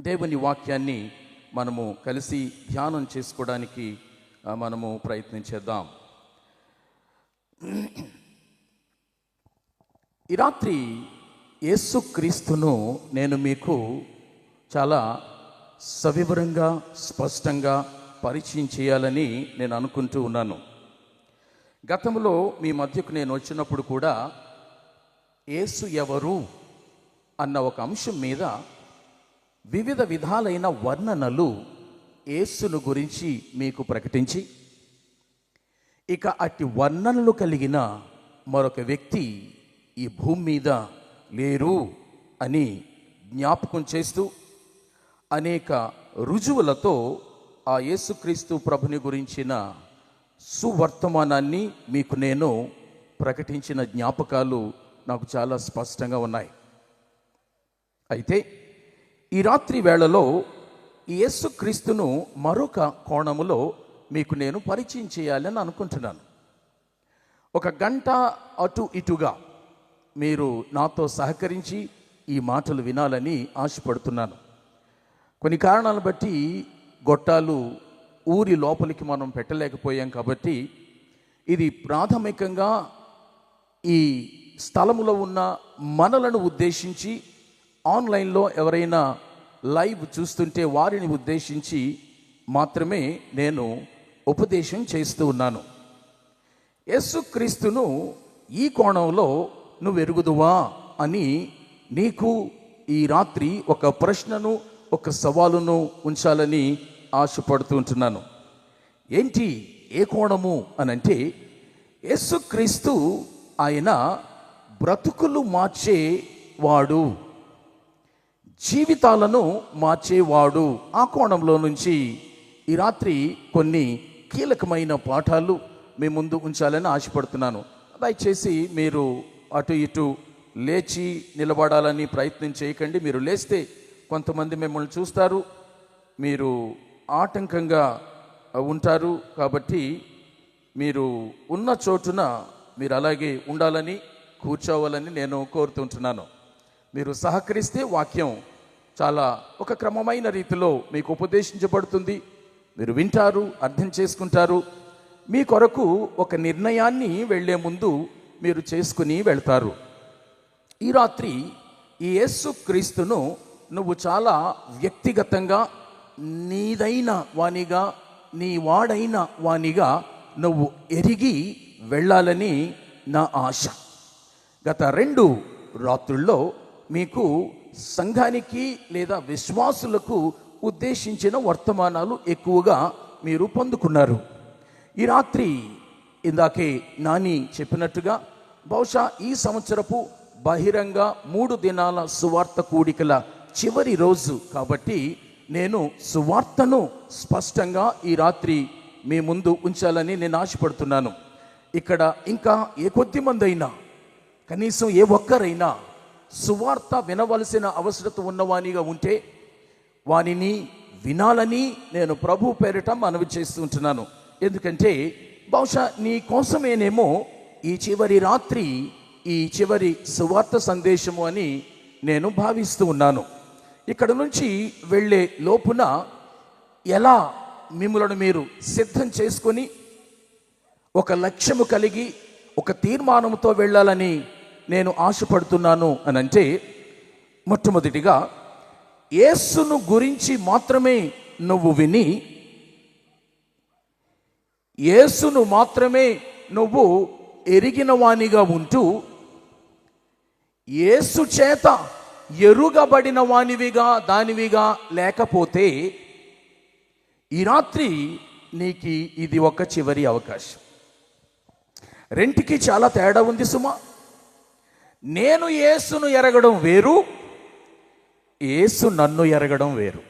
దేవుని వాక్యాన్ని మనము కలిసి ధ్యానం చేసుకోవడానికి మనము ప్రయత్నించేద్దాం. ఈ రాత్రి యేసుక్రీస్తును నేను మీకు చాలా సవివరంగా స్పష్టంగా పరిచయం చేయాలని నేను అనుకుంటూ ఉన్నాను. గతంలో మీ మధ్యకు నేను వచ్చినప్పుడు కూడా యేసు ఎవరు అన్న ఒక అంశం మీద వివిధ విధాలైన వర్ణనలు యేసును గురించి మీకు ప్రకటించి, ఇక అట్టి వర్ణనలు కలిగిన మరొక వ్యక్తి ఈ భూమి మీద లేరు అని జ్ఞాపకం చేస్తూ అనేక రుజువులతో ఆ యేసుక్రీస్తు ప్రభుని గురించిన సువర్తమానాన్ని మీకు నేను ప్రకటించిన జ్ఞాపకాలు నాకు చాలా స్పష్టంగా ఉన్నాయి. అయితే ఈ రాత్రి వేళలో ఈ యేసుక్రీస్తును మరొక కోణములో మీకు నేను పరిచయం చేయాలని అనుకుంటున్నాను. ఒక గంట అటు ఇటుగా మీరు నాతో సహకరించి ఈ మాటలు వినాలని ఆశపడుతున్నాను. కొన్ని కారణాలను బట్టి గొట్టాలు ఊరి లోపలికి మనం పెట్టలేకపోయాం కాబట్టి ఇది ప్రాథమికంగా ఈ స్థలములో ఉన్న మనలను ఉద్దేశించి, ఆన్లైన్లో ఎవరైనా లైవ్ చూస్తుంటే వారిని ఉద్దేశించి మాత్రమే నేను ఉపదేశం చేస్తూ ఉన్నాను. యేసుక్రీస్తును ఈ కోణంలో నువ్వు ఎరుగుదువా అని నీకు ఈ రాత్రి ఒక ప్రశ్నను, ఒక సవాలును ఉంచాలని ఆశపడుతూ ఉంటున్నాను. ఏంటి, ఏ కోణము అనంటే, యేసుక్రీస్తు ఆయన బ్రతుకులు మార్చేవాడు, జీవితాలను మార్చేవాడు. ఆ కోణంలో నుంచి ఈ రాత్రి కొన్ని కీలకమైన పాఠాలు మీ ముందు ఉంచాలని ఆశపడుతున్నాను. దయచేసి మీరు అటు ఇటు లేచి నిలబడాలని ప్రయత్నం చేయకండి. మీరు లేస్తే కొంతమంది మిమ్మల్ని చూస్తారు, మీరు ఆటంకంగా ఉంటారు. కాబట్టి మీరు ఉన్న చోటున మీరు అలాగే ఉండాలని, కూర్చోవాలని నేను కోరుతుంటున్నాను. మీరు సహకరిస్తే వాక్యం చాలా ఒక క్రమమైన రీతిలో మీకు ఉపదేశించబడుతుంది. మీరు వింటారు, అర్థం చేసుకుంటారు. మీ కొరకు ఒక నిర్ణయాన్ని వెళ్ళే ముందు మీరు చేసుకుని వెళ్తారు. ఈ రాత్రి ఈ యేసుక్రీస్తును నువ్వు చాలా వ్యక్తిగతంగా, నీదైన వానిగా, నీ వాడైన వానిగా నువ్వు ఎరిగి వెళ్ళాలని నా ఆశ. గత 2 రాత్రుల్లో మీకు సంఘానికి లేదా విశ్వాసులకు ఉద్దేశించిన వర్తమానాలు ఎక్కువగా మీరు పొందుకున్నారు. ఈ రాత్రి ఇందాకే నాని చెప్పినట్టుగా బహుశా ఈ సంవత్సరపు బహిరంగ 3 దినాల సువార్త కూడికల చివరి రోజు కాబట్టి నేను సువార్తను స్పష్టంగా ఈ రాత్రి మీ ముందు ఉంచాలని నేను ఆశపడుతున్నాను. ఇక్కడ ఇంకా ఏ కొద్ది మంది అయినా, కనీసం ఏ ఒక్కరైనా సువార్త వినవలసిన అవసరత ఉన్నవానిగా ఉంటే వానిని వినాలని నేను ప్రభు పేరిట మనవి చేస్తూ ఉంటున్నాను. ఎందుకంటే బహుశా నీ కోసమేనేమో ఈ చివరి రాత్రి, ఈ చివరి సువార్త సందేశము అని నేను భావిస్తూ ఉన్నాను. ఇక్కడ నుంచి వెళ్ళే లోపున ఎలా మిమ్మల్ని మీరు సిద్ధం చేసుకొని ఒక లక్ష్యము కలిగి ఒక తీర్మానంతో వెళ్ళాలని నేను ఆశపడుతున్నాను అని అంటే, మొట్టమొదటిగా యేసును గురించి మాత్రమే నువ్వు విని, యేసును మాత్రమే నువ్వు ఎరిగిన వానిగా ఉంటూ, యేసు చేత ఎరుగబడిన వానివిగా దానివిగా లేకపోతే ఈ రాత్రి నీకు ఇది ఒక చివరి అవకాశం. రెంటికి చాలా తేడా ఉంది సుమా. నేను యేసును ఎరగడం వేరు, యేసు నన్ను ఎరగడం వేరు.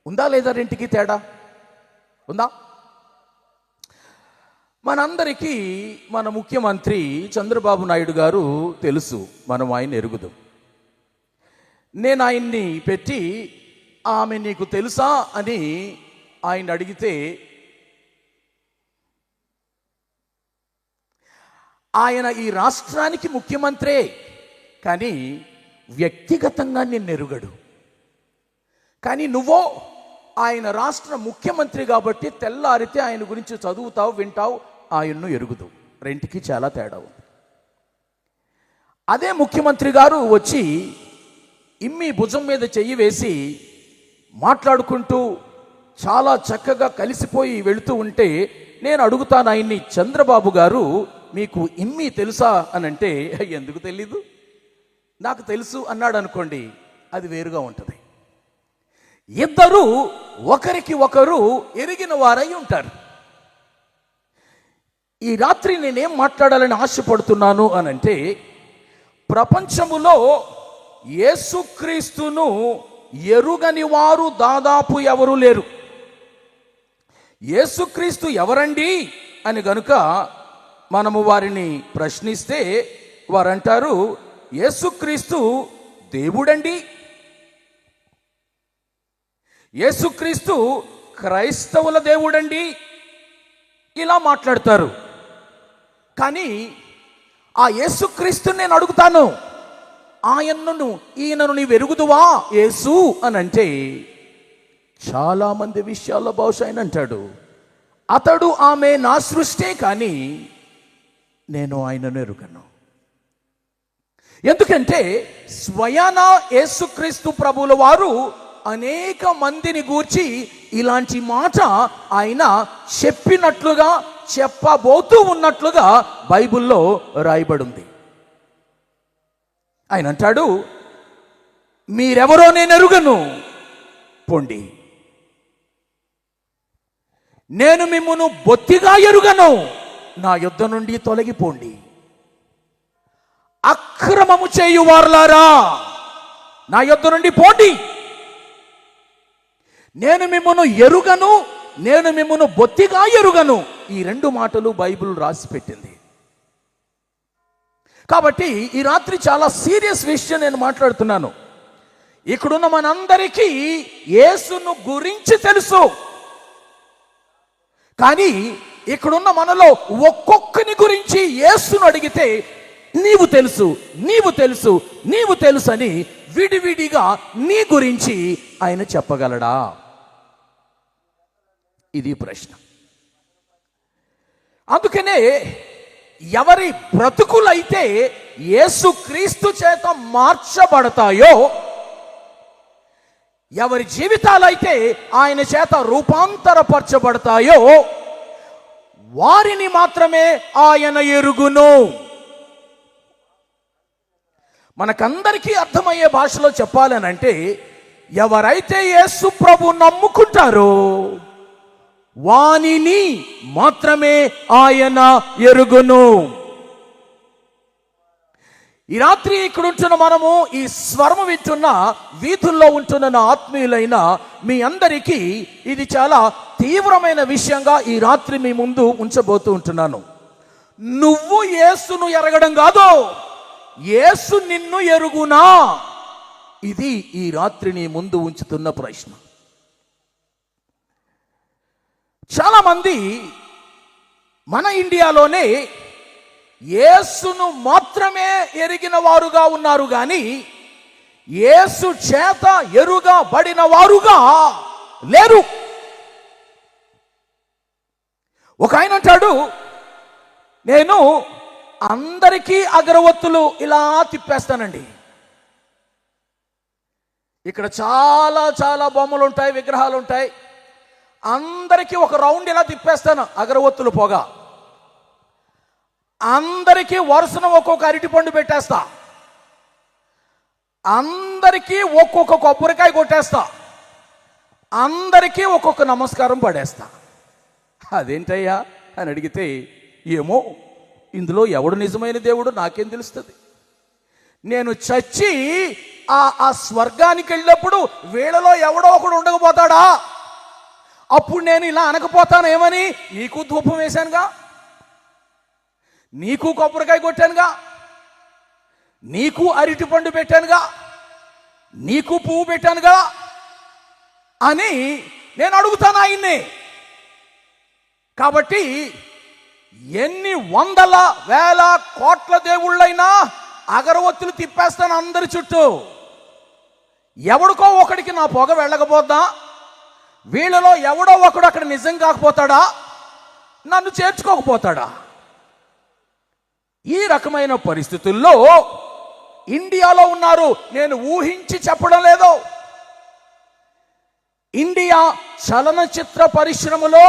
ఉందా లేదా? రెంటికి తేడా ఉందా? మనందరికీ మన ముఖ్యమంత్రి చంద్రబాబు నాయుడు గారు తెలుసు, మనం ఆయన ఎరుగుదాం. నేను ఆయన్ని పెట్టి ఆమె నీకు తెలుసా అని ఆయన అడిగితే ఆయన ఈ రాష్ట్రానికి ముఖ్యమంత్రే, కానీ వ్యక్తిగతంగా నిన్ను ఎరుగడు. కానీ నువ్వో ఆయన రాష్ట్ర ముఖ్యమంత్రి కాబట్టి తెల్లారితే ఆయన గురించి చదువుతావు, వింటావు, ఆయన్ను ఎరుగుదు. రెంటికి చాలా తేడా ఉంది. అదే ముఖ్యమంత్రి గారు వచ్చి ఇమ్మి భుజం మీద చెయ్యి వేసి మాట్లాడుకుంటూ చాలా చక్కగా కలిసిపోయి వెళుతూ ఉంటే నేను అడుగుతాను ఆయన్ని, చంద్రబాబు గారు మీకు ఇమ్మి తెలుసా అని అంటే, ఎందుకు తెలీదు, నాకు తెలుసు అన్నాడు అనుకోండి, అది వేరుగా ఉంటుంది. ఇద్దరు ఒకరికి ఒకరు ఎరిగిన వారై ఉంటారు. ఈ రాత్రి నేనేం మాట్లాడాలని ఆశపడుతున్నాను అనంటే, ప్రపంచములో యేసుక్రీస్తును ఎరుగని వారు దాదాపు ఎవరు లేరు. యేసుక్రీస్తు ఎవరండి అని గనుక మనము వారిని ప్రశ్నిస్తే వారంటారు, యేసుక్రీస్తు దేవుడండి, యేసుక్రీస్తు క్రైస్తవుల దేవుడండి, ఇలా మాట్లాడతారు. కానీ ఆ యేసుక్రీస్తు నేను అడుగుతాను, ఈయనను నీవు ఎరుగుదువా యేసు అని అంటే, చాలామంది విషయాల్లో బహుశా ఆయన అంటాడు, అతడు ఆమె నా సృష్టే, కానీ నేను ఆయనను ఎరుగను. ఎందుకంటే స్వయాన యేసుక్రీస్తు ప్రభువుల వారు అనేక మందిని గూర్చి ఇలాంటి మాట ఆయన చెప్పినట్లుగా, చెప్పబోతూ ఉన్నట్లుగా బైబిల్లో రాయబడింది. ఆయన అంటాడు, మీరెవరో నేను ఎరుగను, పొండి. నేను మిమ్మును బొత్తిగా ఎరుగను, నా యుద్ధ నుండి తొలగిపోండి. అక్రమము చేయువారులారా, నా యుద్ధ నుండి పోండి. నేను మిమ్మును ఎరుగను, నేను మిమ్మును బొత్తిగా ఎరుగను. ఈ రెండు మాటలు బైబిల్ రాసి పెట్టింది. కాబట్టి ఈ రాత్రి చాలా సీరియస్ విషయం నేను మాట్లాడుతున్నాను. ఇక్కడున్న మనందరికీ యేసును గురించి తెలుసు, కానీ ఇక్కడున్న మనలో ఒక్కొక్కని గురించి యేసును అడిగితే నీవు తెలుసు, నీవు తెలుసు, నీవు తెలుసు అని విడివిడిగా నీ గురించి ఆయన చెప్పగలడా? ఇది ప్రశ్న. అందుకనే ఎవరి బ్రతుకులైతే యేసుక్రీస్తు చేత మార్చబడతాయో, ఎవరి జీవితాలైతే ఆయన చేత రూపాంతరపరచబడతాయో, వారిని మాత్రమే ఆయన ఎరుగును. మనకందరికీ అర్థమయ్యే భాషలో చెప్పాలనంటే, ఎవరైతే యేసు ప్రభు నమ్ముకుంటారో వానిని మాత్రమే ఆయన ఎరుగును. ఈ రాత్రి ఇక్కడ ఉంటున్న మనము, ఈ స్వరము వింటున్న వీధుల్లో ఉంటున్న నా ఆత్మీయులైన మీ అందరికీ ఇది చాలా తీవ్రమైన విషయంగా ఈ రాత్రి మీ ముందు ఉంచబోతూ ఉంటున్నాను. నువ్వు యేసును ఎరగడం కాదు, యేసు నిన్ను ఎరుగునా? ఇది ఈ రాత్రి నీ ముందు ఉంచుతున్న ప్రశ్న. చాలా మంది మన ఇండియాలోనే యేసును మాత్రమే ఎరిగిన వారుగా ఉన్నారు, కానీ యేసు చేత ఎరుగబడిన వారుగా లేరు. ఒక ఆయన అంటాడు, నేను అందరికీ అగరవత్తులు ఇలా తిప్పేస్తానండి. ఇక్కడ చాలా చాలా బొమ్మలు ఉంటాయి, విగ్రహాలు ఉంటాయి, అందరికీ ఒక రౌండ్ ఇలా తిప్పేస్తాను అగరవత్తులు పోగా. అందరికీ వరుసన ఒక్కొక్క అరటిపండు పెట్టేస్తా, అందరికీ ఒక్కొక్క కొబ్బరికాయ కొట్టేస్తా, అందరికీ ఒక్కొక్క నమస్కారం పడేస్తా. అదేంటయ్యా అని అడిగితే, ఏమో ఇందులో ఎవడు నిజమైన దేవుడు నాకేం తెలుస్తుంది, నేను చచ్చి ఆ స్వర్గానికి వెళ్ళినప్పుడు వీళ్ళలో ఎవడో ఒకడు ఉండకపోతాడా, అప్పుడు నేను ఇలా అనకపోతాను ఏమని, నీకు ధూపం వేశానుగా, నీకు కొబ్బరికాయ కొట్టానుగా, నీకు అరటి పండు పెట్టానుగా, నీకు పువ్వు పెట్టానుగా అని నేను అడుగుతాను ఆయన్ని. కాబట్టి ఎన్ని వందల వేల కోట్ల దేవుళ్ళైనా అగరవత్తులు తిప్పేస్తాను అందరి చుట్టూ. ఎవడికో ఒకడికి నా పొగ వెళ్ళకపోద్దా, వీళ్ళలో ఎవడో ఒకడు అక్కడ నిజం కాకపోతాడా, నన్ను చేర్చుకోకపోతాడా? ఈ రకమైన పరిస్థితుల్లో ఇండియాలో ఉన్నారు. నేను ఊహించి చెప్పడం లేదు. ఇండియా చలనచిత్ర పరిశ్రమలో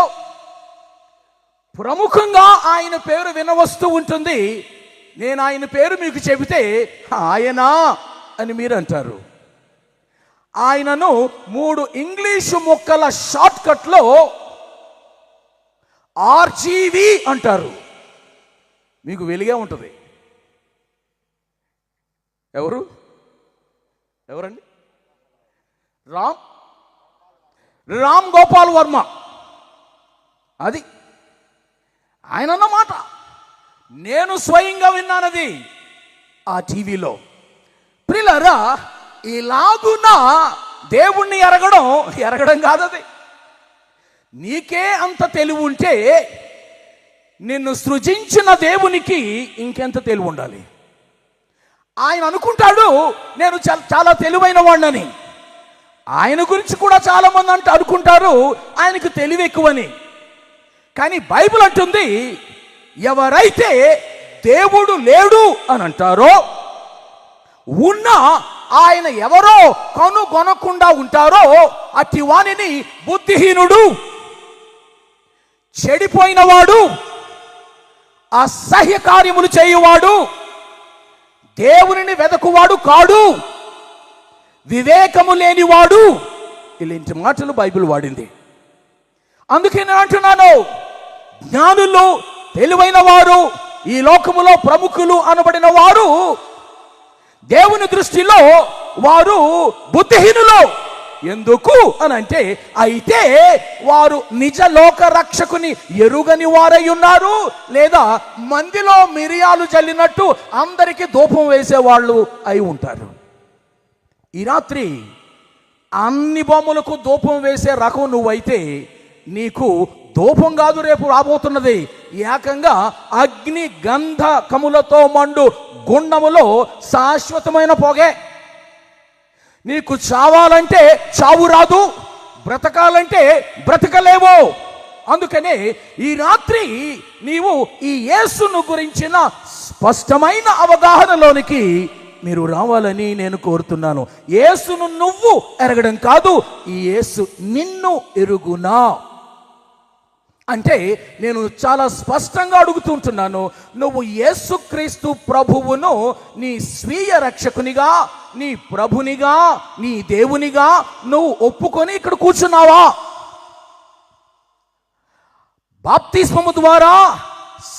ప్రముఖంగా ఆయన పేరు వినవస్తూ ఉంటుంది. నేను ఆయన పేరు మీకు చెబితే ఆయనా అని మీరు అంటారు. ఆయనను 3 ఇంగ్లీషు ముక్కల షార్ట్ కట్లో ఆర్జీవి అంటారు. మీకు వెలిగే ఉంటుంది. ఎవరండి? రామ్ గోపాల్ వర్మ. అది ఆయన అన్నమాట. నేను స్వయంగా విన్నానది ఆ టీవీలో. ప్రియులారా, ఇలాగున దేవుణ్ణి ఎరగడం కాదది. నీకే అంత తెలివి ఉంటే నిన్ను సృజించిన దేవునికి ఇంకెంత తెలివి ఉండాలి? ఆయన అనుకుంటాడు నేను చాలా తెలివైన వాడినని. ఆయన గురించి కూడా చాలా మంది అనుకుంటారు ఆయనకు తెలివి ఎక్కువని. కానీ బైబిల్ అంటుంది, ఎవరైతే దేవుడు లేడు అని అంటారో, ఉన్నా ఆయన ఎవరో కనుగొనకుండా ఉంటారో అట్టి వానిని బుద్ధిహీనుడు, చెడిపోయినవాడు, అసహ్య కార్యములు చేయువాడు, దేవునిని వెదకువాడు కాడు, వివేకము లేనివాడు, ఇలాంటి మాటలు బైబిల్ వాడింది. అందుకే నేను అంటున్నాను, జ్ఞానులు, తెలివైన వారు, ఈ లోకములో ప్రముఖులు అనబడిన వారు దేవుని దృష్టిలో వారు బుద్ధిహీనులు. ఎందుకు అని అంటే, అయితే వారు నిజ లోక రక్షకుని ఎరుగని వారై ఉన్నారు, లేదా మందిలో మిరియాలు చల్లినట్టు అందరికీ ధూపం వేసేవాళ్ళు అయి ఉంటారు. ఈ రాత్రి అన్ని బొమ్మలకు ధూపం వేసే రకం నువ్వైతే నీకు ధూపం కాదు రేపు రాబోతున్నది, ఏకంగా అగ్ని గంధకములతో మండు గుండములో శాశ్వతమైన పొగే. నీకు చావాలంటే చావు రాదు, బ్రతకాలంటే బ్రతకలేవు. అందుకనే ఈ రాత్రి నీవు ఈ యేసును గురించిన స్పష్టమైన అవగాహనలోనికి మీరు రావాలని నేను కోరుతున్నాను. యేసును నువ్వు ఎరగడం కాదు, ఈ యేసు నిన్ను ఎరుగునా అంటే నేను చాలా స్పష్టంగా అడుగుతుంటున్నాను, నువ్వు యేసుక్రీస్తు ప్రభువును నీ స్వీయ రక్షకునిగా, నీ ప్రభునిగా, నీ దేవునిగా నువ్వు ఒప్పుకొని ఇక్కడ కూర్చున్నావా? బాప్తిస్మము ద్వారా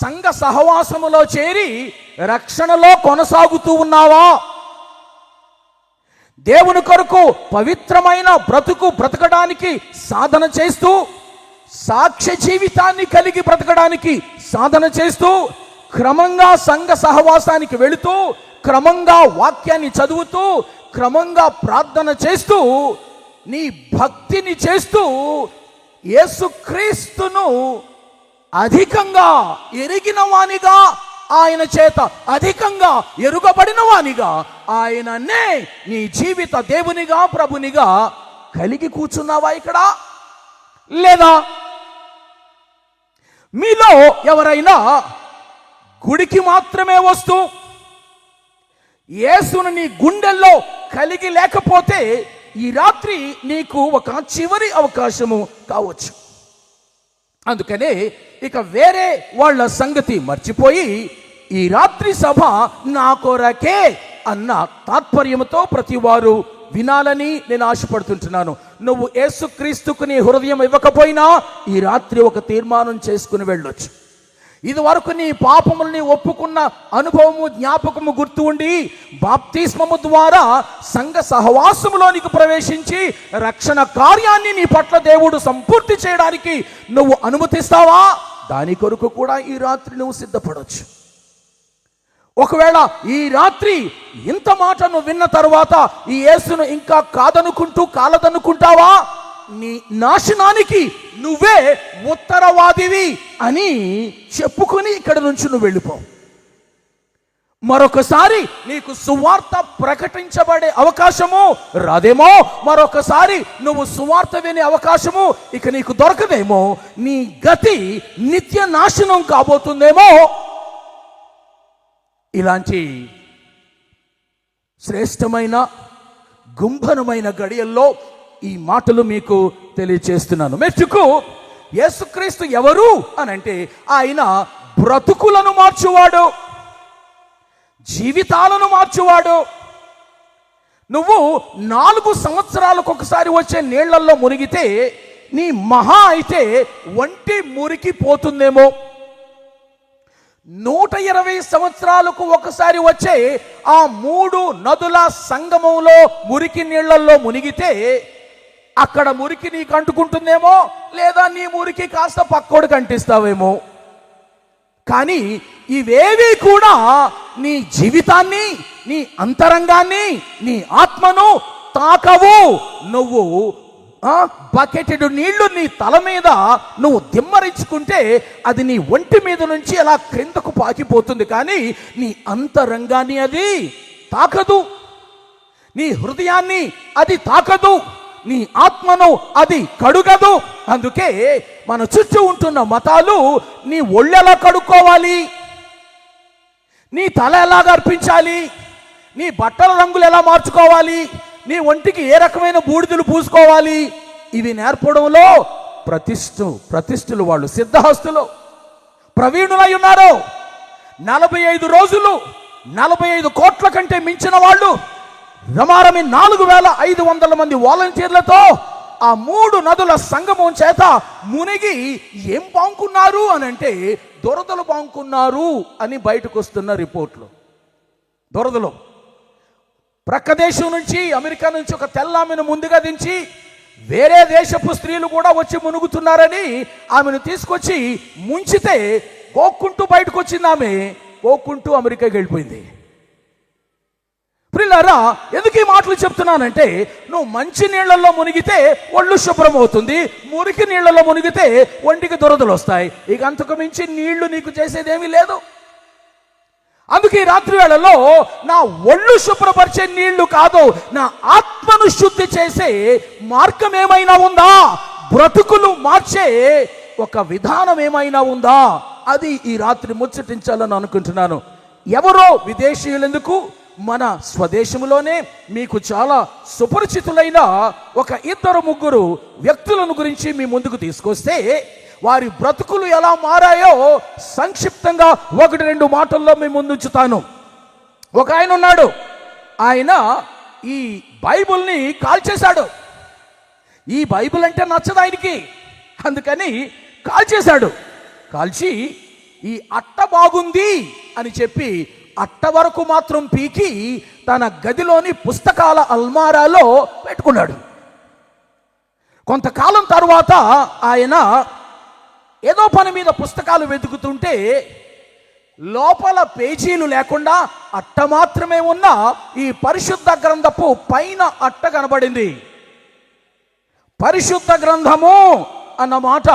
సంఘ సహవాసములో చేరి రక్షణలో కొనసాగుతూ ఉన్నావా? దేవుని కొరకు పవిత్రమైన బ్రతకడానికి సాధన చేస్తూ, సాక్ష్య జీవితాన్ని కలిగి బ్రతకడానికి సాధన చేస్తూ, క్రమంగా సంఘ సహవాసానికి వెళుతూ, క్రమంగా వాక్యాన్ని చదువుతూ, క్రమంగా ప్రార్థన చేస్తూ, నీ భక్తిని చేస్తూ యేసుక్రీస్తును అధికంగా ఎరిగిన వానిగా, ఆయన చేత అధికంగా ఎరుగబడిన వానిగా, ఆయననే నీ జీవిత దేవునిగా, ప్రభునిగా కలిగి కూర్చున్నావా ఇక్కడ? లేదా మీలో ఎవరైనా గుడికి మాత్రమే వస్తూ యేసును నీ గుండెల్లో కలిగి లేకపోతే ఈ రాత్రి నీకు ఒక చివరి అవకాశము కావచ్చు. అందుకనే ఇక వేరే వాళ్ళ సంగతి మర్చిపోయి ఈ రాత్రి సభ నా కొరకే అన్న తాత్పర్యంతో ప్రతి వారు వినాలని నేను ఆశపడుతుంటున్నాను. నువ్వు యేసుక్రీస్తుకు నీ హృదయం ఇవ్వకపోయినా ఈ రాత్రి ఒక తీర్మానం చేసుకుని వెళ్ళొచ్చు. ఇది వరకు నీ పాపముల్ని ఒప్పుకున్న అనుభవము, జ్ఞాపకము గుర్తు ఉండి బాప్తిస్మము ద్వారా సంఘ సహవాసములోనికి ప్రవేశించి రక్షణ కార్యాన్ని నీ పట్ల దేవుడు సంపూర్తి చేయడానికి నువ్వు అనుమతిస్తావా? దాని కొరకు కూడా ఈ రాత్రి నువ్వు సిద్ధపడవచ్చు. ఒకవేళ ఈ రాత్రి ఇంత మాట నువ్వు విన్న తర్వాత ఈ యేసును ఇంకా కాదనుకుంటావా? నీ నాశనానికి నువ్వే ఉత్తరవాదివి అని చెప్పుకొని ఇక్కడ నుంచి నువ్వు వెళ్ళిపో. మరొకసారి నీకు సువార్త ప్రకటించబడే అవకాశము రాదేమో, మరొకసారి నువ్వు సువార్త వినే అవకాశము ఇక నీకు దొరకదేమో, నీ గతి నిత్య నాశనం కాబోతుందేమో. ఇలాంటి శ్రేష్టమైన గుంభనమైన గడియల్లో ఈ మాటలు మీకు తెలియచేస్తున్నాను. మెచ్చుకు యేసుక్రీస్తు ఎవరు అనంటే ఆయన బ్రతుకులను మార్చువాడు, జీవితాలను మార్చువాడు. నువ్వు 4 సంవత్సరాలకు ఒకసారి వచ్చే నీళ్లలో మునిగితే నీ మహా అయితే ఒంటి మురికి పోతుందేమో. 120 సంవత్సరాలకు ఒకసారి వచ్చే ఆ 3 నదుల సంగమంలో మురికి నీళ్లలో మునిగితే అక్కడ మురికి నీకు అంటుకుంటుందేమో, లేదా నీ మురికి కాస్త పక్కోడికి అంటిస్తావేమో. కానీ ఇవేవి కూడా నీ జీవితాన్ని, నీ అంతరంగాన్ని, నీ ఆత్మను తాకవు. నువ్వు బకెటెడు నీళ్లు నీ తల మీద నువ్వు దిమ్మరించుకుంటే అది నీ ఒంటి మీద నుంచి అలా క్రిందకు పాకిపోతుంది, కానీ నీ అంతరంగాన్ని అది తాకదు, నీ హృదయాన్ని అది తాకదు, నీ ఆత్మను అది కడుగదు. అందుకే మన చుట్టూ ఉంటున్న మతాలు నీ ఒళ్ళు ఎలా కడుక్కోవాలి, నీ తల ఎలాగ అర్పించాలి, నీ బట్టల రంగులు ఎలా మార్చుకోవాలి, నీ ఒంటికి ఏ రకమైన బూడిదలు పూసుకోవాలి, ఇవి నేర్పడంలో ప్రతిష్ఠులు వాళ్ళు, సిద్ధహస్తులు, ప్రవీణులై ఉన్నారు. 45 రోజులు 45 కోట్ల కంటే మించిన వాళ్ళు రమారమి 4500 మంది వాలంటీర్లతో ఆ 3 నదుల సంగమం చేత మునిగి ఏం బాంకున్నారు అని అంటే దురదలు బాంకున్నారు అని బయటకు వస్తున్న రిపోర్ట్లు. దురదలు ప్రక్క దేశం నుంచి, అమెరికా నుంచి ఒక తెల్లామెను ముందుగా దించి వేరే దేశపు స్త్రీలు కూడా వచ్చి మునుగుతున్నారని ఆమెను తీసుకొచ్చి ముంచితే కోక్కుంటూ బయటకు వచ్చింది. ఆమె కోక్కుంటూ అమెరికాకి వెళ్ళిపోయింది. ప్రియులారా, ఎందుకు ఈ మాటలు చెప్తున్నానంటే, నువ్వు మంచి నీళ్లలో మునిగితే ఒళ్ళు శుభ్రం అవుతుంది, మురికి నీళ్లలో మునిగితే ఒంటికి దురదలు వస్తాయి. ఇక అంతకు మించి నీళ్లు నీకు చేసేదేమీ లేదు. అందుకే ఈ రాత్రి వేళలో నా ఒళ్ళు శుభ్రపరిచే నీళ్లు కాదు, నా ఆత్మను శుద్ధి చేసే మార్గం ఏమైనా ఉందా, బ్రతుకులు మార్చే ఒక విధానం ఏమైనా ఉందా, అది ఈ రాత్రి ముచ్చటించాలని అనుకుంటున్నాను. ఎవరో విదేశీయులెందుకు, మన స్వదేశంలోనే మీకు చాలా సుపరిచితులైన ఒక 2-3 వ్యక్తులను గురించి మీ ముందుకు తీసుకొస్తే వారి బ్రతుకులు ఎలా మారాయో సంక్షిప్తంగా 1-2 మాటల్లో మీ ముందుంచుతాను. ఒక ఆయన ఉన్నాడు, ఆయన ఈ బైబిల్ని కాల్చేశాడు. ఈ బైబిల్ అంటే నచ్చదు ఆయనకి, అందుకని కాల్చేశాడు. కాల్చి ఈ అట్ట బాగుంది అని చెప్పి అట్ట వరకు మాత్రం పీకి తన గదిలోని పుస్తకాల అల్మారాలో పెట్టుకున్నాడు. కొంతకాలం తరువాత ఆయన ఏదో పని మీద పుస్తకాలు వెతుకుతుంటే లోపల పేజీలు లేకుండా అట్ట మాత్రమే ఉన్న ఈ పరిశుద్ధ గ్రంథపు పైన అట్ట కనబడింది. పరిశుద్ధ గ్రంథము అన్న మాట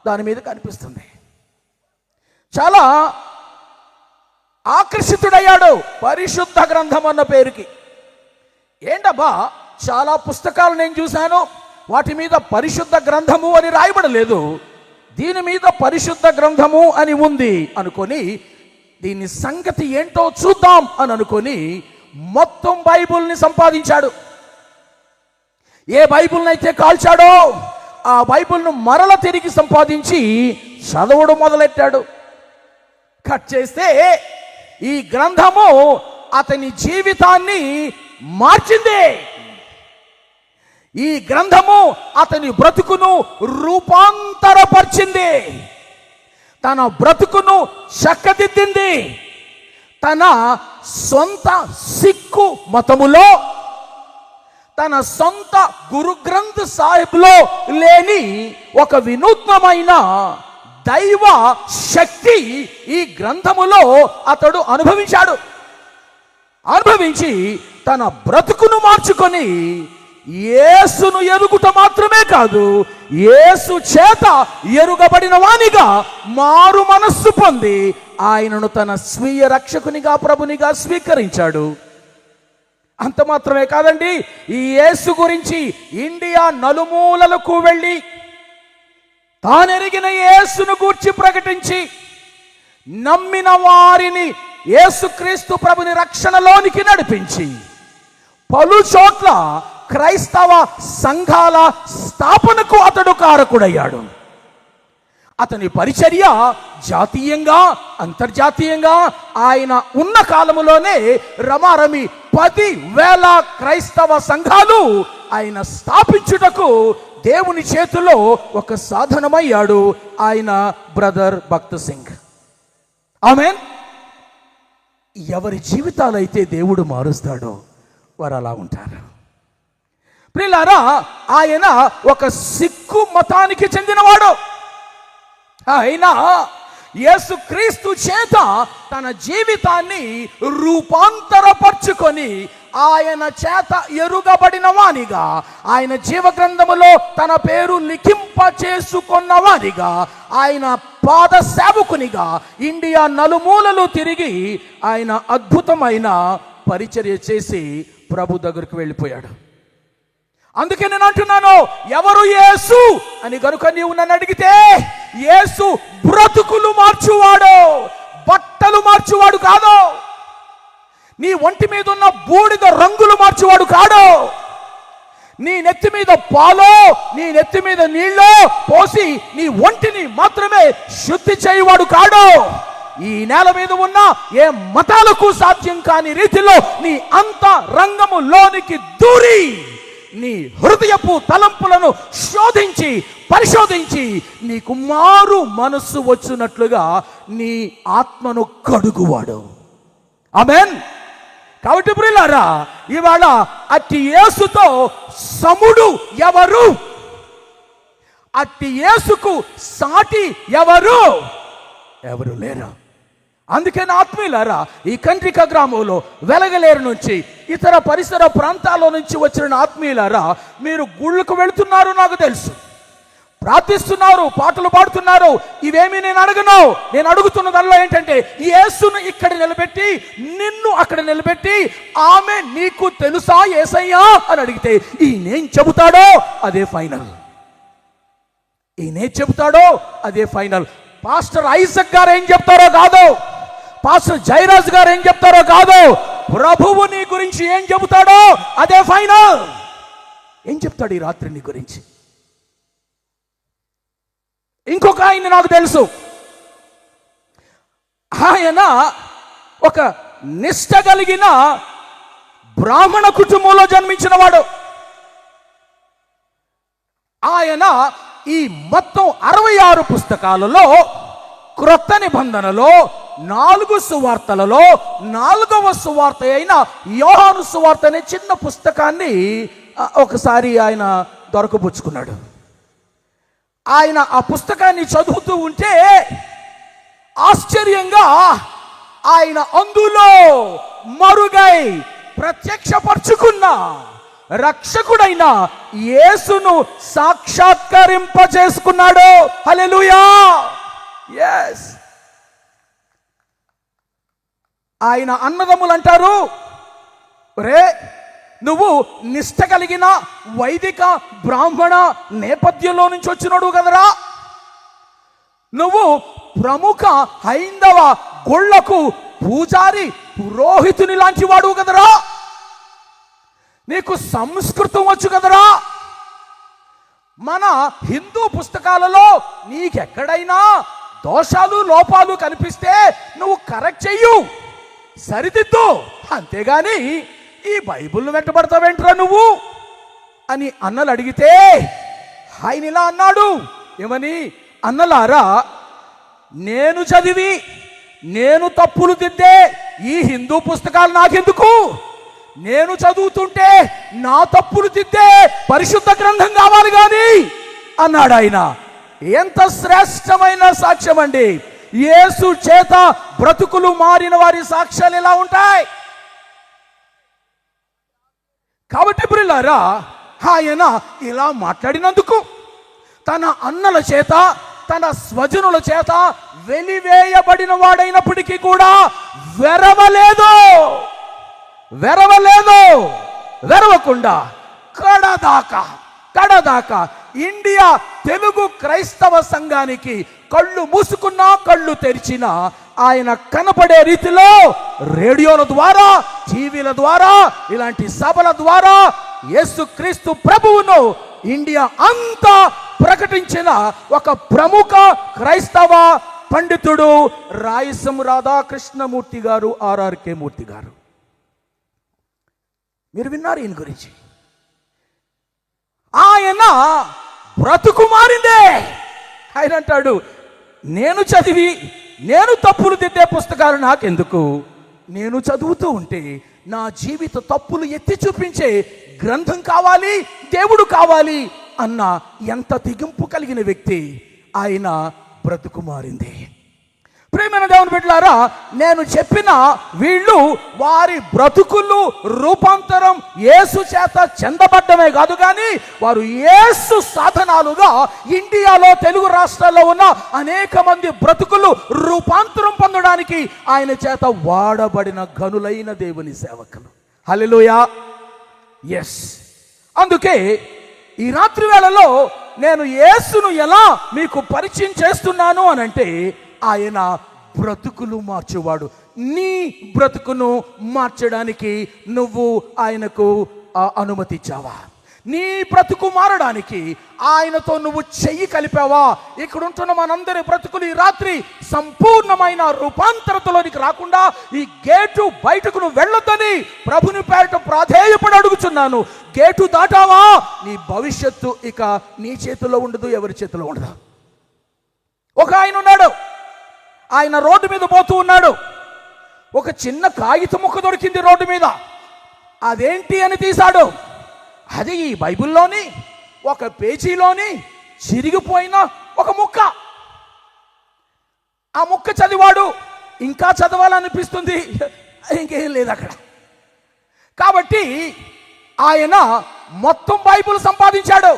దాని మీద కనిపిస్తుంది. చాలా ఆకర్షితుడయ్యాడు పరిశుద్ధ గ్రంథం అన్న పేరుకి. ఏంటబ్బా, చాలా పుస్తకాలు నేను చూశాను, వాటి మీద పరిశుద్ధ గ్రంథము అని రాయబడలేదు, దీని మీద పరిశుద్ధ గ్రంథము అని ఉంది అనుకొని దీని సంగతి ఏంటో చూద్దాం అని అనుకొని మొత్తం బైబిల్ని సంపాదించాడు. ఏ బైబిల్ని అయితే కాల్చాడో ఆ బైబిల్ను మరల తిరిగి సంపాదించి చదవడం మొదలెట్టాడు. కట్ చేస్తే ఈ గ్రంథము అతని జీవితాన్ని మార్చింది. ఈ గ్రంథము అతని బ్రతుకును రూపాంతరపరిచింది, తన బ్రతుకును చక్కదిద్దింది. తన సొంత సిక్కు మతములో, తన సొంత గురు గ్రంథ్ సాహిబ్లో లేని ఒక వినూత్నమైన దైవ శక్తి ఈ గ్రంథములో అతడు అనుభవించాడు. అనుభవించి తన బ్రతుకును మార్చుకొని యేసును ఎరుగుట మాత్రమే కాదు, యేసు చేత ఎరుగబడిన వానిగా మారు మనస్సు పొంది ఆయనను తన స్వీయ రక్షకునిగా ప్రభునిగా స్వీకరించాడు. అంత మాత్రమే కాదండి, ఈ యేసు గురించి ఇండియా నలుమూలలకు వెళ్ళి తానెరిగిన యేసును గూర్చి ప్రకటించి నమ్మిన వారిని యేసుక్రీస్తు ప్రభుని రక్షణలోనికి నడిపించి పలు చోట్ల క్రైస్తవ సంఘాల స్థాపనకు అతడు కారకుడయ్యాడు. అతని పరిచర్య జాతీయంగా అంతర్జాతీయంగా ఆయన ఉన్న కాలములోనే రమారమి 10,000 క్రైస్తవ సంఘాలు ఆయన స్థాపించుటకు దేవుని చేతిలో ఒక సాధనమయ్యాడు ఆయన బ్రదర్ భక్త్ సింగ్. ఆమేన్. ఎవరి జీవితాలైతే దేవుడు మారుస్తాడో వారు అలా ఉంటారు. ప్రియులారా, ఆయన ఒక సిక్కు మతానికి చెందినవాడు. అయినా యేసుక్రీస్తు చేత తన జీవితాన్ని రూపాంతరపరుచుకొని ఆయన చేత ఎరుగబడిన వానిగా, ఆయన జీవగ్రంథములో తన పేరు లిఖింప చేసుకున్న వానిగా, ఆయన పాద సేవకునిగా ఇండియా నలుమూలలు తిరిగి ఆయన అద్భుతమైన పరిచర్య చేసి ప్రభు దగ్గరికి వెళ్ళిపోయాడు. అందుకే నేను అంటున్నాను, ఎవరు యేసు అని గనుక నీవు నన్ను అడిగితే, యేసు బ్రతుకులు మార్చువాడు, బట్టలు మార్చువాడు కాదు. నీ ఒంటి మీద ఉన్న బూడిద రంగులు మార్చువాడు కాడు. నీ నెత్తి మీద పాలో, నీ నెత్తి మీద నీళ్ళో పోసి నీ ఒంటిని మాత్రమే శుద్ధి చేయువాడు కాడు. ఈ నేల మీద ఉన్న ఏ మతాలకు సాధ్యం కాని రీతిలో నీ అంతరంగములోనికి దూరి నీ హృదయపు తలంపులను శోధించి పరిశోధించి నీకు మారు మనస్సు వచ్చినట్లుగా నీ ఆత్మను కడుగువాడు. ఆమేన్. కాబట్టి ప్రియులారా, ఇవాళ అట్టి యేసుతో సముడు ఎవరు? అట్టి యేసుకు సాటి ఎవరు? ఎవరు లేరు. అందుకే నా ఆత్మీయులారా, ఈ కంట్రిక గ్రామంలో వెలగలేరు నుంచి ఇతర పరిసర ప్రాంతాల్లో నుంచి వచ్చిన ఆత్మీయులారా, మీరు గుళ్ళకు వెళుతున్నారు, నాకు తెలుసు, ప్రార్థిస్తున్నారు, పాటలు పాడుతున్నారు. ఇవేమీ నేను అడగను. నేను అడుగుతున్న దానిలో ఏంటంటే, యేసును ఇక్కడ నిలబెట్టి నిన్ను అక్కడ నిలబెట్టి ఆమె నీకు తెలుసా యేసయ్యా అని అడిగితే ఈయనేం చెబుతాడో అదే ఫైనల్. ఈయనేం చెబుతాడో అదే ఫైనల్. పాస్టర్ ఐజక్ గారు ఏం చెప్తారో కాదు, పాస్టర్ జయరాజ్ గారు ఏం చెప్తారో కాదు, ప్రభువు నీ గురించి ఏం చెబుతాడో అదే ఫైనల్. ఏం చెప్తాడు ఈ రాత్రి నీ గురించి? ఇంకొక ఆయన నాకు తెలుసు, ఆయన ఒక నిష్ట కలిగిన బ్రాహ్మణ కుటుంబంలో జన్మించిన వాడు. ఆయన ఈ మొత్తం 66 పుస్తకాలలో క్రొత్త నిబంధనలో 4 సువార్తలలో 4వ సువార్త అయిన యోహాను సువార్త అనే చిన్న పుస్తకాన్ని ఒకసారి ఆయన దొరకపుచ్చుకున్నాడు. ఆయన ఆ పుస్తకాన్ని చదువుతూ ఉంటే ఆశ్చర్యంగా ఆయన అందులో మరుగై ప్రత్యక్షపరుచుకున్న రక్షకుడైన యేసును సాక్షాత్కరింపజేసుకున్నాడు. హల్లెలూయా. yes. ఆయన అన్నదమ్ములు అంటారు, రే నువ్వు నిష్ట కలిగిన వైదిక బ్రాహ్మణ నేపథ్యంలో నుంచి వచ్చినాడు కదరా, నువ్వు ప్రముఖ హైందవ గొళ్లకు పూజారి పురోహితుని లాంటి వాడు కదరా, నీకు సంస్కృతం వచ్చు కదరా, మన హిందూ పుస్తకాలలో నీకెక్కడైనా దోషాలు లోపాలు కనిపిస్తే నువ్వు కరెక్ట్ చెయ్యు, సరిదిద్దు, అంతేగాని ఈ బైబిల్ను వెంటబడతావేంట్రా నువ్వు అని అన్నలు అడిగితే ఆయన ఇలా అన్నాడు. ఏమని? అన్నలారా, నేను చదివి నేను తప్పులు దిద్దే ఈ హిందూ పుస్తకాలు నాకెందుకు? నేను చదువుతుంటే నా తప్పులు దిద్దే పరిశుద్ధ గ్రంథం కావాలి కానీ అన్నాడు ఆయన. ఎంత శ్రేష్టమైన సాక్ష్యం అండి! యేసు చేత బ్రతుకులు మారిన వారి సాక్ష్యాలు ఎలా ఉంటాయి? కాబట్టి ప్రియులారా, ఆయన ఇలా మాట్లాడినందుకు తన అన్నల చేత, తన స్వజనుల చేత వెలివేయబడిన వాడైనప్పటికీ కూడా వెరవకుండా కడదాకా ఇండియా తెలుగు క్రైస్తవ సంఘానికి కళ్ళు మూసుకున్నా కళ్ళు తెరిచినా ఆయన కనపడే రీతిలో రేడియోల ద్వారా, టీవీల ద్వారా, ఇలాంటి సభల ద్వారా యేసుక్రీస్తు ప్రభువును ఇండియా అంతా ప్రకటించిన ఒక ప్రముఖ క్రైస్తవ పండితుడు రాయసం రాధాకృష్ణమూర్తి గారు, ఆర్ఆర్కే మూర్తి గారు. మీరు విన్నారు ఈయన గురించి. ఆయన బ్రతుకు మారిందే. ఆయన అంటాడు, నేను చదివి నేను తప్పులు దిద్దే పుస్తకాలు నాకెందుకు, నేను చదువుతూ ఉంటే నా జీవిత తప్పులు ఎత్తి చూపించే గ్రంథం కావాలి, దేవుడు కావాలి అన్న ఎంత తెగింపు కలిగిన వ్యక్తి. ఆయన బ్రతుకు మారింది. ప్రియమైన దేవుని బిడ్డలారా, నేను చెప్పిన వీళ్ళు వారి బ్రతుకులు రూపాంతరం యేసు చేత చెందబడ్డమే కాదు, కానీ వారు యేసు సాధనాలుగా ఇండియాలో, తెలుగు రాష్ట్రాల్లో ఉన్న అనేక మంది బ్రతుకులు రూపాంతరం పొందడానికి ఆయన చేత వాడబడిన ఘనులైన దేవుని సేవకులు. హల్లెలూయా. ఎస్. అందుకే ఈ రాత్రి వేళలో నేను యేసును ఎలా మీకు పరిచయం చేస్తున్నాను అనంటే, ఆయన బ్రతుకులు మార్చేవాడు. నీ బ్రతుకును మార్చడానికి నువ్వు ఆయనకు అనుమతిచ్చావా? నీ బ్రతుకు మారడానికి ఆయనతో నువ్వు చెయ్యి కలిపావా? ఇక్కడ ఉంటున్న మనందరి బ్రతుకులు ఈ రాత్రి సంపూర్ణమైన రూపాంతరతలోనికి రాకుండా ఈ గేటు బయటకు నువ్వు వెళ్ళొద్దని ప్రభుని పేరట ప్రాధేయపడి అడుగుచున్నాను. గేటు దాటావా, నీ భవిష్యత్తు ఇక నీ చేతిలో ఉండదు, ఎవరి చేతిలో ఉండదు. ఒక ఆయన ఉన్నాడు, ఆయన రోడ్డు మీద పోతూ ఉన్నాడు. ఒక చిన్న కాగిత ముక్క దొరికింది రోడ్డు మీద. అదేంటి అని తీశాడు. అది ఈ బైబిల్లోని ఒక పేజీలోని చిరిగిపోయిన ఒక ముక్క. ఆ ముక్క చదివాడు. ఇంకా చదవాలనిపిస్తుంది, ఇంకేం లేదు అక్కడ. కాబట్టి ఆయన మొత్తం బైబిల్ సంపాదించాడు.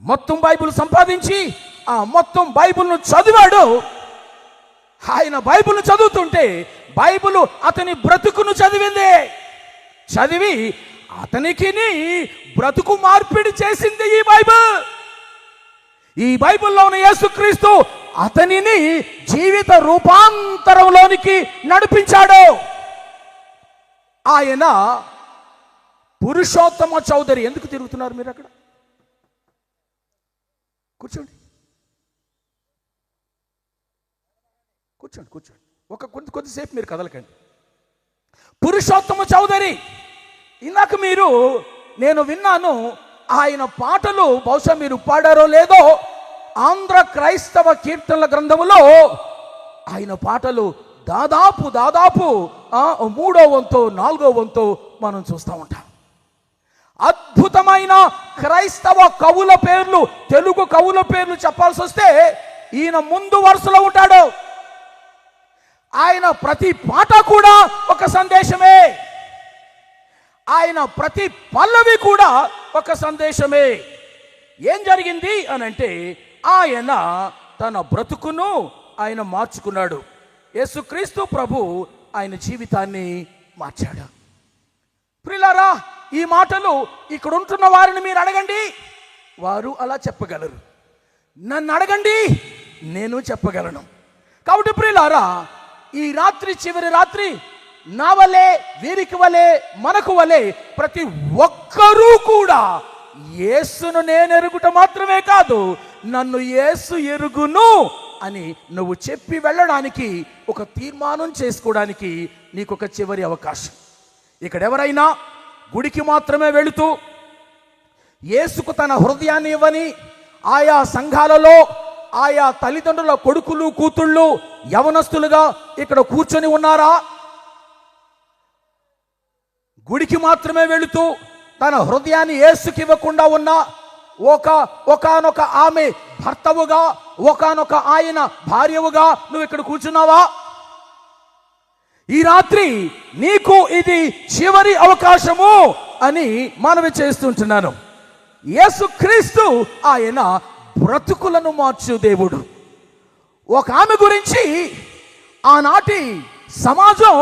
మొత్తం బైబిల్ సంపాదించి ఆ మొత్తం బైబిల్ను చదివాడు. ఆయన బైబిల్ను చదువుతుంటే బైబిల్ అతని బ్రతుకును చదివింది. చదివి అతనికి బ్రతుకు మార్పిడి చేసింది ఈ బైబిల్. ఈ బైబిల్లో ఉన్న యేసుక్రీస్తు అతనిని జీవిత రూపాంతరంలోనికి నడిపించాడు. ఆయన పురుషోత్తమ చౌదరి. ఎందుకు తిరుగుతున్నారు మీరు అక్కడ? కూర్చోండి, కూర్చోండి, కూర్చోండి. కొద్దిసేపు మీరు కదలకండి. పురుషోత్తమ చౌదరి. ఇందాక నేను విన్నాను, ఆయన పాటలు బహుశా మీరు పాడారో లేదో, ఆంధ్ర క్రైస్తవ కీర్తనల గ్రంథములో ఆయన పాటలు దాదాపు 3వ వంతో 4వ వంతో మనం చూస్తూ ఉంటాం. అద్భుతమైన క్రైస్తవ కవుల పేర్లు, తెలుగు కవుల పేర్లు చెప్పాల్సి వస్తే ఈయన ముందు వరుసలో ఉంటాడు. ఆయన ప్రతి పాట కూడా ఒక సందేశమే. ఆయన ప్రతి పల్లవి కూడా ఒక సందేశమే. ఏం జరిగింది అనంటే, ఆయన తన బ్రతుకును ఆయన మార్చుకున్నాడు. యేసుక్రీస్తు ప్రభు ఆయన జీవితాన్ని మార్చాడు. ప్రియులారా, ఈ మాటలు ఇక్కడ ఉంటున్న వారిని మీరు అడగండి, వారు అలా చెప్పగలరు. నన్ను అడగండి, నేను చెప్పగలను. కాబట్టి ప్రియులారా, ఈ రాత్రి చివరి రాత్రి నా వలే, వీరికి వలే, మనకు వలే ప్రతి ఒక్కరూ కూడా యేసును నేను ఎరుగుట మాత్రమే కాదు, నన్ను యేసు ఎరుగును అని నువ్వు చెప్పి వెళ్ళడానికి, ఒక తీర్మానం చేసుకోవడానికి నీకు ఒక చివరి అవకాశం. ఇక్కడ ఎవరైనా గుడికి మాత్రమే వెళుతూ యేసుకు తన హృదయాన్ని ఇవ్వని ఆయా సంఘాలలో ఆయా తల్లిదండ్రుల కొడుకులు, కూతుళ్ళు, యవనస్తులుగా ఇక్కడ కూర్చొని ఉన్నారా? గుడికి మాత్రమే వెళుతూ తన హృదయాన్ని యేసుకి ఇవ్వకుండా ఉన్న ఒకానొక ఆమె భర్తవుగా, ఒకానొక ఆయన భార్యవుగా నువ్వు ఇక్కడ కూర్చున్నావా? ఈ రాత్రి నీకు ఇది చివరి అవకాశము. అని మనవి చేస్తుంటున్నాను. యేసుక్రీస్తు ఆయన బ్రతుకులను మార్చు దేవుడు. ఒక ఆమె గురించి ఆనాటి సమాజం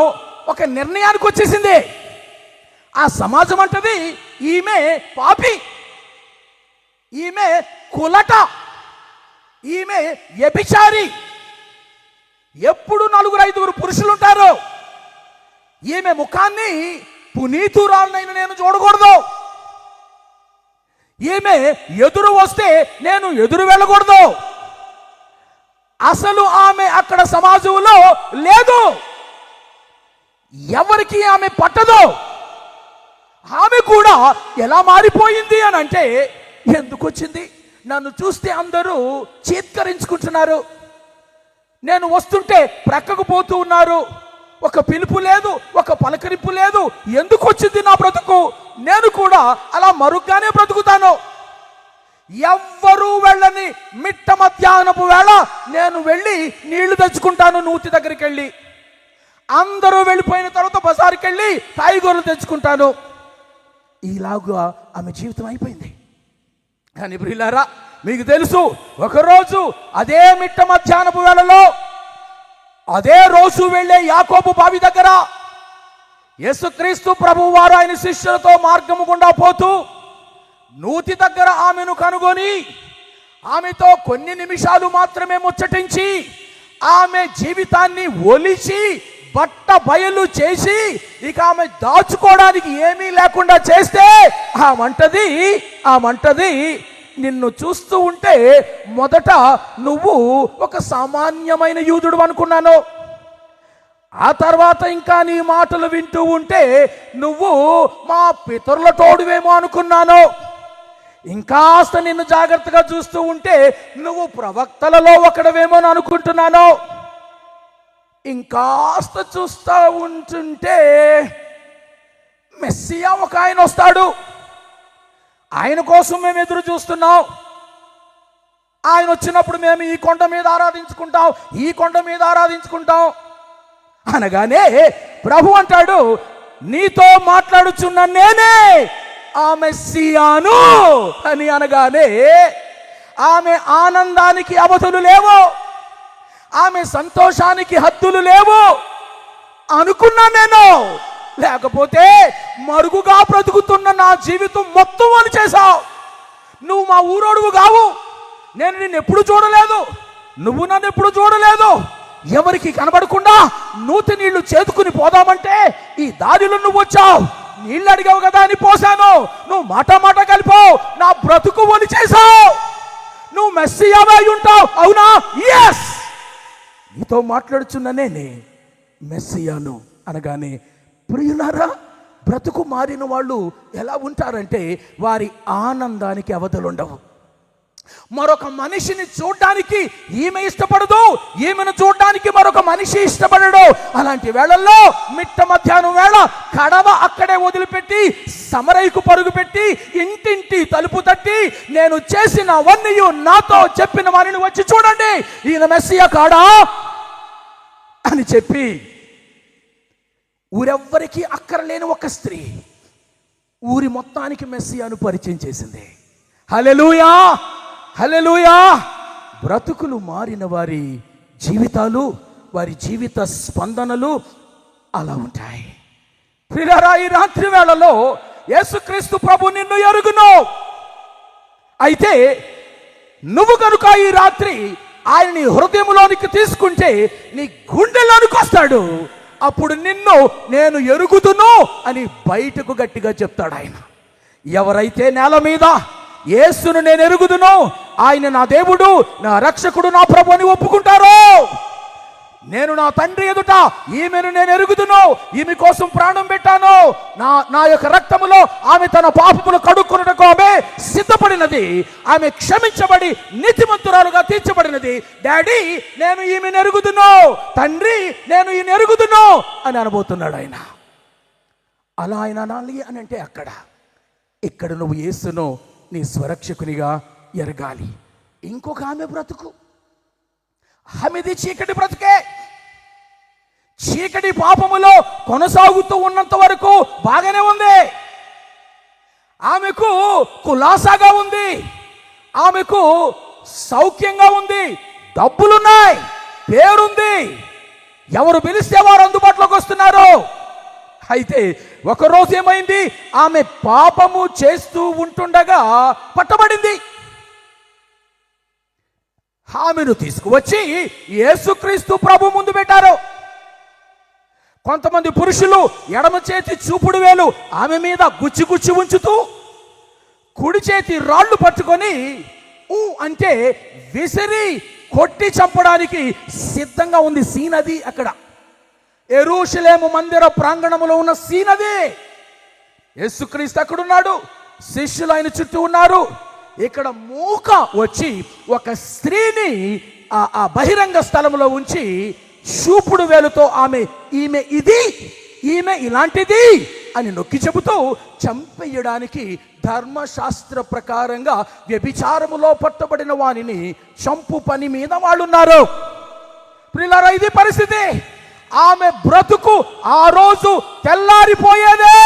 ఒక నిర్ణయానికి వచ్చేసింది. ఆ సమాజం అంటది ఈమె పాపి, ఈమె కులట, ఈమె వ్యభిచారి. ఎప్పుడు 4-5 పురుషులు ఉంటారు. ఈమె ముఖాన్ని పునీతురాలనైనా నేను చూడకూడదు. ఈమె ఎదురు వస్తే నేను ఎదురు వెళ్ళకూడదు. అసలు ఆమె అక్కడ సమాజంలో లేదు. ఎవరికి ఆమె పట్టదు. ఆమె కూడా ఎలా మారిపోయింది అని అంటే, ఎందుకు వచ్చింది? నన్ను చూస్తే అందరూ చీత్కరించుకుంటున్నారు. నేను వస్తుంటే ప్రక్కకు పోతూ ఉన్నారు. ఒక పిలుపు లేదు, ఒక పలకరింపు లేదు. ఎందుకు వచ్చింది నా బ్రతుకు? నేను కూడా అలా మరుగ్గానే బ్రతుకుతాను. ఎవ్వరూ వెళ్ళని మిట్ట మధ్యాహ్నపు వేళ నేను వెళ్ళి నీళ్లు తెచ్చుకుంటాను నూతి దగ్గరికి వెళ్ళి. అందరూ వెళ్ళిపోయిన తర్వాత బజారుకి వెళ్ళి కాయగూరలు తెచ్చుకుంటాను. ఇలాగా ఆమె జీవితం అయిపోయింది. కానీ ప్రియులారా, మీకు తెలుసు, ఒకరోజు అదే మిట్ట మధ్యాహ్నపు వేళలో అదే రోజు వెళ్ళే యాకోబు బావి దగ్గర యేసుక్రీస్తు ప్రభువు వారు ఆయన శిష్యులతో మార్గము గుండా పోతూ నూతి దగ్గర ఆమెను కనుగొని ఆమెతో కొన్ని నిమిషాలు మాత్రమే ముచ్చటించి ఆమె జీవితాన్ని ఒలిచి బట్ట బయలు చేసి ఇక ఆమె దాచుకోవడానికి ఏమీ లేకుండా చేస్తే ఆమంటది నిన్ను చూస్తూ ఉంటే మొదట నువ్వు ఒక సామాన్యమైన యూదుడు అనుకున్నాను. ఆ తర్వాత ఇంకా నీ మాటలు వింటూ ఉంటే నువ్వు మా పితరుల తోడువేమో అనుకున్నాను. ఇంకాస్త నిన్ను జాగ్రత్తగా చూస్తూ ఉంటే నువ్వు ప్రవక్తలలో ఒకడవేమో అనుకుంటున్నాను. ఇంకాస్త చూస్తూ ఉంటుంటే మెస్సియా ఒక ఆయన వస్తాడు, ఆయన కోసం మేము ఎదురు చూస్తున్నాం. ఆయన వచ్చినప్పుడు మేము ఈ కొండ మీద ఆరాధించుకుంటాం అనగానే ప్రభు అంటాడు, నీతో మాట్లాడుచున్న నేనే ఆ మెస్సియాను అని అనగానే ఆమె ఆనందానికి అవధులు లేవు, ఆమె సంతోషానికి హద్దులు లేవు అనుకున్నా నేను. లేకపోతే మరుగుగా బ్రతుకుతున్న నా జీవితం మొత్తం అని చేశావు. నువ్వు మా ఊరోడువు కావు, నేను నిన్ను ఎప్పుడు చూడలేదు, నువ్వు నన్ను ఎప్పుడు చూడలేదు. ఎవరికి కనబడకుండా నూతి నీళ్లు చేతుకుని పోదామంటే ఈ దారిలో నువ్వు వచ్చావు. నీళ్ళు అడిగావు కదా అని పోసాను. నువ్వు మాట కలిపావు, నా బ్రతుకు ఒలి చేశావు. నువ్వు మెస్సియావే అయి ఉంటావు, అవునా? ఎస్, నీతో మాట్లాడుచున్న నేనే మెస్సియాను అనగానే, ప్రియులారా, బ్రతుకు మారిన వాళ్ళు ఎలా ఉంటారంటే వారి ఆనందానికి అవధులుండవు. మరొక మనిషిని చూడడానికి ఈమె ఇష్టపడదు, ఈమెను చూడడానికి మరొక మనిషి ఇష్టపడడు. అలాంటి వేళల్లో మిట్ట మధ్యాహ్నం వేళ కడవ అక్కడే వదిలిపెట్టి సమరైకు పరుగు పెట్టి ఇంటింటి తలుపు తట్టి నేను చేసినవన్నీ నాతో చెప్పిన వారిని వచ్చి చూడండి, ఈయన మెస్సియా కాడా అని చెప్పి ఊరెవ్వరికి అక్కరలేని ఒక స్త్రీ ఊరి మొత్తానికి మెస్సియాను పరిచయం చేసింది. హల్లెలూయా, హల్లెలూయా. బ్రతుకులు మారిన వారి జీవితాలు, వారి జీవిత స్పందనలు అలా ఉంటాయి. ప్రియులారా, ఈ రాత్రి వేళలో యేసుక్రీస్తు ప్రభు నిన్ను ఎరుగును. అయితే నువ్వు కనుక ఈ రాత్రి ఆయన నీ హృదయంలోనికి తీసుకుంటే నీ గుండెలోనికి వస్తాడు. అప్పుడు నిన్ను నేను ఎరుగుదును అని బయటకు గట్టిగా చెప్తాడు ఆయన. ఎవరైతే నేల మీద యేసును నేను ఎరుగుదును, ఆయన నా దేవుడు, నా రక్షకుడు, నా ప్రభు అని ఒప్పుకుంటారో, నేను నా తండ్రి ఎదుట ఈమెను నేను ఎరుగుదును, ఈమె కోసం ప్రాణం పెట్టాను, నా యొక్క రక్తములో ఆమె తన పాపములు కడుక్కున్నటకు ఆమె సిద్ధపడినది, ఆమె క్షమించబడి నీతిమంతురాలుగా తీర్చబడినది. డాడీ, నేను ఈమెను ఎరుగుదును, తండ్రి, నేను ఈయన ఎరుగుదును అని అనబోతున్నాడు ఆయన. అలా ఆయన అనాలి అని అంటే ఇక్కడ నువ్వు యేసును నీ స్వరక్షకునిగా ఎరగాలి. ఇంకొక ఆమె బ్రతుకు, ఆమెది చీకటి బ్రతుకే. చీకటి పాపములో కొనసాగుతూ ఉన్నంత వరకు బాగానే ఉంది. ఆమెకు కులాసాగా ఉంది, ఆమెకు సౌఖ్యంగా ఉంది, డబ్బులున్నాయి, పేరుంది, ఎవరు పిలిస్తే వారు అందుబాటులోకి వస్తున్నారు. అయితే ఒకరోజు ఏమైంది, ఆమె పాపము చేస్తూ ఉంటుండగా పట్టబడింది. ఆమెను తీసుకువచ్చి యేసుక్రీస్తు ప్రభు ముందు పెట్టారు. కొంతమంది పురుషులు ఎడమ చేతి చూపుడు వేలు ఆమె మీద గుచ్చి గుచ్చి ఉంచుతూ, కుడి చేతి రాళ్ళు పట్టుకొని అంటే విసిరి కొట్టి చంపడానికి సిద్ధంగా ఉంది. సీనది అక్కడ యెరూషలేము మందిర ప్రాంగణములో ఉన్న సీనది. యేసుక్రీస్తు అక్కడున్నాడు, శిష్యులు ఆయన చుట్టూ ఉన్నారు. ఇక్కడ మూక వచ్చి ఒక స్త్రీని ఆ బహిరంగ స్థలంలో ఉంచి చూపుడు వేలుతో ఈమె ఇది, ఈమె ఇలాంటిది అని నొక్కి చెబుతూ చంపేయడానికి ధర్మశాస్త్ర ప్రకారంగా వ్యభిచారములో పట్టబడిన వారిని చంపు పని మీద వాళ్ళున్నారు. ప్రియులారా, ఇది పరిస్థితి. ఆమె బ్రతుకు ఆ రోజు తెల్లారిపోయేదే,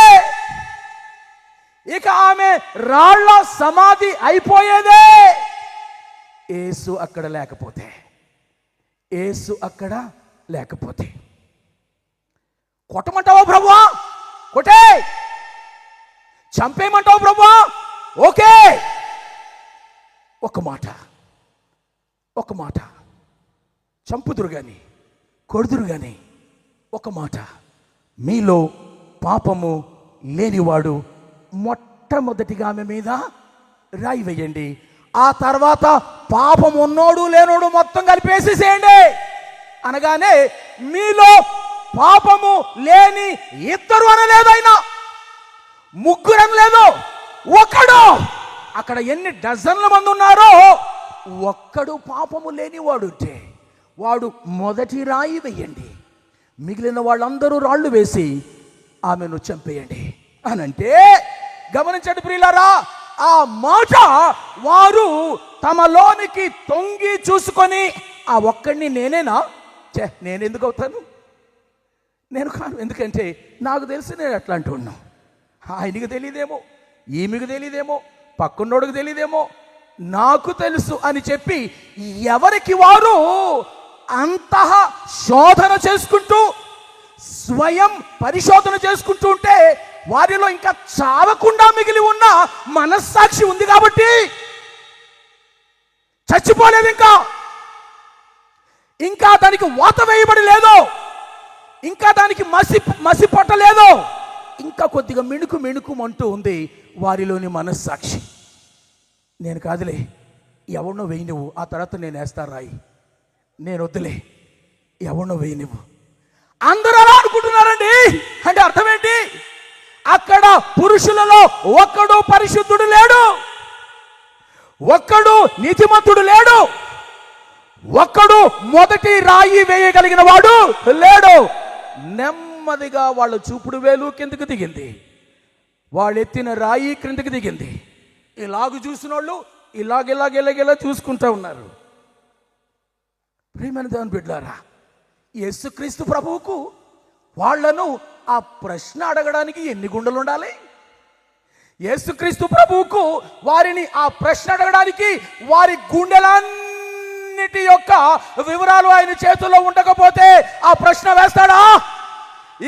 ఇక ఆమె రాళ్ల సమాధి అయిపోయేదే. యేసు అక్కడ లేకపోతే, యేసు అక్కడ లేకపోతే కొట్టమంటావా ప్రభువా? కొట్టే. చంపేయమంటావు ప్రభువా? ఓకే. ఒక మాట చంపుదురు గాని కొడుదురు గాని ఒక మాట, మీలో పాపము లేనివాడు మొట్టమొదటిగా ఆమె మీద రాయి వేయండి, ఆ తర్వాత పాపం ఉన్నోడు లేనోడు మొత్తం కలిపేసేసేయండి అనగానే, మీలో పాపము లేని ఇద్దరు అనలేదు, ఆయన ముగ్గురు అనలేదు, ఒక్కడు. అక్కడ ఎన్ని డజన్ల మంది ఉన్నారో ఒక్కడు పాపము లేనివాడు ఉంటే వాడు మొదటి రాయి వేయండి, మిగిలిన వాళ్ళందరూ రాళ్ళు వేసి ఆమెను చంపేయండి అనంటే, గమనించండి ప్రియులారా, ఆ మాట వారు తమలోనికి తొంగి చూసుకొని, ఆ ఒక్కడిని నేనేనా? నేను ఎందుకు అవుతాను? నేను కాను. ఎందుకంటే నాకు తెలిసి నేను అట్లా అంటున్నాను. ఆయనకు తెలియదేమో, ఈమెకు తెలియదేమో, పక్కన్నోడికి తెలియదేమో, నాకు తెలుసు అని చెప్పి ఎవరికి వారు అంతః శోధన చేసుకుంటూ, స్వయం పరిశోధన చేసుకుంటూ ఉంటే, వారిలో ఇంకా చావకుండా మిగిలి ఉన్న మనస్సాక్షి ఉంది కాబట్టి చచ్చిపోలేదు, ఇంకా దానికి వాత వేయబడి లేదు, ఇంకా దానికి మసి పట్టలేదు, ఇంకా కొద్దిగా మిణుకుమంటూ ఉంది వారిలోని మనస్సాక్షి. నేను కాదులే, ఎవరినో వేయి నువ్వు, ఆ తర్వాత నేను వేస్తా రాయి, నేను వద్దులే, ఎవరినో వేయి నువ్వు. అందరూ అలా అనుకుంటున్నారండి. అంటే అర్థం ఏంటి? అక్కడ పురుషులలో ఒక్కడు పరిశుద్ధుడు లేడు, ఒక్కడు నీతిమంతుడు లేడు, ఒక్కడు మొదటి రాయి వేయగలిగిన వాడు లేడు. నెమ్మదిగా వాళ్ళ చూపుడు వేలు కిందకి దిగింది, వాళ్ళు ఎత్తిన రాయి క్రిందకి దిగింది. ఇలాగ చూసిన వాళ్ళు ఇలాగెలాగెలాగెలా చూసుకుంటా ఉన్నారు. ప్రియమైన దేవుని బిడ్డలారా, యేసుక్రీస్తు ప్రభువుకు వాళ్లను ఆ ప్రశ్న అడగడానికి ఎన్ని గుండెలు ఉండాలి? యేసుక్రీస్తు ప్రభువుకు వారిని ఆ ప్రశ్న అడగడానికి వారి గుండెలన్నిటి యొక్క వివరాలు ఆయన చేతుల్లో ఉండకపోతే ఆ ప్రశ్న వేస్తాడా?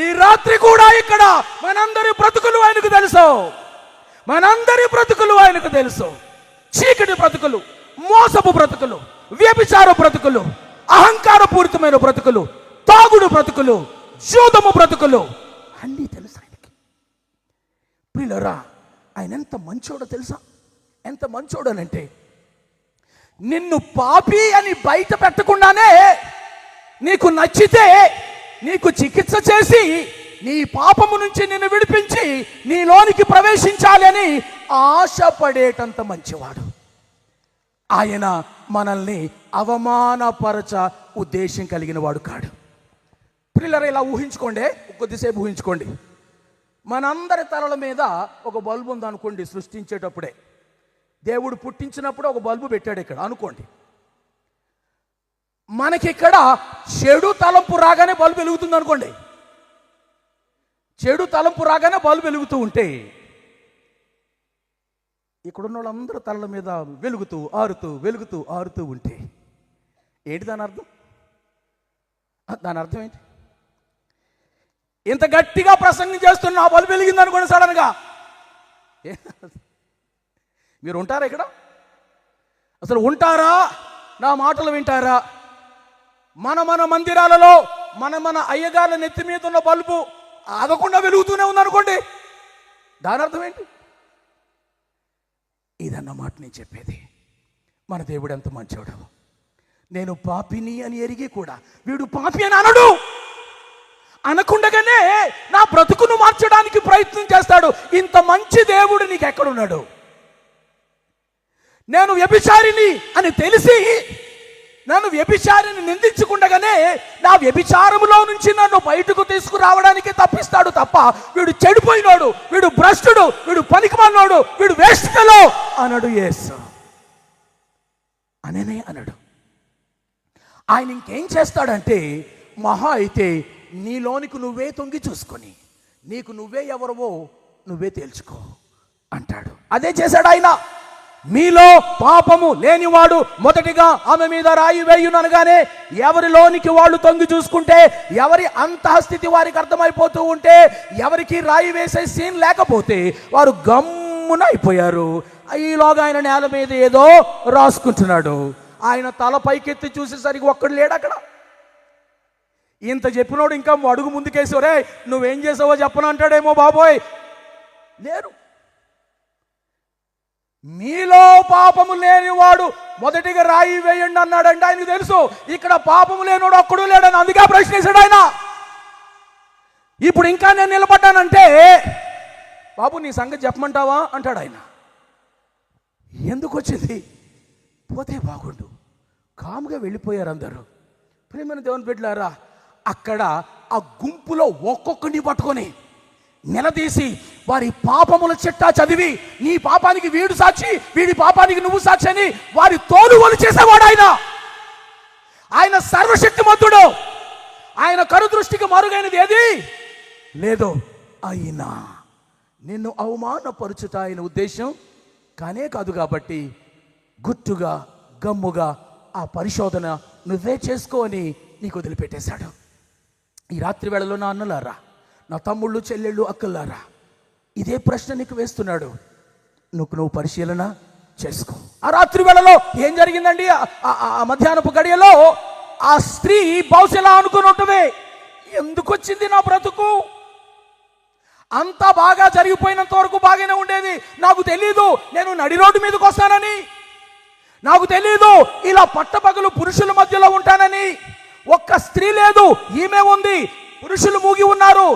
ఈ రాత్రి కూడా ఇక్కడ మనందరి బ్రతుకులు ఆయనకు తెలుసు, మనందరి బ్రతుకులు ఆయనకు తెలుసు. చీకటి బ్రతుకులు, మోసపు బ్రతుకులు, వ్యభిచార బ్రతుకులు, అహంకారపూరితమైన బ్రతుకులు, తాగుడు బ్రతుకులు, జూదము బ్రతుకులు అన్నీ తెలుసు ఆయనకి. ప్రియులారా, ఆయన ఎంత మంచోడో తెలుసా? ఎంత మంచోడనంటే, నిన్ను పాపి అని బయట పెట్టకుండానే నీకు నచ్చితే నీకు చికిత్స చేసి నీ పాపము నుంచి నిన్ను విడిపించి నీలోనికి ప్రవేశించాలి అని ఆశపడేటంత మంచివాడు ఆయన. మనల్ని అవమానపరచ ఉద్దేశం కలిగిన వాడు కాడు. ప్రియులారా, ఇలా ఊహించుకోండి, కొద్దిసేపు ఊహించుకోండి. మనందరి తలల మీద ఒక బల్బు ఉందనుకోండి. సృష్టించేటప్పుడే దేవుడు పుట్టించినప్పుడు ఒక బల్బు పెట్టాడు ఇక్కడ అనుకోండి. మనకిక్కడ చెడు తలంపు రాగానే బల్బు వెలుగుతుంది అనుకోండి. చెడు తలంపు రాగానే బల్బు వెలుగుతూ ఉంటే ఇక్కడున్న వాళ్ళందరూ తలల మీద వెలుగుతూ ఆరుతూ వెలుగుతూ ఆరుతూ ఉంటే ఏంటి దాని అర్థం? దాని అర్థం ఏంటి? ఇంత గట్టిగా ప్రసంగం చేస్తున్న ఆ బల్బు వెలిగింది అనుకోండి సడన్గా, మీరు ఉంటారా ఇక్కడ? అసలు ఉంటారా? నా మాటలు వింటారా? మన మందిరాలలో మన అయ్యగారుల నెత్తి మీద ఉన్న బల్బు ఆగకుండా వెలుగుతూనే ఉందనుకోండి, దాని అర్థం ఏంటి? ఇదన్నమాట నేను చెప్పేది. మన దేవుడు ఎంత మంచోడు. నేను పాపిని అని ఎరిగి కూడా వీడు పాపి అని అనడు. అనకుండగానే నా బ్రతుకును మార్చడానికి ప్రయత్నం చేస్తాడు. ఇంత మంచి దేవుడు నీకు ఎక్కడున్నాడు? నేను వ్యభిచారిని అని తెలిసి నన్ను వ్యభిచారిని నిందించుకుండగానే నా వ్యభిచారములో నుంచి నన్ను బయటకు తీసుకురావడానికి తప్పిస్తాడు తప్ప వీడు చెడిపోయినాడు, వీడు భ్రష్టుడు, వీడు పనికిమాలినోడు, వీడు వేస్ట్ ఫెలో అనడు. యేసు అనేనే అనడు. ఆయన ఇంకేం చేస్తాడంటే, మహా అయితే నీలోనికి నువ్వే తొంగి చూసుకొని నీకు నువ్వే ఎవరవో నువ్వే తేల్చుకో అంటాడు. అదే చేశాడు ఆయన. మీలో పాపము లేనివాడు మొదటిగా ఆమె మీద రాయి వేయుననగానే ఎవరిలోనికి వాళ్ళు తొంగి చూసుకుంటే, ఎవరి అంతఃస్థితి వారికి అర్థమైపోతూ ఉంటే, ఎవరికి రాయి వేసే సీన్ లేకపోతే వారు గమ్మున అయిపోయారు. ఈలోగా ఆయన నేల మీద ఏదో రాసుకుంటున్నాడు. ఆయన తల పైకెత్తి చూసేసరికి ఒక్కడు లేడు అక్కడ. ఇంత చెప్పినోడు ఇంకా అడుగు ముందుకేసోరే నువ్వేం చేసావో చెప్పను అంటాడేమో బాబోయ్. లేరు. మీలో పాపము లేనివాడు మొదటిగా రాయి వేయండి అన్నాడంటే ఆయనకు తెలుసు ఇక్కడ పాపము లేనివాడు ఒక్కడు లేడని, అందుకే ప్రశ్నించాడు ఆయన. ఇప్పుడు ఇంకా నేను నిలబడ్డానంటే, బాబు నీ సంగతి చెప్పమంటావా అంటాడు ఆయన. ఎందుకు వచ్చింది? పోతే బాగుండు. కాముగా వెళ్ళిపోయారు అందరూ. ప్రియమైన దేవుని బిడ్డలారా, అక్కడ ఆ గుంపులో ఒక్కొక్కడిని పట్టుకొని నిలదీసి వారి పాపముల చిట్టా చదివి, నీ పాపానికి వీడు సాక్షి, వీడి పాపానికి నువ్వు సాక్షి అని వారి తోలువలు చేసేవాడు ఆయన. ఆయన సర్వశక్తిమంతుడు. ఆయన కరుదృష్టికి మరుగైనది ఏది లేదు. అయినా నిన్ను అవమానపరుచుట ఆయన ఉద్దేశం కానే కాదు. కాబట్టి గుట్టుగా గమ్ముగా ఆ పరిశోధన నువ్వే చేసుకో అని నీకు వదిలిపెట్టేశాడు. ఈ రాత్రి వేళలో నా అన్నలారా, నా తమ్ముళ్ళు చెల్లెళ్ళు అక్కలారా, ఇదే ప్రశ్న నీకు వేస్తున్నాడు. నువ్వు పరిశీలన చేసుకో. ఆ రాత్రి వేళలో ఏం జరిగిందండి? ఆ మధ్యాహ్నపు గడియలో ఆ స్త్రీ బహుశా అనుకుని ఉంటుంది, ఎందుకు వచ్చింది నా బ్రతుకు? అంతా బాగా జరిగిపోయినంత వరకు బాగానే ఉండేది. నాకు తెలీదు నేను నడి రోడ్డు మీదకి వస్తానని, నాకు తెలీదు ఇలా పట్టపగలు పురుషుల మధ్యలో ఉంటానని. ఒక్క స్త్రీ లేదు, ఈమె ఉంది. పురుషులు మూగి ఉన్నారు,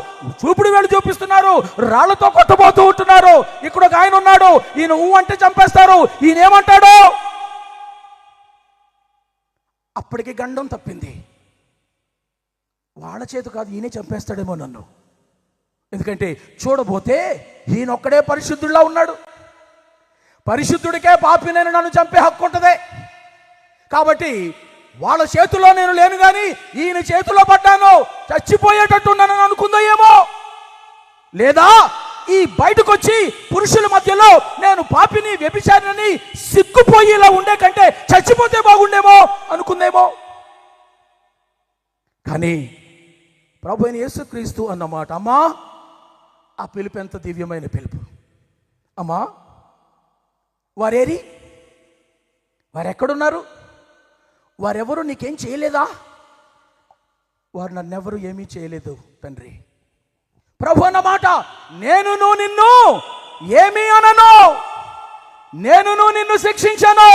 చూపుడు వేలు చూపిస్తున్నారు, రాళ్లతో కొట్టబోతూ ఉంటున్నారు. ఇక్కడ ఒక ఆయన ఉన్నాడు, ఈయన అంటే చంపేస్తారు. ఈయన ఏమంటాడు? అప్పటికి గండం తప్పింది. వాళ్ళ చేతి కాదు, ఈయనే చంపేస్తాడేమో నన్ను. ఎందుకంటే చూడబోతే ఈయనొక్కడే పరిశుద్ధుడిలా ఉన్నాడు. పరిశుద్ధుడికే పాపినైనా నన్ను చంపే హక్కు ఉంటుంది. కాబట్టి వాళ్ళ చేతిలో నేను లేను కానీ ఈయన చేతిలో పడ్డాను, చచ్చిపోయేటట్టున్నాను అనుకుందో ఏమో. లేదా ఈ బయటకు వచ్చి పురుషుల మధ్యలో నేను పాపిని వ్యభిచారిని సిగ్గుపోయి ఇలా ఉండే కంటే చచ్చిపోతే బాగుండేమో అనుకుందేమో. కానీ ప్రభు అయిన యేసుక్రీస్తు అన్నమాట, అమ్మా ఆ పిలుపు ఎంత దివ్యమైన పిలుపు. అమ్మా వారేరి, వారెక్కడున్నారు? వారెవరు నీకేం చేయలేదా? వారు నన్నెవరు ఏమీ చేయలేదు తండ్రి. ప్రభు అన్నమాట, నేను నిన్ను ఏమీ అనను, నేను నిన్ను శిక్షించను.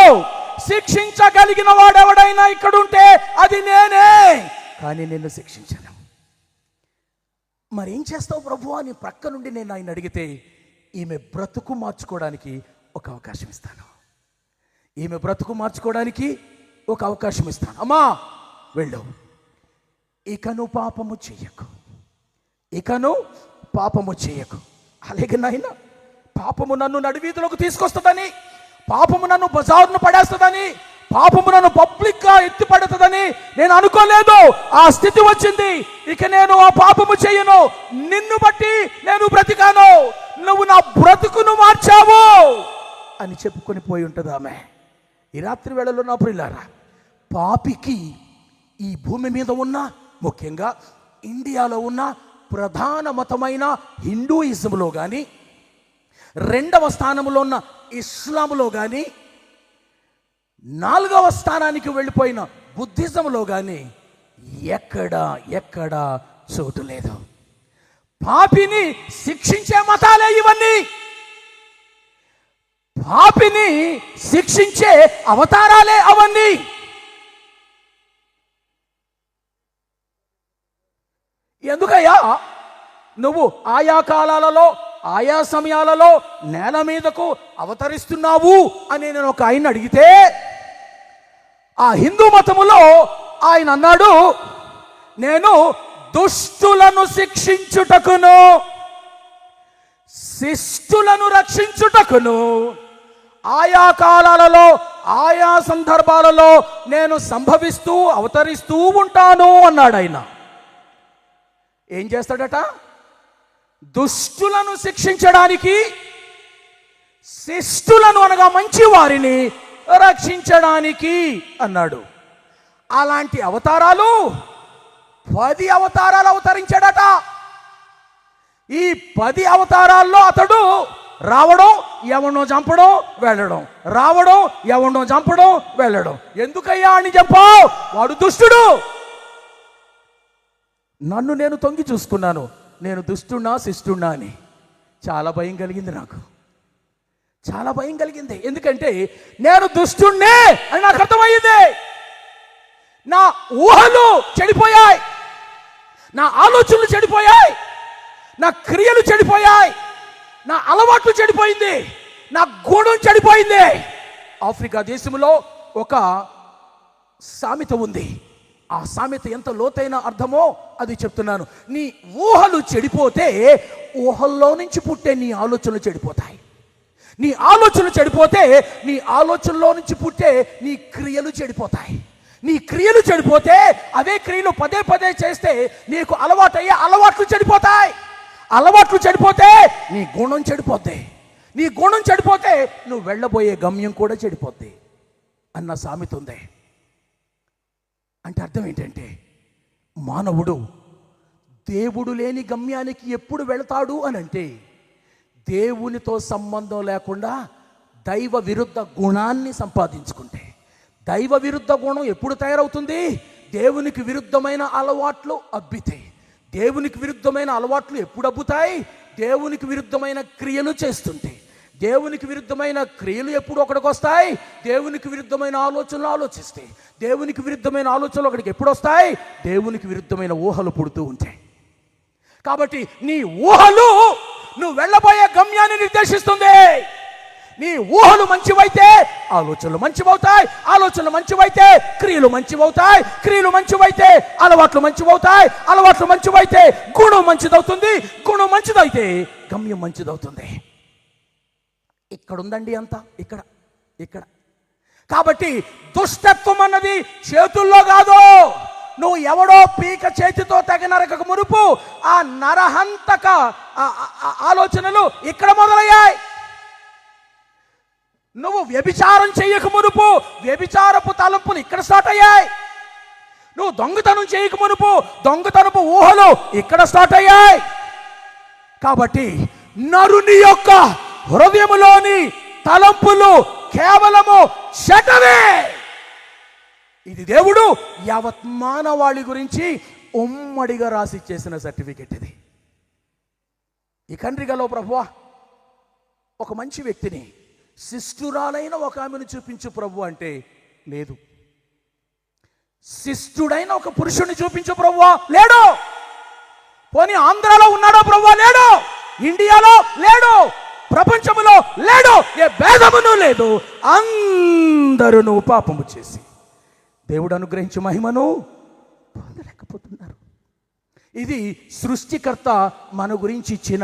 శిక్షించగలిగిన వాడెవడైనా ఇక్కడుంటే అది నేనే, కానీ నిన్ను శిక్షించను. మరేం చేస్తావు ప్రభు అని ప్రక్క నుండి నేను ఆయన అడిగితే, ఈమె బ్రతుకు మార్చుకోవడానికి ఒక అవకాశం ఇస్తాను, ఈమె బ్రతుకు మార్చుకోవడానికి ఒక అవకాశం ఇస్తాను. అమ్మా వెళ్ళు, ఇకను పాపము చెయ్యకు, ఇకను పాపము చేయకు. అలాగే నాయన, పాపము నన్ను నడివీధులకు తీసుకొస్తుందని, పాపము నన్ను బజారును పడేస్తుందని, పాపము నన్ను పబ్లిక్గా ఎత్తి పడుతుందని నేను అనుకోలేదు. ఆ స్థితి వచ్చింది. ఇక నేను ఆ పాపము చేయను. నిన్ను బట్టి నేను బ్రతికాను. నువ్వు నా బ్రతుకును మార్చావు. అని చెప్పుకొని పోయి ఉంటుంది ఆమె. ఈ రాత్రి వేళలో నా ప్రియులారా, పాపికి ఈ భూమి మీద ఉన్న, ముఖ్యంగా ఇండియాలో ఉన్న ప్రధాన మతమైన హిందూయిజంలో కానీ, రెండవ స్థానంలో ఉన్న ఇస్లాంలో కానీ, నాలుగవ స్థానానికి వెళ్ళిపోయిన బుద్ధిజంలో కానీ ఎక్కడ చోటు లేదు. పాపిని శిక్షించే మతాలే ఇవన్నీ. పాపిని శిక్షించే అవతారాలే అవన్నీ. ఎందుకయ్యా నువ్వు ఆయా కాలాలలో ఆయా సమయాలలో నేల మీదకు అవతరిస్తున్నావు అని నేను ఒక ఆయన అడిగితే, ఆ హిందూ మతములో ఆయన అన్నాడు, నేను దుష్టులను శిక్షించుటకును శిష్టులను రక్షించుటకును ఆయా కాలాలలో ఆయా సందర్భాలలో నేను సంభవిస్తూ అవతరిస్తూ ఉంటాను అన్నాడు ఆయన. ఏం చేస్తాడట? దుష్టులను శిక్షించడానికి, శిష్టులను అనగా మంచి వారిని రక్షించడానికి అన్నాడు. అలాంటి అవతారాలు 10 అవతారాలు అవతరించాడట. ఈ 10 అవతారాల్లో అతడు రావడం, ఎవరినో చంపడం, వెళ్ళడం, రావడం, ఎవరినో చంపడం, వెళ్ళడం. ఎందుకయ్యా అని చెప్పావు? వాడు దుష్టుడు. నన్ను నేను తొంగి చూసుకున్నాను, నేను దుష్టున్నా శిష్టున్నా అని. చాలా భయం కలిగింది నాకు, చాలా భయం కలిగింది. ఎందుకంటే నేను దుష్టుణ్ణే అని నాకు అర్థమయ్యింది. నా ఊహలు చెడిపోయాయి, నా ఆలోచనలు చెడిపోయాయి, నా క్రియలు చెడిపోయాయి, నా అలవాట్లు చెడిపోయింది, నా గుణం చెడిపోయింది. ఆఫ్రికా దేశంలో ఒక సామెత ఉంది. ఆ సామెత ఎంత లోతైన అర్థమో అది చెప్తున్నాను. నీ ఊహలు చెడిపోతే ఊహల్లో నుంచి పుట్టే నీ ఆలోచనలు చెడిపోతాయి. నీ ఆలోచనలు చెడిపోతే నీ ఆలోచనలో నుంచి పుట్టే నీ క్రియలు చెడిపోతాయి. నీ క్రియలు చెడిపోతే అవే క్రియలు పదే పదే చేస్తే నీకు అలవాటయ్యే అలవాట్లు చెడిపోతాయి. అలవాట్లు చెడిపోతే నీ గుణం చెడిపోద్ది. నీ గుణం చెడిపోతే నువ్వు వెళ్ళబోయే గమ్యం కూడా చెడిపోద్ది అన్న సామెత ఉంది. అంటే అర్థం ఏంటంటే, మానవుడు దేవుడు లేని గమ్యానికి ఎప్పుడు వెళతాడు అని అంటే, దేవునితో సంబంధం లేకుండా దైవ విరుద్ధ గుణాన్ని సంపాదించుకుంటే. దైవ విరుద్ధ గుణం ఎప్పుడు తయారవుతుంది? దేవునికి విరుద్ధమైన అలవాట్లు అబ్బితే. దేవునికి విరుద్ధమైన అలవాట్లు ఎప్పుడు అబ్బుతాయి? దేవునికి విరుద్ధమైన క్రియలు చేస్తుంటే. దేవునికి విరుద్ధమైన క్రియలు ఎప్పుడు ఒకడికి వస్తాయి? దేవునికి విరుద్ధమైన ఆలోచనలు ఆలోచిస్తే. దేవునికి విరుద్ధమైన ఆలోచనలు ఒకడికి ఎప్పుడు వస్తాయి? దేవునికి విరుద్ధమైన ఊహలు పుడుతూ ఉంటాయి. కాబట్టి నీ ఊహలు నువ్వు వెళ్ళబోయే గమ్యాన్ని నిర్దేశిస్తుంది. నీ ఊహలు మంచివైతే ఆలోచనలు మంచివవుతాయి, ఆలోచనలు మంచివైతే క్రియలు మంచివవుతాయి, క్రియలు మంచివైతే అలవాట్లు మంచివవుతాయి, అలవాట్లు మంచివైతే గుణం మంచిదవుతుంది, గుణం మంచిదైతే గమ్యం మంచిదవుతుంది. ఇక్కడ ఉందండి అంతా, ఇక్కడ ఇక్కడ. కాబట్టి దుష్టత్వం అన్నది చేతుల్లో కాదు. నువ్వు ఎవడో పీక చేతితో తెగ నరకక మునుపు ఆ నరహంతక ఆలోచనలు ఇక్కడ మొదలయ్యాయి. నువ్వు వ్యభిచారం చేయక మునుపు వ్యభిచారపు తలంపులు ఇక్కడ స్టార్ట్ అయ్యాయి. నువ్వు దొంగతనం చేయక మునుపు దొంగతనపు ఊహలు ఇక్కడ స్టార్ట్ అయ్యాయి. కాబట్టి నరుని యొక్క హృదయములోని తలంపులు కేవలము చెడ్డవే. ఇది దేవుడు యావత్ మానవాళి గురించి ఉమ్మడిగా రాసి చేసిన సర్టిఫికెట్ ఇది. ఈ కండ్రిగలో ప్రభువా ఒక మంచి వ్యక్తిని, శిష్టురాలైన ఒక ఆమెను చూపించు ప్రభు అంటే లేదు. శిష్టుడైన ఒక పురుషుని చూపించు ప్రభువా, లేడు. పోనీ ఆంధ్రాలో ఉన్నాడో ప్రభువా, లేడు. ఇండియాలో లేడు, ప్రపంచములో లేడు. ఏ భేదమును లేదు. అందరూ పాపము చేసి దేవుడు అనుగ్రహించే మహిమను పొందలేకపోతున్నారు. ఇది సృష్టికర్త మన గురించి ఇచ్చిన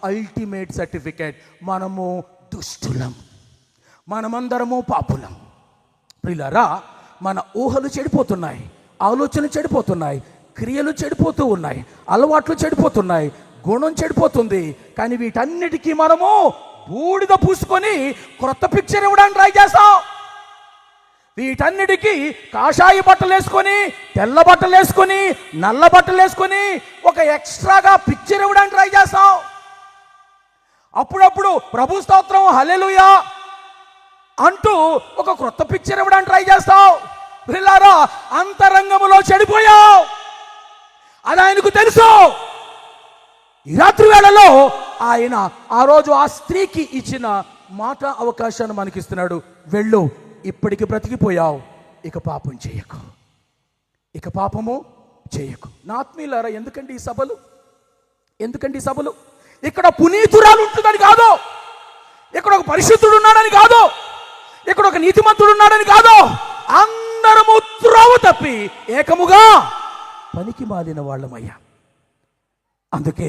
అల్టిమేట్ సర్టిఫికేట్. మనము దుష్టులం, మనమందరము పాపులం. ప్రియులారా, మన ఊహలు చెడిపోతున్నాయి, ఆలోచనలు చెడిపోతున్నాయి, క్రియలు చెడిపోతూ ఉన్నాయి, అలవాట్లు చెడిపోతున్నాయి, గుణం చెడిపోతుంది. కానీ వీటన్నిటికీ మనము బూడిద పూసుకొని క్రొత్త పిక్చర్ ఇవ్వడానికి ట్రై చేస్తావు. వీటన్నిటికీ కాషాయి బట్టలు వేసుకొని, తెల్ల బట్టలు వేసుకొని, నల్ల బట్టలు వేసుకొని ఒక ఎక్స్ట్రాగా పిక్చర్ ఇవ్వడానికి ట్రై చేస్తావు. అప్పుడప్పుడు ప్రభు స్తోత్రం హల్లెలూయా అంటూ ఒక క్రొత్త పిక్చర్ ఇవ్వడానికి ట్రై చేస్తావు. పిల్లారా, అంతరంగములో చెడిపోయావు. అది ఆయనకు తెలుసు. ఈ రాత్రి వేళలో ఆయన ఆ రోజు ఆ స్త్రీకి ఇచ్చిన మాట అవకాశాన్ని మనకిస్తున్నాడు. వెళ్ళు, ఇప్పటికి బ్రతికిపోయావు, ఇక పాపం చేయకు, ఇక పాపము చేయకు. నా ఆత్మీయులారా, ఎందుకండి ఈ సభలు? ఎందుకండి ఈ సభలు? ఇక్కడ పునీతురాలు ఉంటుందని కాదు, ఇక్కడ ఒక పరిశుద్ధుడు ఉన్నాడని కాదు, ఇక్కడ ఒక నీతిమంతుడు ఉన్నాడని కాదు. అందరము త్రోవ తప్పి ఏకముగా పనికి మాలిన వాళ్ళమయ్యా. అందుకే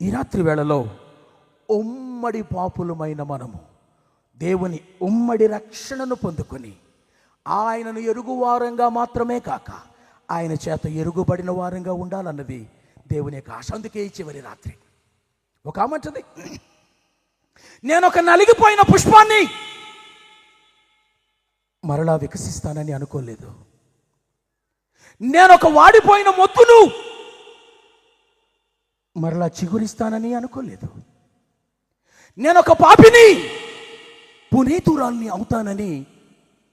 ఈ రాత్రి వేళలో ఉమ్మడి పాపులమైన మనము దేవుని ఉమ్మడి రక్షణను పొందుకొని ఆయనను ఎరుగువారంగా మాత్రమే కాక ఆయన చేత ఎరుగుబడిన వారంగా ఉండాలన్నది దేవుని యొక్క ఆశ. అందుకే ఈ చివరి రాత్రి ఒక ఆమంటది, నేను ఒక నలిగిపోయిన పుష్పాన్ని మరలా వికసిస్తానని అనుకోలేదు. నేను ఒక వాడిపోయిన మొత్తును మరలా చిగురిస్తానని అనుకోలేదు. నేను ఒక పాపిని పునీతురాల్ని అవుతానని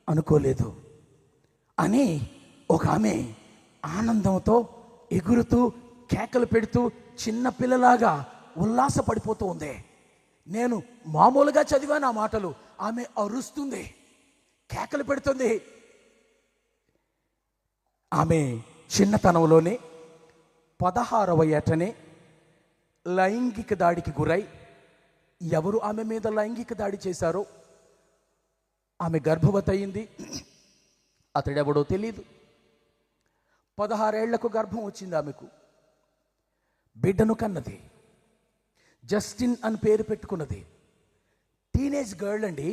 అనుకోలేదు అని ఒక ఆమె ఆనందంతో ఎగురుతూ కేకలు పెడుతూ చిన్న పిల్లలాగా ఉల్లాసపడిపోతూ ఉంది. నేను మామూలుగా చదివాను ఆ మాటలు. ఆమె అరుస్తుంది, కేకలు పెడుతుంది. ఆమె చిన్నతనంలోనే 16వ ఏటనే లైంగిక దాడికి గురై, ఎవరు ఆమె మీద లైంగిక దాడి చేశారో ఆమె గర్భవతి అయింది. అతడెవడో తెలీదు. 16 ఏళ్లకు గర్భం వచ్చింది ఆమెకు. బిడ్డను కన్నది. జస్టిన్ అని పేరు పెట్టుకున్నది. టీనేజ్ గర్ల్ అండి,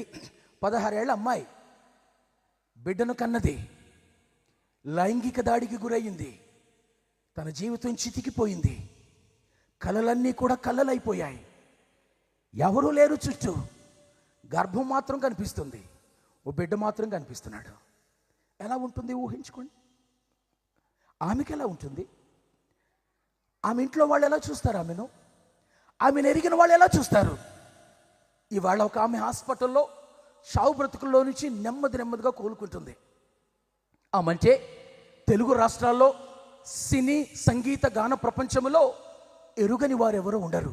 16 ఏళ్ల అమ్మాయి బిడ్డను కన్నది. లైంగిక దాడికి గురయ్యింది. తన జీవితం చితికిపోయింది. కలలన్నీ కూడా కళ్ళలైపోయాయి. ఎవరూ లేరు చుట్టూ. గర్భం మాత్రం కనిపిస్తుంది, ఓ బిడ్డ మాత్రం కనిపిస్తున్నాడు. ఎలా ఉంటుంది ఊహించుకోండి. ఆమెకి ఎలా ఉంటుంది? ఆమె ఇంట్లో వాళ్ళు ఎలా చూస్తారు ఆమెను? ఆమెను ఎరిగిన వాళ్ళు ఎలా చూస్తారు? ఇవాళ ఒక ఆమె హాస్పిటల్లో చావు బ్రతుకుల్లో నుంచి నెమ్మదిగా కోలుకుంటుంది. ఆమంటే తెలుగు రాష్ట్రాల్లో సినీ సంగీత గాన ప్రపంచంలో ఎరుగని వారెవరూ ఉండరు.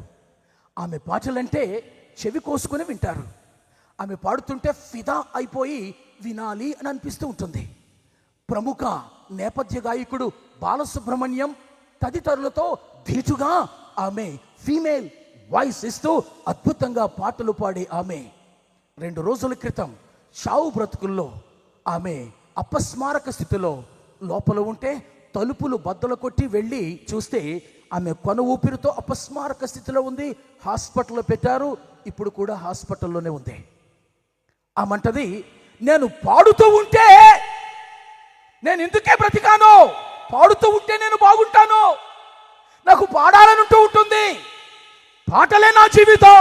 ఆమె పాటలంటే చెవి కోసుకుని వింటారు. ఆమె పాడుతుంటే ఫిదా అయిపోయి వినాలి అని అనిపిస్తూ ఉంటుంది. ప్రముఖ నేపథ్య గాయకుడు బాలసుబ్రహ్మణ్యం తదితరులతో ధీటుగా ఆమె ఫీమేల్ వాయిస్ ఇస్తూ అద్భుతంగా పాటలు పాడే ఆమె 2 రోజుల క్రితం చావు బ్రతుకుల్లో ఆమె అపస్మారక స్థితిలో లోపల ఉంటే తలుపులు బద్దలు కొట్టి వెళ్ళి చూస్తే ఆమె కొన ఊపిరితో అపస్మారక స్థితిలో ఉంది. హాస్పిటల్లో పెట్టారు. ఇప్పుడు కూడా హాస్పిటల్లోనే ఉంది. ఆమంటది, నేను పాడుతూ ఉంటే నేను ఎందుకే బ్రతికాను? పాడుతూ ఉంటే నేను బాగుంటాను. నాకు పాడాలనుంటూ ఉంటుంది. పాటలే నా జీవితం.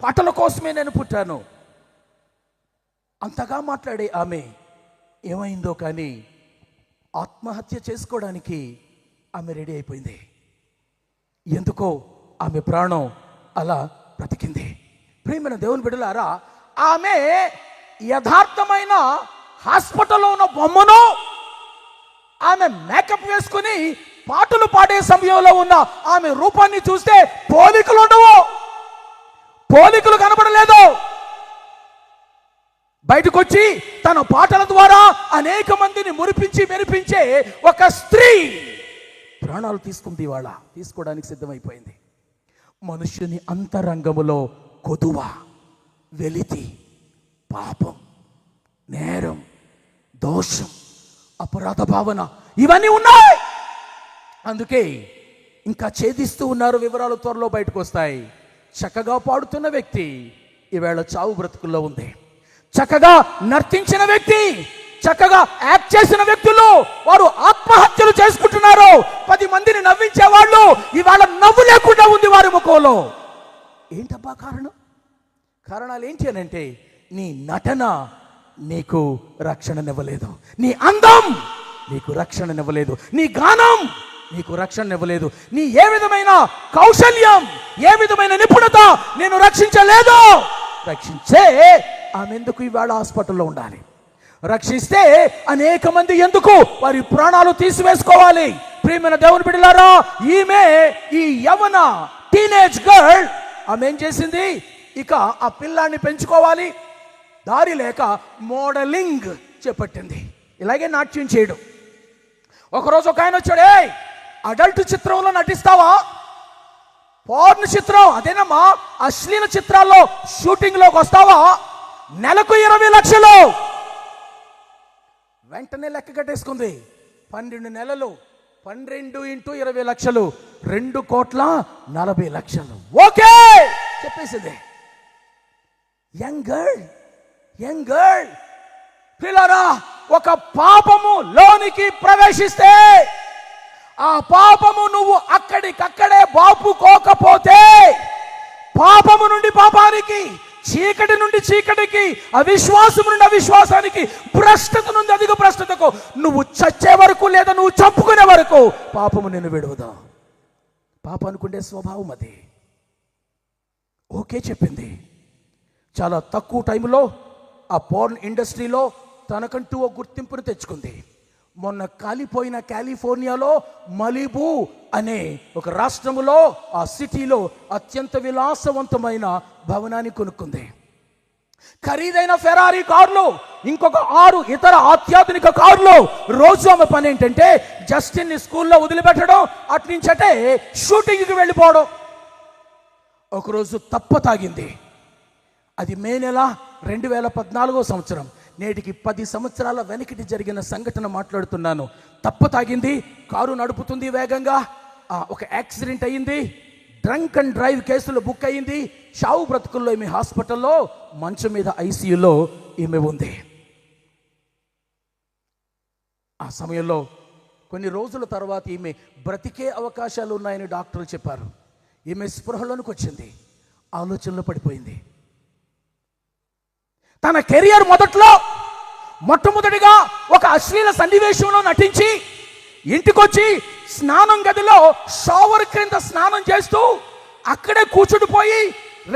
పాటల కోసమే నేను పుట్టాను. అంతగా మాట్లాడే ఆమె ఏమైందో కానీ ఆత్మహత్య చేసుకోవడానికి ఆమె రెడీ అయిపోయింది. ఎందుకో ఆమె ప్రాణం అలా బ్రతికింది. ప్రియమైన దేవుని బిడ్డలారా, ఆమె యథార్థమైన హాస్పిటల్లో ఉన్న బొమ్మను ఆమె మేకప్ వేసుకుని పాటలు పాడే సమయంలో ఉన్న ఆమె రూపాన్ని చూస్తే పోలికలు ఉండవు. పోలికలు కనబడలేదు. బయటకు వచ్చి తన పాటల ద్వారా అనేక మందిని మురిపించి మెరిపించే ఒక స్త్రీ ప్రాణాలు తీసుకుంది. ఇవాళ తీసుకోవడానికి సిద్ధమైపోయింది. మనుష్యుని అంతరంగములో కొదువ, వెలితి, పాపం, నేరం, దోషం, అపరాధ భావన ఇవన్నీ ఉన్నాయి. అందుకే ఇంకా ఛేదిస్తూ ఉన్నారు. వివరాలు త్వరలో బయటకు వస్తాయి. చక్కగా పాడుతున్న వ్యక్తి ఈవేళ చావు బ్రతుకుల్లో ఉంది. చక్కగా నర్తించిన వ్యక్తి, చక్కగా యాక్ట్ చేసిన వ్యక్తులు వారు ఆత్మహత్యలు చేసుకుంటున్నారు. 10 మందిని నవ్వించే వాళ్ళు ఇవాళ నవ్వు లేకుండా ఉంది వారి ముఖంలో. ఏంటబ్బా కారణం? కారణాలు ఏంటి అని అంటే, నీ నటన నీకు రక్షణనివ్వలేదు, నీ అందం నీకు రక్షణనివ్వలేదు, నీ గానం నీకు రక్షణనివ్వలేదు, నీ ఏ విధమైన కౌశల్యం, ఏ విధమైన నిపుణత నేను రక్షించలేదు. రక్షించే ఆమె ఎందుకు ఇవాళ హాస్పిటల్లో ఉండాలి? రక్షిస్తే అనేక మంది ఎందుకు వారి ప్రాణాలు తీసివేసుకోవాలి? ప్రియమైన దేవుని బిడ్డలారా, ఈమె ఈ యవన టీనేజ్ గర్ల్ ఆమె ఏం చేసింది? ఇక ఆ పిల్లాన్ని పెంచుకోవాలి, దారి లేక మోడలింగ్ చేపట్టింది. ఇలాగే నాట్యం చేయడం. ఒకరోజు ఒక ఆయన వచ్చాడు, అడల్ట్ చిత్రంలో నటిస్తావా? పోర్న్ చిత్రం అదేనమ్మా, అశ్లీల చిత్రాల్లో షూటింగ్ లోకి వస్తావా? నెలకు 20 లక్షలు. వెంటనే లెక్క కట్టేసుకుంది. 12 నెలలు, 12 × 20 లక్షలు, 2,40,00,000. ఓకే చెప్పేసింది. యంగ్ గర్ల్ పిల్లరా, ఒక పాపము లోనికి ప్రవేశిస్తే ఆ పాపము నువ్వు అక్కడికక్కడే బాపుకోకపోతే, పాపము నుండి పాపానికి, చీకటి నుండి చీకటికి, అవిశ్వాసం నుండి అవిశ్వాసానికి, భ్రష్టత నుండి అధిక భ్రష్టతకు నువ్వు చచ్చే వరకు లేదా నువ్వు చంపుకునే వరకు పాపము నిన్ను విడువదా. పాపానుకుండే స్వభావం అది. ఓకే చెప్పింది. చాలా తక్కువ టైంలో ఆ పోర్న్ ఇండస్ట్రీలో తనకంటూ ఒక గుర్తింపును తెచ్చుకుంది. మొన్న కాలిపోయిన కాలిఫోర్నియాలో మలిబూ అనే ఒక రాష్ట్రములో, ఆ సిటీలో అత్యంత విలాసవంతమైన భవనాన్ని కొనుక్కుంది. ఖరీదైన ఫెరారీ కార్లు, ఇంకొక 6 ఇతర అత్యాధునిక కార్లు. రోజు ఆమె పని ఏంటంటే జస్టిన్ని స్కూల్లో వదిలిపెట్టడం, అట్నుంచటే షూటింగ్కి వెళ్ళిపోవడం. ఒకరోజు తప్ప తాగింది. అది మే నెల 2014 సంవత్సరం. నేటికి 10 సంవత్సరాల వెనకటి జరిగిన సంఘటన మాట్లాడుతున్నాను. తప్ప తాగింది, కారు నడుపుతుంది వేగంగా, ఒక యాక్సిడెంట్ అయ్యింది, డ్రంక్ అండ్ డ్రైవ్ కేసులో బుక్ అయ్యింది. చావు బ్రతుకుల్లో ఈమె హాస్పిటల్లో మంచం మీద ఐసీయూలో ఈమె ఉంది. ఆ సమయంలో కొన్ని రోజుల తర్వాత ఈమె బ్రతికే అవకాశాలు ఉన్నాయని డాక్టర్లు చెప్పారు. ఈమె స్పృహలోనికి వచ్చింది, ఆలోచనలో పడిపోయింది. తన కెరియర్ మొట్టమొదటిగా ఒక అశ్లీల సన్నివేశంలో నటించి ఇంటికొచ్చి స్నానం గదిలో షవర్ క్రింద స్నానం చేస్తూ అక్కడే కూర్చుండిపోయి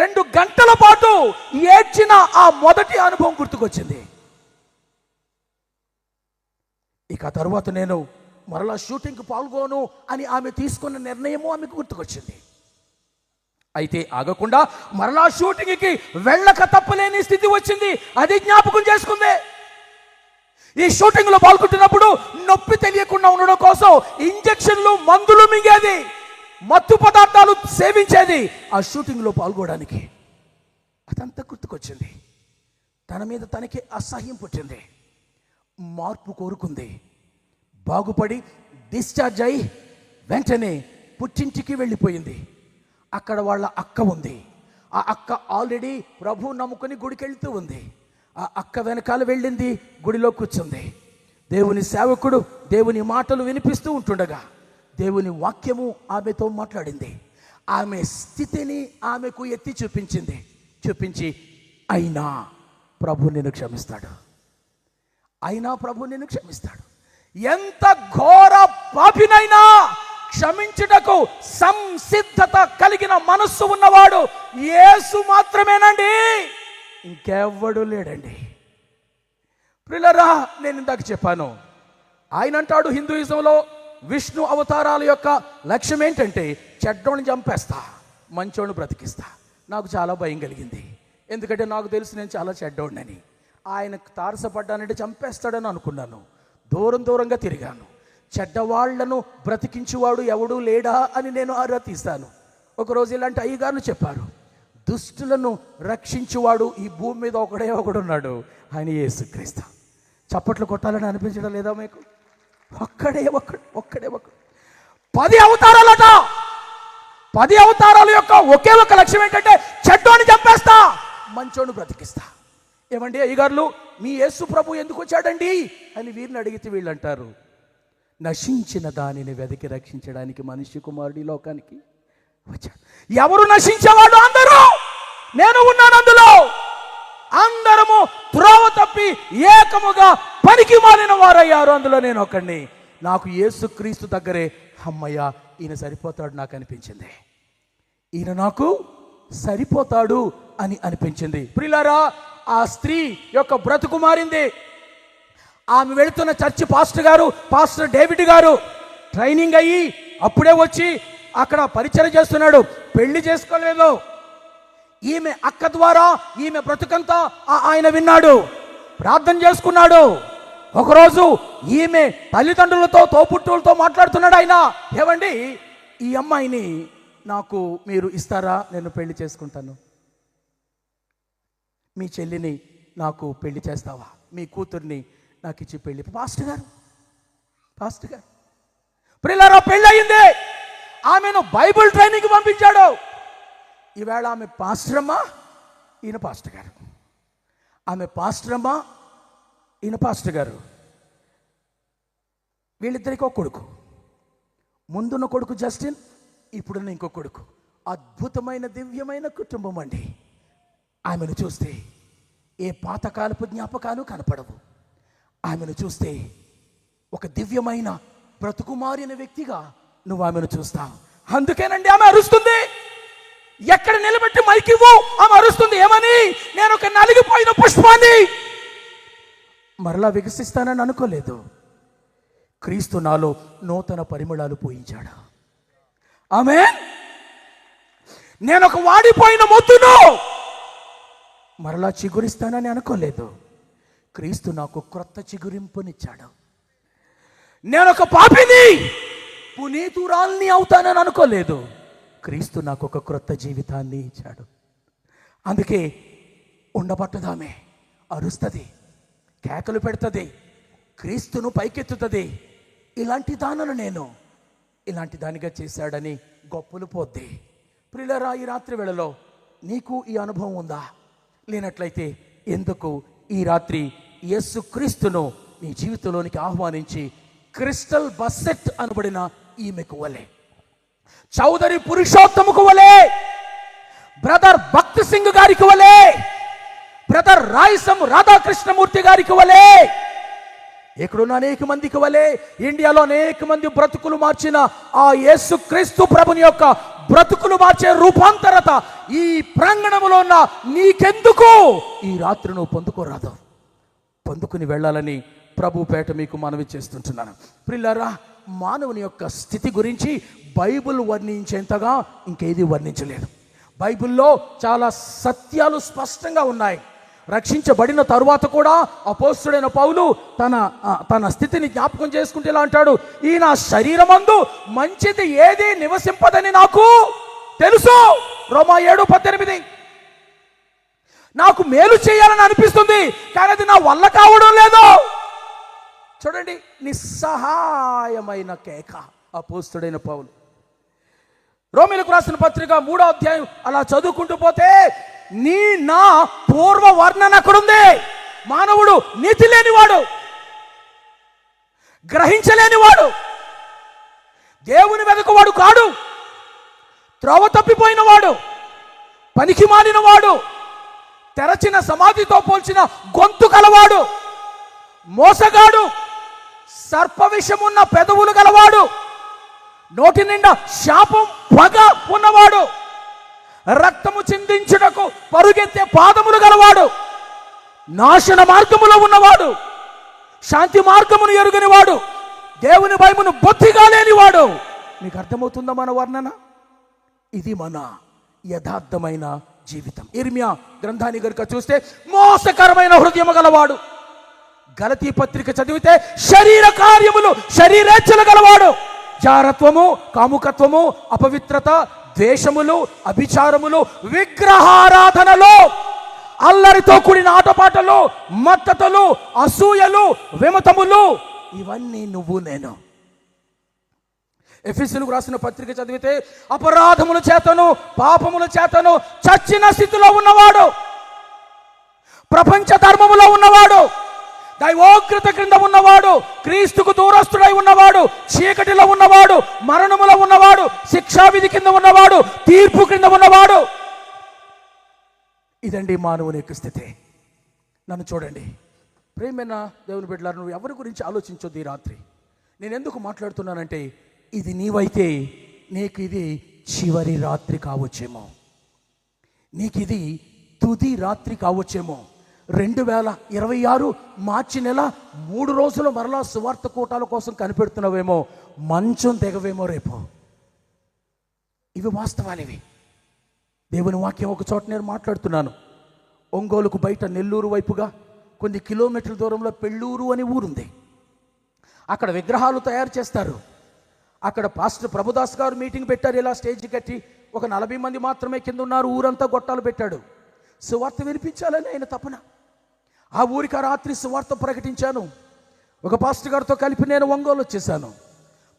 2 గంటల పాటు ఏడ్చిన ఆ మొదటి అనుభవం గుర్తుకొచ్చింది. ఇక తరువాత నేను మరలా షూటింగ్కి పాల్గొను అని ఆమె తీసుకున్న నిర్ణయము ఆమెకు గుర్తుకొచ్చింది. అయితే ఆగకుండా మరలా షూటింగ్కి వెళ్ళక తప్పలేని స్థితి వచ్చింది. అది జ్ఞాపకం చేసుకుంది. ఈ షూటింగ్లో పాల్గొంటున్నప్పుడు నొప్పి తెలియకుండా ఉండడం కోసం ఇంజెక్షన్లు, మందులు మింగేది, మత్తు పదార్థాలు సేవించేది ఆ షూటింగ్లో పాల్గొనడానికి. అదంతా గుర్తుకొచ్చింది. తన మీద తనకి అసహ్యం పుట్టింది. మార్పు కోరుకుంది. బాగుపడి డిశ్చార్జ్ అయి వెంటనే పుట్టింటికి వెళ్ళిపోయింది. అక్కడ వాళ్ళ అక్క ఉంది. ఆ అక్క ఆల్రెడీ ప్రభు నమ్ముకుని గుడికి వెళ్తూ ఉంది. ఆ అక్క వెనకాల వెళ్ళింది, గుడిలో కూర్చుంది. దేవుని సేవకుడు దేవుని మాటలు వినిపిస్తూ ఉంటుండగా దేవుని వాక్యము ఆమెతో మాట్లాడింది. ఆమె స్థితిని ఆమెకు ఎత్తి చూపించి అయినా ప్రభు నిన్ను క్షమిస్తాడు, ఎంత ఘోర పాపినైనా క్షమించుటకు సంసిద్ధత కలిగిన మనస్సు ఉన్నవాడు యేసు మాత్రమేనండి, ఇంకెవ్వడు లేడండి. ప్రియులారా, నేను ఇందాక చెప్పాను, ఆయన అంటాడు హిందూయిజంలో విష్ణు అవతారాల యొక్క లక్ష్యం ఏంటంటే చెడ్డోని చంపేస్తా, మంచోని బ్రతికిస్తా. నాకు చాలా భయం కలిగింది. ఎందుకంటే నాకు తెలుసు నేను చాలా చెడ్డోడినని. ఆయనకు తారసపడ్డానంటే చంపేస్తాడని అనుకున్నాను. దూరంగా తిరిగాను. చెడ్డవాళ్లను బ్రతికించువాడు ఎవడూ లేడా అని నేను ఆరా తీస్తాను. ఒకరోజు ఇలాంటి అయ్యగారు చెప్పారు, దుష్టులను రక్షించువాడు ఈ భూమి మీద ఒకడున్నాడు, ఆయన యేసుక్రీస్తు. చప్పట్లు కొట్టాలని అనిపించడం లేదా మీకు? ఒక్కడే ఒకడు 10 అవతారాలట. 10 అవతారాల యొక్క ఒకే ఒక లక్ష్యం ఏంటంటే చెడ్డోని చంపేస్తా, మంచోని బ్రతికిస్తా. ఏమండి అయ్యగారులు, మీ యేసు ప్రభు ఎందుకు వచ్చాడండి అని వీరిని అడిగితే వీళ్ళు అంటారు, నశించిన దానిని వెతికి రక్షించడానికి మనిషి కుమారుడి లోకానికి వచ్చాడు. ఎవరు నశించేవాడు? అందరూ. నేను ఉన్నాను అందులో. అందరము త్రోవ తప్పి ఏకముగా పనికి మాలిన వారయ్యారు, అందులో నేను ఒకడిని. నాకు యేసుక్రీస్తు దగ్గరే అమ్మయ్య ఈయన సరిపోతాడు నాకు అనిపించింది. ఈయన నాకు సరిపోతాడు అని అనిపించింది. ప్రియులారా, ఆ స్త్రీ యొక్క బ్రతుకు మారింది. ఆమె వెళుతున్న చర్చి పాస్టర్ డేవిడ్ గారు ట్రైనింగ్ అయ్యి అప్పుడే వచ్చి అక్కడ పరిచయం చేస్తున్నాడు. పెళ్లి చేసుకోలేదు. ఈమె అక్క ద్వారా ఈమె బ్రతుకంతా ఆయన విన్నాడు, ప్రార్థన చేసుకున్నాడు. ఒకరోజు ఈమె తల్లిదండ్రులతో తోపుట్టులతో మాట్లాడుతున్నాడు ఆయన, ఏమండి ఈ అమ్మాయిని నాకు మీరు ఇస్తారా, నేను పెళ్లి చేసుకుంటాను. మీ చెల్లిని నాకు పెళ్లి చేస్తావా, మీ కూతుర్ని నాకు ఇచ్చి పెళ్లి. పాస్టర్ గారు ప్రియులారా, పెళ్ళి అయింది. ఆమెను బైబిల్ ట్రైనింగ్ పంపించాడు. ఈవేళ ఆమె పాస్టరమ్మా, ఈయన పాస్టర్ గారు. ఆమె పాస్టరమ్మా, ఈయన పాస్టర్ గారు. వీళ్ళిద్దరికి ఒక కొడుకు. ముందున్న కొడుకు జస్టిన్, ఇప్పుడున్న ఇంకో కొడుకు. అద్భుతమైన దివ్యమైన కుటుంబం అండి. ఆమెను చూస్తే ఏ పాతకాలపు జ్ఞాపకాలు కనపడవు. ఆమెను చూస్తే ఒక దివ్యమైన బ్రతుకు మారిన వ్యక్తిగా నువ్వు ఆమెను చూస్తావు. అందుకేనండి ఆమె అరుస్తుంది. ఎక్కడ నిలబెట్టి మైకివ్వు, ఆమె అరుస్తుంది. ఏమని? నేను ఒక నలిగిపోయిన పుష్పాన్ని మరలా వికసిస్తానని అనుకోలేదు. క్రీస్తు నాలో నూతన పరిమళాలు పోయించాడు. ఆమేన్. నేను ఒక వాడిపోయిన మొద్దును మరలా చిగురిస్తానని అనుకోలేదు. క్రీస్తు నాకు క్రొత్త చిగురింపునిచ్చాడు. నేను ఒక పాపిని పునీతురాల్ని అవుతానని అనుకోలేదు. క్రీస్తు నాకు ఒక క్రొత్త జీవితాన్ని ఇచ్చాడు. అందుకే ఉండబట్టదామే అరుస్తుంది, కేకలు పెడుతుంది, క్రీస్తును పైకెత్తుతుంది. ఇలాంటి దానను నేను ఇలాంటి దానిగా చేశాడని గొప్పలు పోద్ది. ప్రియులారా, ఈ రాత్రి వేళలో నీకు ఈ అనుభవం ఉందా? లేనట్లయితే ఎందుకు ఈ రాత్రి యేసు క్రీస్తును నీ జీవితంలోనికి ఆహ్వానించి క్రిస్టల్ బసెట్ అనబడిన ఈమెకు వలే, చౌదరి పురుషోత్తముకు వలే, బ్రదర్ భక్త్ సింగ్ గారికి వలే, బ్రదర్ రాయసం రాధాకృష్ణమూర్తి గారికి వలే, ఇక్కడున్న అనేక మందికి వలే, ఇండియాలో అనేక మంది బ్రతుకులు మార్చిన ఆ యేసు క్రీస్తు ప్రభుని యొక్క బ్రతుకులు మార్చే రూపాంతరత ఈ ప్రాంగణములో ఉన్న నీకెందుకు? ఈ రాత్రి నువ్వు పొందుకోరాదు. పొందుకుని వెళ్ళాలని ప్రభు పేట మీకు మనవి చేస్తుంటున్నాను. ప్రియులారా, మానవుని యొక్క స్థితి గురించి బైబిల్ వర్ణించేంతగా ఇంకేది వర్ణించలేదు. బైబిల్లో చాలా సత్యాలు స్పష్టంగా ఉన్నాయి. రక్షించబడిన తరువాత కూడా అపోస్తలుడైన పౌలు తన స్థితిని జ్ఞాపకం చేసుకుంటే ఇలా అంటాడు, ఈ నా శరీరమందు మంచిది ఏది నివసింపదని నాకు తెలుసు. రోమా 7:18. నాకు మేలు చేయాలని అనిపిస్తుంది, కానీ అది నా వల్ల కావడం లేదు. చూడండి, నిస్సహాయమైన కేక అపోస్తలుడైన పౌలు. రోమీయులకు రాసిన పత్రిక 3వ అధ్యాయం అలా చదువుకుంటూ పోతే నా పూర్వ వర్ణన అక్కడుంది. మానవుడు నీతి లేనివాడు, గ్రహించలేనివాడు, దేవుని వెదకువాడు కాడు, త్రోవ తప్పిపోయిన వాడు, పనికి మాలిన వాడు, తెరచిన సమాధితో పోల్చిన గొంతు కలవాడు, మోసగాడు, సర్ప విషమున్న పెదవులు గలవాడు, నోటి నిండా శాపం పగ ఉన్నవాడు, రక్తము చిందించుటకు పరుగెత్తే పాదములు గలవాడు, నాశన మార్గములో ఉన్నవాడు, శాంతి మార్గమును ఎరుగనివాడు, దేవుని భయమును బొత్తిగా లేనివాడు. మీకు అర్థమవుతుందా మన వర్ణన? ఇది మన యథార్థమైన జీవితం. ఇర్మియా గ్రంథాన్ని గనుక చూస్తే మోసకరమైన హృదయము గలవాడు. గలతీ పత్రిక చదివితే శరీర కార్యములు, శరీరేచ్ఛలు గలవాడు. జారత్వము, కాముకత్వము, అపవిత్రత, ద్వేషములు, అభిచారములు, విగ్రహారాధనలు, అల్లరితో కూడిన ఆటపాటలు, మత్తతలు, అసూయలు, విమతములు, ఇవన్నీ నువ్వు నేను. ఎఫెసీయులకు రాసిన పత్రిక చదివితే అపరాధముల చేతను పాపముల చేతను చచ్చిన స్థితిలో ఉన్నవాడు, ప్రపంచ ధర్మములో ఉన్నవాడు, దైవోగ్రత క్రింద ఉన్నవాడు, క్రీస్తుకు దూరస్తుడై ఉన్నవాడు, చీకటిలో ఉన్నవాడు, మరణములో ఉన్నవాడు, శిక్షావిధి కింద ఉన్నవాడు, తీర్పు క్రింద ఉన్నవాడు, ఇదండి మానవుని యొక్క స్థితి. నన్ను చూడండి, ప్రేమైన దేవుని బిడ్డలారా, నువ్వు ఎవరి గురించి ఆలోచించొద్దు ఈ రాత్రి. నేను ఎందుకు మాట్లాడుతున్నానంటే, ఇది నీవైతే నీకు ఇది చివరి రాత్రి కావచ్చేమో, నీకు ఇది తుది రాత్రి కావచ్చేమో. 2026 మార్చి నెల 3 రోజులు మరలా సువార్త కూటాల కోసం కనిపెడుతున్నావేమో, మంచం దిగవేమో రేపు. ఇవి వాస్తవాలు. ఇవి దేవుని వాక్యం. ఒక చోట నేను మాట్లాడుతున్నాను. ఒంగోలుకు బయట నెల్లూరు వైపుగా కొన్ని కిలోమీటర్ల దూరంలో పెళ్ళూరు అనే ఊరుంది. అక్కడ విగ్రహాలు తయారు చేస్తారు. అక్కడ పాస్టర్ ప్రభుదాస్ గారు మీటింగ్ పెట్టారు. ఇలా స్టేజ్ కట్టి ఒక 40 మంది మాత్రమే కింద ఉన్నారు. ఊరంతా గొట్టాలు పెట్టాడు. సువార్త వినిపించాలని ఆయన తపన. ఆ ఊరికి ఆ రాత్రి సువార్త ప్రకటించాను. ఒక పాస్టర్ గారితో కలిపి నేను ఒంగోలు వచ్చేసాను.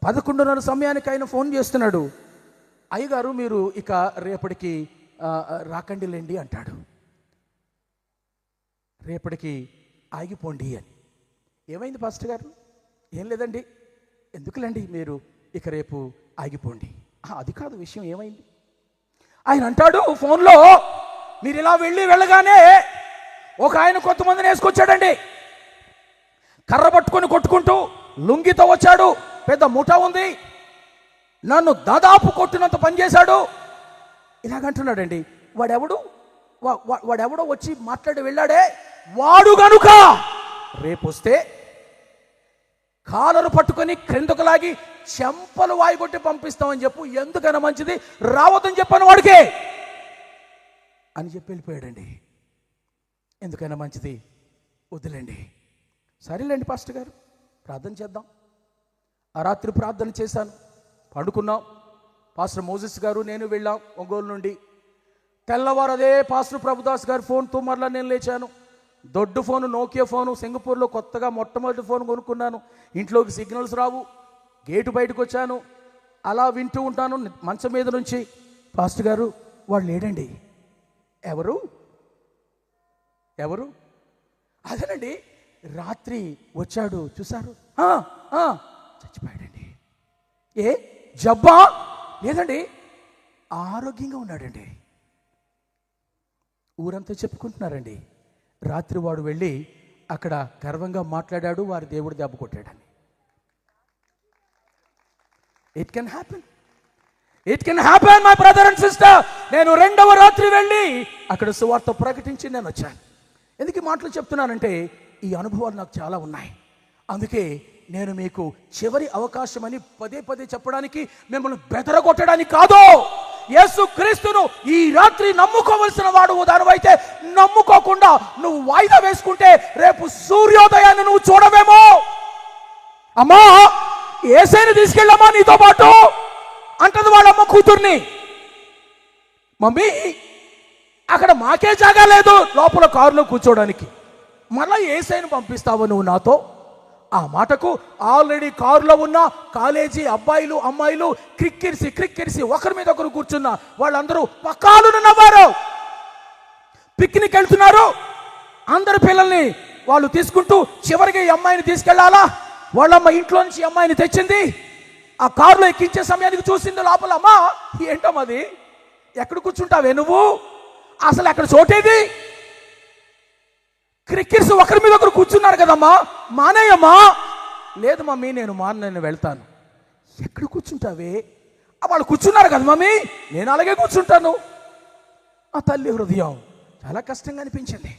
11:30 సమయానికి ఆయన ఫోన్ చేస్తున్నాడు. అయ్యగారు, మీరు ఇక రేపటికి రాకండి లేండి అంటాడు. రేపటికి ఆగిపోండి అని. ఏమైంది పాస్టర్ గారు? ఏం లేదండి. ఎందుకులేండి, మీరు ఇక రేపు ఆగిపోండి. అది కాదు విషయం. ఏమైంది? ఆయన అంటాడు ఫోన్లో, మీరు ఇలా వెళ్ళగానే ఒక ఆయన కొంతమందిని వేసుకొచ్చాడండి. కర్ర పట్టుకొని కొట్టుకుంటూ లుంగితో వచ్చాడు. పెద్ద ముఠా ఉంది. నన్ను దాదాపు కొట్టినంత పనిచేశాడు. ఇలాగంటున్నాడండి. వాడెవడో వచ్చి మాట్లాడి వెళ్ళాడే, వాడు గనుక రేపు వస్తే కాలరు పట్టుకొని క్రిందకు లాగి చెంపలు వాయిగొట్టి పంపిస్తామని చెప్పు. ఎందుకైనా మంచిది, రావద్దని చెప్పాను వాడికే అని చెప్పి వెళ్ళిపోయాడండి. ఎందుకైనా మంచిది, వద్దులేండి. సరేలేండి పాస్టర్ గారు, ప్రార్థన చేద్దాం. ఆ రాత్రి ప్రార్థన చేశాను. పండుకున్నాం. పాస్టర్ మోజెస్ గారు నేను వెళ్ళాం ఒంగోలు నుండి. తెల్లవారు అదే పాస్టర్ ప్రభుదాస్ గారి ఫోన్తో మరలా నేను లేచాను. దొడ్డు ఫోను, నోకియా ఫోను. సింగపూర్లో కొత్తగా మొట్టమొదటి ఫోన్ కొనుక్కున్నాను. ఇంట్లోకి సిగ్నల్స్ రావు. గేటు బయటకు వచ్చాను. అలా వింటూ ఉంటాను మంచం మీద నుంచి. పాస్టర్ గారు, వాడు లేడండి. ఎవరు? అదేనండి, రాత్రి వచ్చాడు, చూశారు, చచ్చిపోయాడండి. ఏ జబ్బా? లేదండి, ఆరోగ్యంగా ఉన్నాడండి. ఊరంతా చెప్పుకుంటున్నారండి. రాత్రి వాడు వెళ్ళి అక్కడ గర్వంగా మాట్లాడాడు, వారి దేవుడు దెబ్బ కొట్టాడని. It can happen my brother and sister. నేను 2వ రాత్రి వెళ్ళి అక్కడ సువార్త ప్రకటించి నేను వచ్చాను. ఎందుకు ఈ మాటలు చెప్తున్నానంటే, ఈ అనుభవాలు నాకు చాలా ఉన్నాయి. అందుకే నేను మీకు చివరి అవకాశం అని పదే చెప్పడానికి, మిమ్మల్ని బెదరగొట్టడానికి కాదు. యేసు క్రీస్తును ఈ రాత్రి నమ్ముకోవలసిన వాడు దానివైతే నమ్ముకోకుండా నువ్వు వాయిదా వేసుకుంటే రేపు సూర్యోదయాన్ని నువ్వు చూడవేమో. అమ్మా, యేసయ్యని తీసుకెళ్ళమ్మా నీతో పాటు అంటది వాళ్ళమ్మ కూతుర్ని. మమ్మీ, అక్కడ మాకే జాగా లేదు లోపల కారులో కూర్చోడానికి, మళ్ళీ యేసయ్యని పంపిస్తావు నువ్వు నాతో? ఆ మాటకు ఆల్రెడీ కారులో ఉన్న కాలేజీ అబ్బాయిలు అమ్మాయిలు క్రిక్కిరిసి ఒకరి మీద ఒకరు కూర్చున్న వాళ్ళందరూ పక్కాలను నవ్వారు. పిక్నిక్ వెళ్తున్నారు. అందరు పిల్లల్ని వాళ్ళు తీసుకుంటూ చివరికి ఈ అమ్మాయిని తీసుకెళ్లాలా. వాళ్ళమ్మ ఇంట్లో నుంచి అమ్మాయిని తెచ్చింది. ఆ కారులో ఎక్కించే సమయానికి చూసింది లోపల, అమ్మా ఏంటమ్మది, ఎక్కడ కూర్చుంటావే నువ్వు, అసలు ఎక్కడ చోటేది? క్రికెట్స్ ఒకరి మీద ఒకరు కూర్చున్నారు కదమ్మా, మానేయమ్మా. లేదు మమ్మీ, నేను వెళ్తాను. ఎక్కడ కూర్చుంటావే? వాళ్ళు కూర్చున్నారు కదా మమ్మీ, నేను అలాగే కూర్చుంటాను. ఆ తల్లి హృదయం చాలా కష్టంగా అనిపించింది.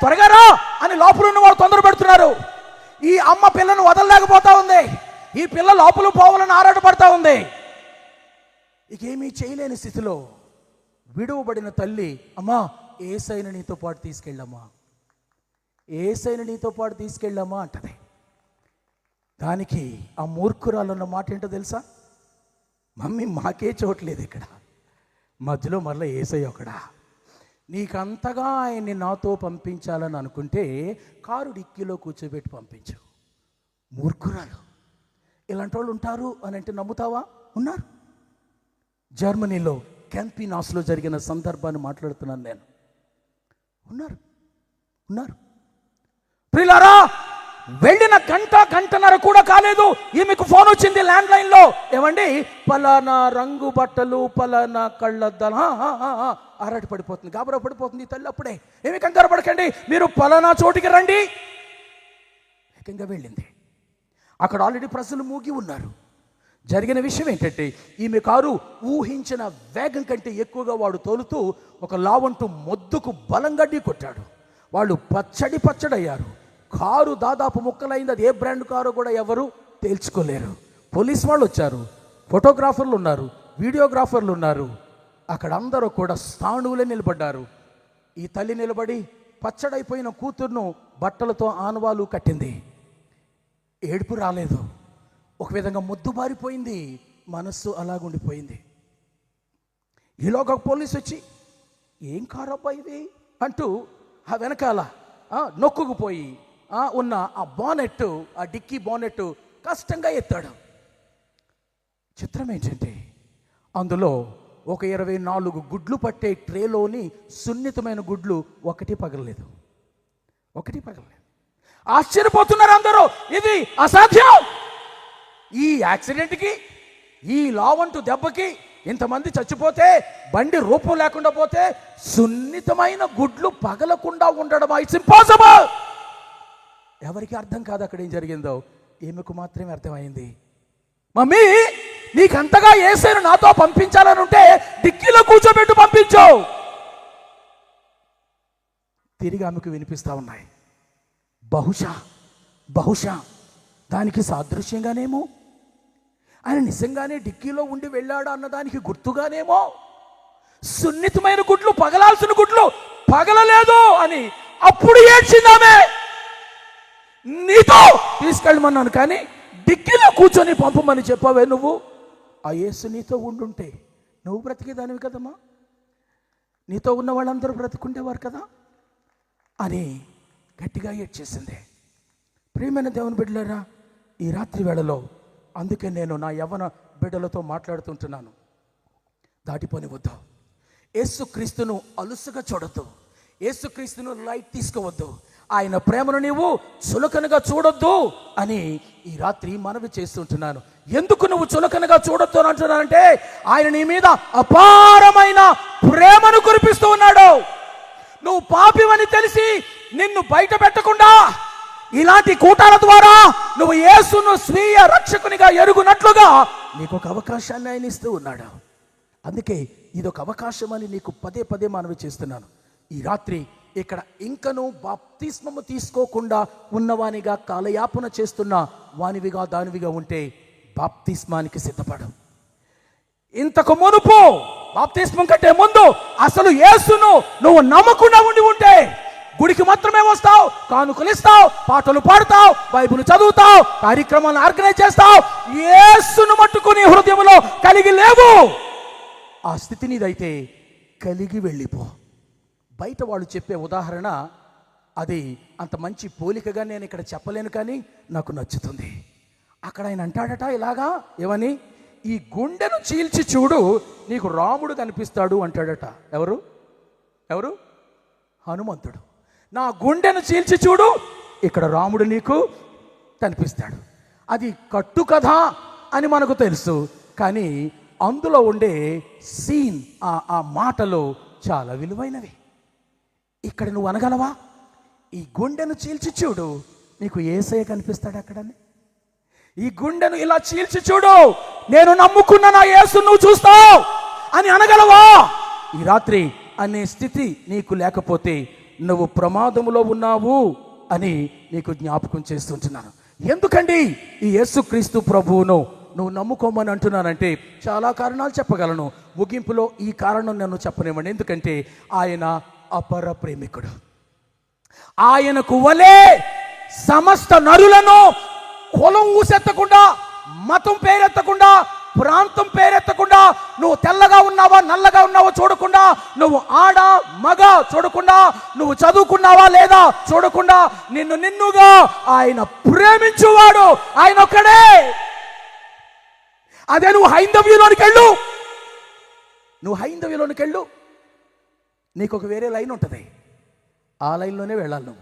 త్వరగా రా అని లోపల ఉన్న వాళ్ళు తొందర పెడుతున్నారు. ఈ అమ్మ పిల్లను వదలలేకపోతా ఉంది. ఈ పిల్ల లోపల పోవాలని ఆరాటపడతా ఉంది. ఇకేమీ చేయలేని స్థితిలో విడువబడిన తల్లి, అమ్మా యేసయ్యని నీతో పాటు తీసుకెళ్ళమ్మా అంటది. దానికి ఆ మూర్ఖురాలన్న మాట ఏంటో తెలుసా? మమ్మీ మాకే చోట్లేదు ఇక్కడ, మధ్యలో మళ్ళీ యేసయ్య ఒకడా? నీకంతగా ఆయన్ని నాతో పంపించాలని అనుకుంటే కారు డిక్కీలో కూర్చోబెట్టి పంపించు. మూర్ఖురాలు. ఇలాంటి వాళ్ళు ఉంటారు అని అంటే నమ్ముతావా? ఉన్నారు. జర్మనీలో క్యాంపినాస్లో జరిగిన సందర్భాన్ని మాట్లాడుతున్నాను నేను. ఉన్నారు. ప్రియులారా, వెళ్ళిన గంటన్నర కూడా కాలేదు, ఈమెకు ఫోన్ వచ్చింది ల్యాండ్ లైన్ లో. ఏమండి, పలానా రంగు బట్టలు, పలానా కళ్ళద్దాలు. ఆరాటి పడిపోతుంది, గాబరా పడిపోతుంది తల్లి. అప్పుడే ఏమి కంగారు పడకండి, మీరు పలానా చోటికి రండి. ఏకంగా వెళ్ళింది. అక్కడ ఆల్రెడీ ప్రజలు మూగి ఉన్నారు. జరిగిన విషయం ఏంటంటే, ఈమె కారు ఊహించిన వేగం కంటే ఎక్కువగా వాడు తోలుతూ ఒక లావంటూ మొద్దుకు బలంగా ఢీ కొట్టాడు. వాళ్ళు పచ్చడయ్యారు. కారు దాదాపు ముక్కలైంది. అది ఏ బ్రాండ్ కారు కూడా ఎవరు తేల్చుకోలేరు. పోలీస్ వాళ్ళు వచ్చారు, ఫోటోగ్రాఫర్లు ఉన్నారు, వీడియోగ్రాఫర్లు ఉన్నారు. అక్కడ అందరూ కూడా స్థాణువులే నిలబడ్డారు. ఈ తల్లి నిలబడి పచ్చడైపోయిన కూతుర్ను బట్టలతో ఆనవాలు కట్టింది. ఏడుపు రాలేదు, ఒక విధంగా మొద్దుబారిపోయింది, మనస్సు అలాగుండిపోయింది. ఈలోగా పోలీసు వచ్చి, ఏం కారు అబ్బా ఇది అంటూ ఆ వెనకాల నొక్కుకుపోయి ఉన్న ఆ బానెట్, ఆ డిక్కీ బానెట్ కష్టంగా ఎత్తాడు. చిత్రం ఏంటంటే, అందులో ఒక 24 గుడ్లు పట్టే ట్రేలోని సున్నితమైన గుడ్లు ఒకటి పగలలేదు. ఆశ్చర్యపోతున్నారు అందరూ, ఇది అసాధ్యం. ఈ యాక్సిడెంట్కి, ఈ లావంటు దెబ్బకి ఇంతమంది చచ్చిపోతే, బండి రూపం లేకుండా పోతే, సున్నితమైన గుడ్లు పగలకుండా ఉండడం ఇట్స్ ఇంపాసిబుల్. ఎవరికి అర్థం కాదు అక్కడ ఏం జరిగిందో. ఈమెకు మాత్రమే అర్థమైంది. మమ్మీ, నీకంతగా యేసును నాతో పంపించాలని ఉంటే డిక్కీలో కూర్చోబెట్టు, పంపించు. తిరిగి ఆమెకు వినిపిస్తా ఉన్నాయి. బహుశా దానికి సాదృశ్యంగానేమో, ఆయన నిజంగానే డిక్కీలో ఉండి వెళ్ళాడు అన్నదానికి గుర్తుగానేమో, సున్నితమైన గుడ్లు, పగలాల్సిన గుడ్లు పగలలేదు అని అప్పుడు ఏడ్చిందామే. నీతో తీసుకెళ్ళమన్నాను కానీ డిక్కీలో కూర్చొని పంపమని చెప్పావే నువ్వు. ఆ యేసు నీతో ఉండుంటే నువ్వు బ్రతికేదానివి కదమ్మా, నీతో ఉన్న వాళ్ళందరూ బ్రతుకుండేవారు కదా అని గట్టిగా ఏడ్చేసింది. ప్రియమైన దేవుని బిడ్డలారా, ఈ రాత్రి వేళలో అందుకే నేను నా యవ్వన బిడ్డలతో మాట్లాడుతుంటున్నాను. దాటిపోనివద్దు. యేసుక్రీస్తును అలుసుగా చూడొద్దు, యేసుక్రీస్తును లైట్ తీసుకోవద్దు, ఆయన ప్రేమను నీవు చులకనగా చూడొద్దు అని ఈ రాత్రి మనవి చేస్తుంటున్నాను. ఎందుకు నువ్వు చులకనగా చూడొద్దు అని అంటున్నానంటే, ఆయన నీ మీద అపారమైన ప్రేమను కురిపిస్తూ ఉన్నాడు. నువ్వు పాపివని తెలిసి నిన్ను బయట పెట్టకుండా ఇలాంటి కూటాల ద్వారా నువ్వు యేసును స్వీయ రక్షకునిగా ఎరుగునట్లుగా నీకు ఒక అవకాశాన్ని ఆయన ఇస్తూ ఉన్నాడు. అందుకే ఇదొక అవకాశం అని నీకు పదే మనవి చేస్తున్నాను. ఈ రాత్రి ఇక్కడ ఇంకను బాప్తిస్మము తీసుకోకుండా ఉన్నవానిగా కాలయాపన చేస్తున్న వానివిగా దానివిగా ఉంటే బాప్తిస్మానికి సిద్ధపడు. ఇంతకు మునుపు బాప్తిస్మం కంటే ముందు అసలు యేసును నువ్వు నమ్మకుండా ఉంటే గుడికి మాత్రమే వస్తావు, కానుకలు ఇస్తావు, పాటలు పాడుతావు, బైబిల్ చదువుతావు, కార్యక్రమాలను ఆర్గనైజ్ చేస్తావు, యేసును మట్టుకుని హృదయంలో కలిగి లేవు. ఆ స్థితి నీదైతే కలిగి వెళ్ళిపో. బయట వాళ్ళు చెప్పే ఉదాహరణ అది అంత మంచి పోలికగా నేను ఇక్కడ చెప్పలేను, కానీ నాకు నచ్చుతుంది. అక్కడ ఆయన అంటాడట ఇలాగా, ఏమని, ఈ గుండెను చీల్చి చూడు, నీకు రాముడు కనిపిస్తాడు అంటాడట. ఎవరు? హనుమంతుడు. నా గుండెను చీల్చి చూడు, ఇక్కడ రాముడు నీకు కనిపిస్తాడు. అది కట్టు కథ అని మనకు తెలుసు, కానీ అందులో ఉండే సీన్, ఆ మాటలు చాలా విలువైనవి. ఇక్కడ నువ్వు అనగలవా, ఈ గుండెను చీల్చి చూడు, నీకు యేసయ్య కనిపిస్తాడు అక్కడని. ఈ గుండెను ఇలా చీల్చి చూడు, నేను నమ్ముకున్న నా యేసు నువ్వు చూస్తావు అని అనగలవా? ఈ రాత్రి అనే స్థితి నీకు లేకపోతే నువ్వు ప్రమాదములో ఉన్నావు అని నీకు జ్ఞాపకం చేస్తుంటున్నాను. ఎందుకండి ఈ యేసుక్రీస్తు ప్రభువును నువ్వు నమ్ముకోమని అంటున్నానంటే చాలా కారణాలు చెప్పగలను. ముగింపులో ఈ కారణం నన్ను చెప్పనివ్వండి. ఎందుకంటే ఆయన అపర ప్రేమికుడు. ఆయనకు వలే సమస్త నరులను కులం ఊసెత్తకుండా, మతం పేరెత్తకుండా, ప్రాంతం పేరెత్తకుండా, నువ్వు తెల్లగా ఉన్నావా నల్లగా ఉన్నావా చూడకుండా, నువ్వు ఆడ మగ చూడకుండా, నువ్వు చదువుకున్నావా లేదా చూడకుండా, నిన్నుగా ఆయన ప్రేమించువాడు ఆయన ఒక్కడే. అదే నువ్వు హైందవ్యంలోనికి వెళ్ళు, నీకు ఒక వేరే లైన్ ఉంటుంది, ఆ లైన్లోనే వెళ్ళాలి.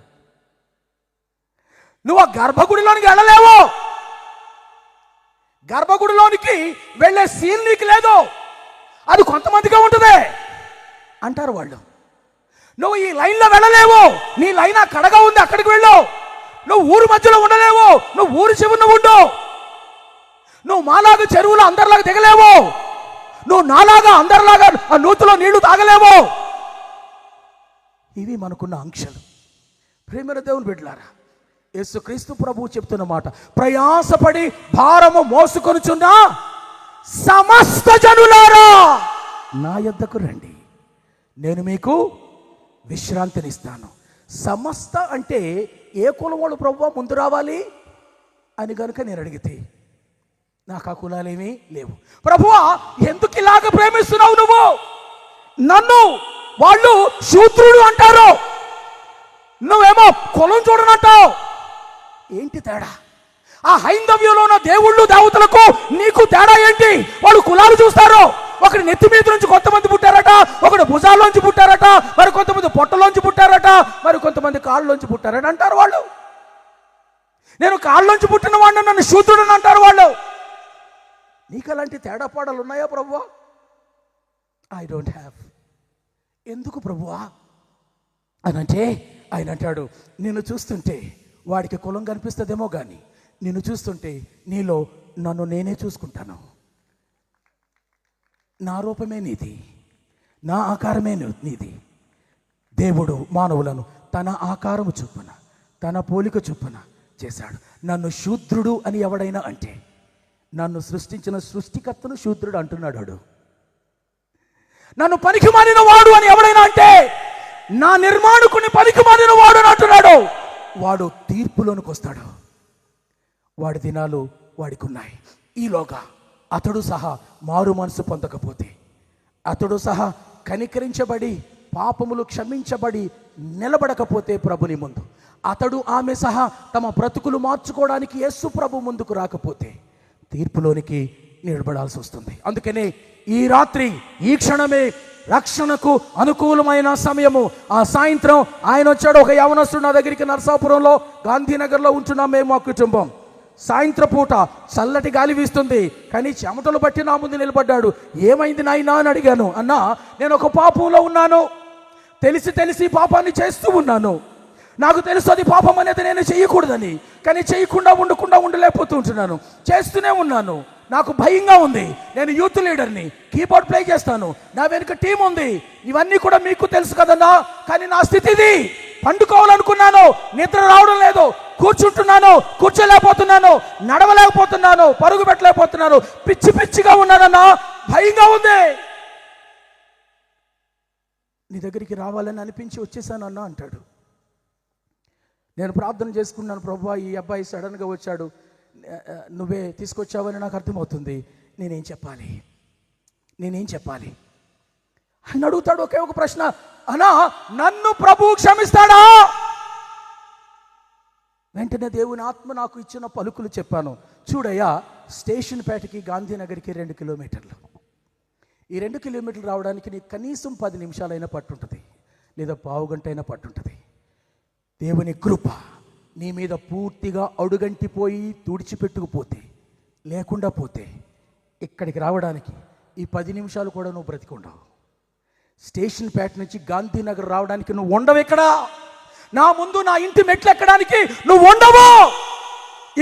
నువ్వు ఆ గర్భగుడిలోనికి వెళ్ళలేవు. గర్భగుడిలోనికి వెళ్ళే సీన్ నీకు లేదు, అది కొంతమందిగా ఉంటుంది అంటారు వాళ్ళు. నువ్వు ఈ లైన్లో వెళ్ళలేవు, నీ లైన్ అక్కడగా ఉంది, అక్కడికి వెళ్ళు. నువ్వు ఊరు మధ్యలో ఉండలేవు, నువ్వు ఊరు చివరన ఉండు. నువ్వు మాలాగా చెరువులో అందరిలాగా దిగలేవు, నువ్వు నాలాగా అందరిలాగా ఆ నూతులో నీళ్లు తాగలేవు. ఇవి మనకున్న ఆంక్షలు. ప్రేమైన దేవుని బిడ్డలారా, యేసుక్రీస్తు ప్రభువు చెప్తున్న మాట, ప్రయాసపడి భారము మోసుకొనుచున్న సమస్త జనులారా నా యొద్దకు రండి, నేను మీకు విశ్రాంతినిస్తాను. సమస్త అంటే ఏ కులం వాళ్ళు ప్రభువా ముందు రావాలి అని కనుక నేను అడిగితే నాకు ఆ కులాలేమీ లేవు. ప్రభువా ఎందుకు ఇలాగ ప్రేమిస్తున్నావు నువ్వు నన్ను? వాళ్ళు శూద్రుడు అంటారు, నువ్వేమో కులం చూడనంటావు. ఏంటి తేడా? ఆ హైందవ్యంలో ఉన్న దేవుళ్ళు దేవతలకు నీకు తేడా ఏంటి? వాళ్ళు కులాలు చూస్తారు. ఒకటి నెత్తి మీద నుంచి కొంతమంది పుట్టారట, ఒకటి భుజాల్లోంచి పుట్టారట, మరి కొంతమంది పొట్టలోంచి పుట్టారట, మరి కొంతమంది కాళ్ళలోంచి పుట్టారట అంటారు వాళ్ళు. నేను కాళ్ళలోంచి పుట్టిన వాడిని, నన్ను శూద్రుడని అంటారు వాళ్ళు. నీకు అలాంటి తేడా పాడాలు ఉన్నాయా ప్రభువా? I don't have. ఎందుకు ప్రభువా అని అంటే ఆయన అంటాడు, నిన్ను చూస్తుంటే వాడికి కులం కనిపిస్తుందేమో కానీ నిన్ను చూస్తుంటే నీలో నన్ను నేనే చూసుకుంటాను. నా రూపమే నీది, నా ఆకారమే నీది. దేవుడు మానవులను తన ఆకారము చొప్పున, తన పోలిక చొప్పున చేశాడు. నన్ను శూద్రుడు అని ఎవడైనా అంటే, నన్ను సృష్టించిన సృష్టికర్తను శూద్రుడు అంటున్నాడు. నన్ను పనికి మారిన వాడు అని ఎవడైనా అంటే, నా నిర్మాణకుని పనికి మారిన వాడు అని అంటున్నాడు. వాడు తీర్పులోనికి వస్తాడు. వాడి దినాలు వాడికి ఉన్నాయి. ఈలోగా అతడు సహా మారు మనసు పొందకపోతే, అతడు సహా కనికరించబడి పాపములు క్షమించబడి నిలబడకపోతే ప్రభుని ముందు, అతడు ఆమె సహా తమ బ్రతుకులు మార్చుకోవడానికి యేసు ప్రభు ముందుకు రాకపోతే తీర్పులోనికి నిలబడాల్సి వస్తుంది. అందుకనే ఈ రాత్రి, ఈ క్షణమే రక్షణకు అనుకూలమైన సమయము. ఆ సాయంత్రం ఆయన వచ్చాడు. ఒక యవనస్తుడు నా దగ్గరికి నరసాపురంలో, గాంధీనగర్లో ఉంటున్నాం మేము, మా కుటుంబం. సాయంత్రం పూట చల్లటి గాలి వీస్తుంది, కానీ చెమటలు బట్టి నా ముందు నిలబడ్డాడు. ఏమైంది నాయనా అని అడిగాను. అన్నా, నేను ఒక పాపంలో ఉన్నాను, తెలిసి తెలిసి పాపాన్ని చేస్తూ ఉన్నాను. నాకు తెలుసు అది పాపం అనేది నేను చేయకూడదని, కానీ చేయకుండా ఉండలేకపోతూ ఉంటున్నాను. చేస్తూనే ఉన్నాను. నాకు భయంగా ఉంది. నేను యూత్ లీడర్ని, కీబోర్డ్ ప్లే చేస్తాను, నా వెనుక టీం ఉంది. ఇవన్నీ కూడా మీకు తెలుసు కదన్నా. కానీ నా స్థితి ఇది. పండుకోవాలనుకున్నాను, నిద్ర రావడం లేదు. కూర్చుంటున్నాను, కూర్చోలేకపోతున్నాను, నడవలేకపోతున్నాను, పరుగు పెట్టలేకపోతున్నాను. పిచ్చి పిచ్చిగా ఉన్నానన్నా, భయంగా ఉంది. నీ దగ్గరికి రావాలని అనిపించి వచ్చేసానన్నా అంటాడు. నేను ప్రార్థన చేసుకున్నాను, ప్రభువా ఈ అబ్బాయి సడన్గా వచ్చాడు, నువ్వే తీసుకొచ్చావని నాకు అర్థమవుతుంది. నేనేం చెప్పాలి అని అడుగుతాడు. ఒకే ఒక ప్రశ్న, అన్నా నన్ను ప్రభువు క్షమిస్తాడా? వెంటనే దేవుని ఆత్మ నాకు ఇచ్చిన పలుకులు చెప్పాను. చూడయ్యా, స్టేషన్ పేటకి గాంధీనగర్కి 2 కిలోమీటర్లు. ఈ 2 కిలోమీటర్లు రావడానికి నీకు కనీసం 10 నిమిషాలైనా పట్టుంటుంది, లేదా పావు గంట అయినా పట్టుంటుంది. దేవుని కృప నీ మీద పూర్తిగా అడుగంటిపోయి తుడిచిపెట్టుకుపోతే, లేకుండా పోతే, ఇక్కడికి రావడానికి ఈ 10 నిమిషాలు కూడా నువ్వు బ్రతికుండవు. స్టేషన్ పేట నుంచి గాంధీనగర్ రావడానికి నువ్వు ఉండవు. ఇక్కడ నా ముందు నా ఇంటి మెట్లు ఎక్కడానికి నువ్వు ఉండవు.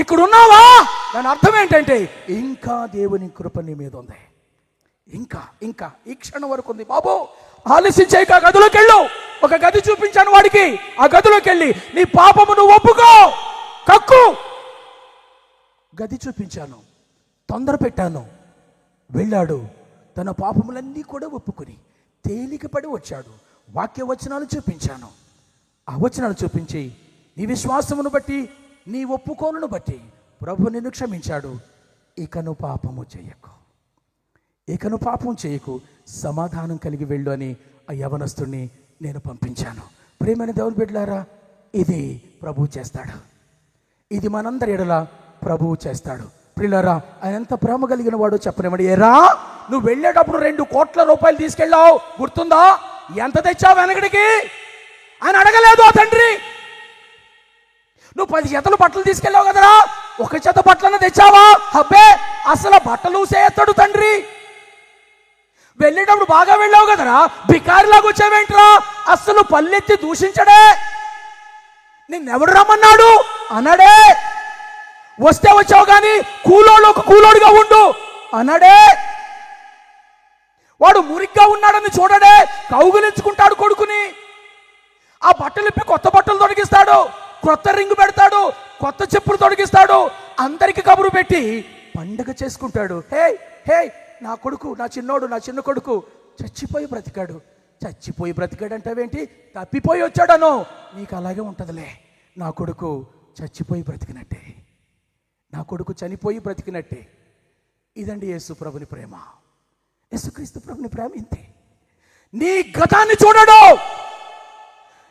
ఇక్కడ ఉన్నావా? దాని అర్థం ఏంటంటే ఇంకా దేవుని కృప నీ మీద ఉంది. ఇంకా ఈ క్షణం వరకు ఉంది. బాబు ఆలస్యం చేయక గదిలోకి వెళ్ళు. ఒక గది చూపించాను వాడికి. ఆ గదిలోకి వెళ్ళి నీ పాపము నువ్వు ఒప్పుకో, కక్కు. గది చూపించాను, తొందర పెట్టాను. వెళ్ళాడు, తన పాపములన్నీ కూడా ఒప్పుకొని తేలికపడి వచ్చాడు. వాక్య వచనాలు చూపించాను. ఆ వచనాలు చూపించి నీ విశ్వాసమును బట్టి, నీ ఒప్పుకోలను బట్టి ప్రభు నిన్ను క్షమించాడు. ఇక నువ్వు పాపం చేయకు, సమాధానం కలిగి వెళ్ళు అని ఆ యవనస్తుడిని నేను పంపించాను. ప్రియమైన దేవుని బిడ్డలారా, ఇది ప్రభువు చేస్తాడు. ఇది మనందరి ఎడల ప్రభువు చేస్తాడు. ప్రియులారా, ఆయన ఎంత ప్రేమ కలిగిన వాడో చెప్పనివ్వండి. ఏరా, నువ్వు వెళ్ళేటప్పుడు 2 కోట్ల రూపాయలు తీసుకెళ్ళావు, గుర్తుందా? ఎంత తెచ్చావు వెనకడికి అని అడగలేదు ఆ తండ్రి. నువ్వు నువ్వు 10 జతలు బట్టలు తీసుకెళ్ళావు కదరా, ఒక జత బట్టలను తెచ్చావా? అబ్బే, అసలు బట్టలు సేస్తాడు తండ్రి. వెళ్ళేటప్పుడు బాగా వెళ్ళావు కదరా, బికారిలాగా వచ్చావేంట్రా? అసలు పల్లెత్తి దూషించడే. నిన్నెవడు రమ్మన్నాడు అనడే. వస్తే వచ్చావు కానీ కూలోడు ఒక కూలోడుగా ఉండు అనడే. వాడు మురిగ్గా ఉన్నాడని చూడడే, కౌగులించుకుంటాడు కొడుకుని. ఆ బట్టలు ఇప్పి కొత్త బట్టలు తొడిగిస్తాడు, కొత్త రింగు పెడతాడు, కొత్త చెప్పులు తొడిగిస్తాడు, అందరికి కబురు పెట్టి పండగ చేసుకుంటాడు. హే హే, నా కొడుకు, నా చిన్నోడు, నా చిన్న కొడుకు చచ్చిపోయి బ్రతికాడు. చచ్చిపోయి బ్రతికాడు అంటావేంటి? తప్పిపోయి వచ్చాడను. నీకు అలాగే ఉంటుందిలే. నా కొడుకు చచ్చిపోయి బ్రతికినట్టే, నా కొడుకు చనిపోయి బ్రతికినట్టే. ఇదండి యేసు ప్రభుని ప్రేమ. యేసుక్రీస్తు ప్రభుని ప్రేమ ఇంతే. నీ గతాన్ని చూడడు,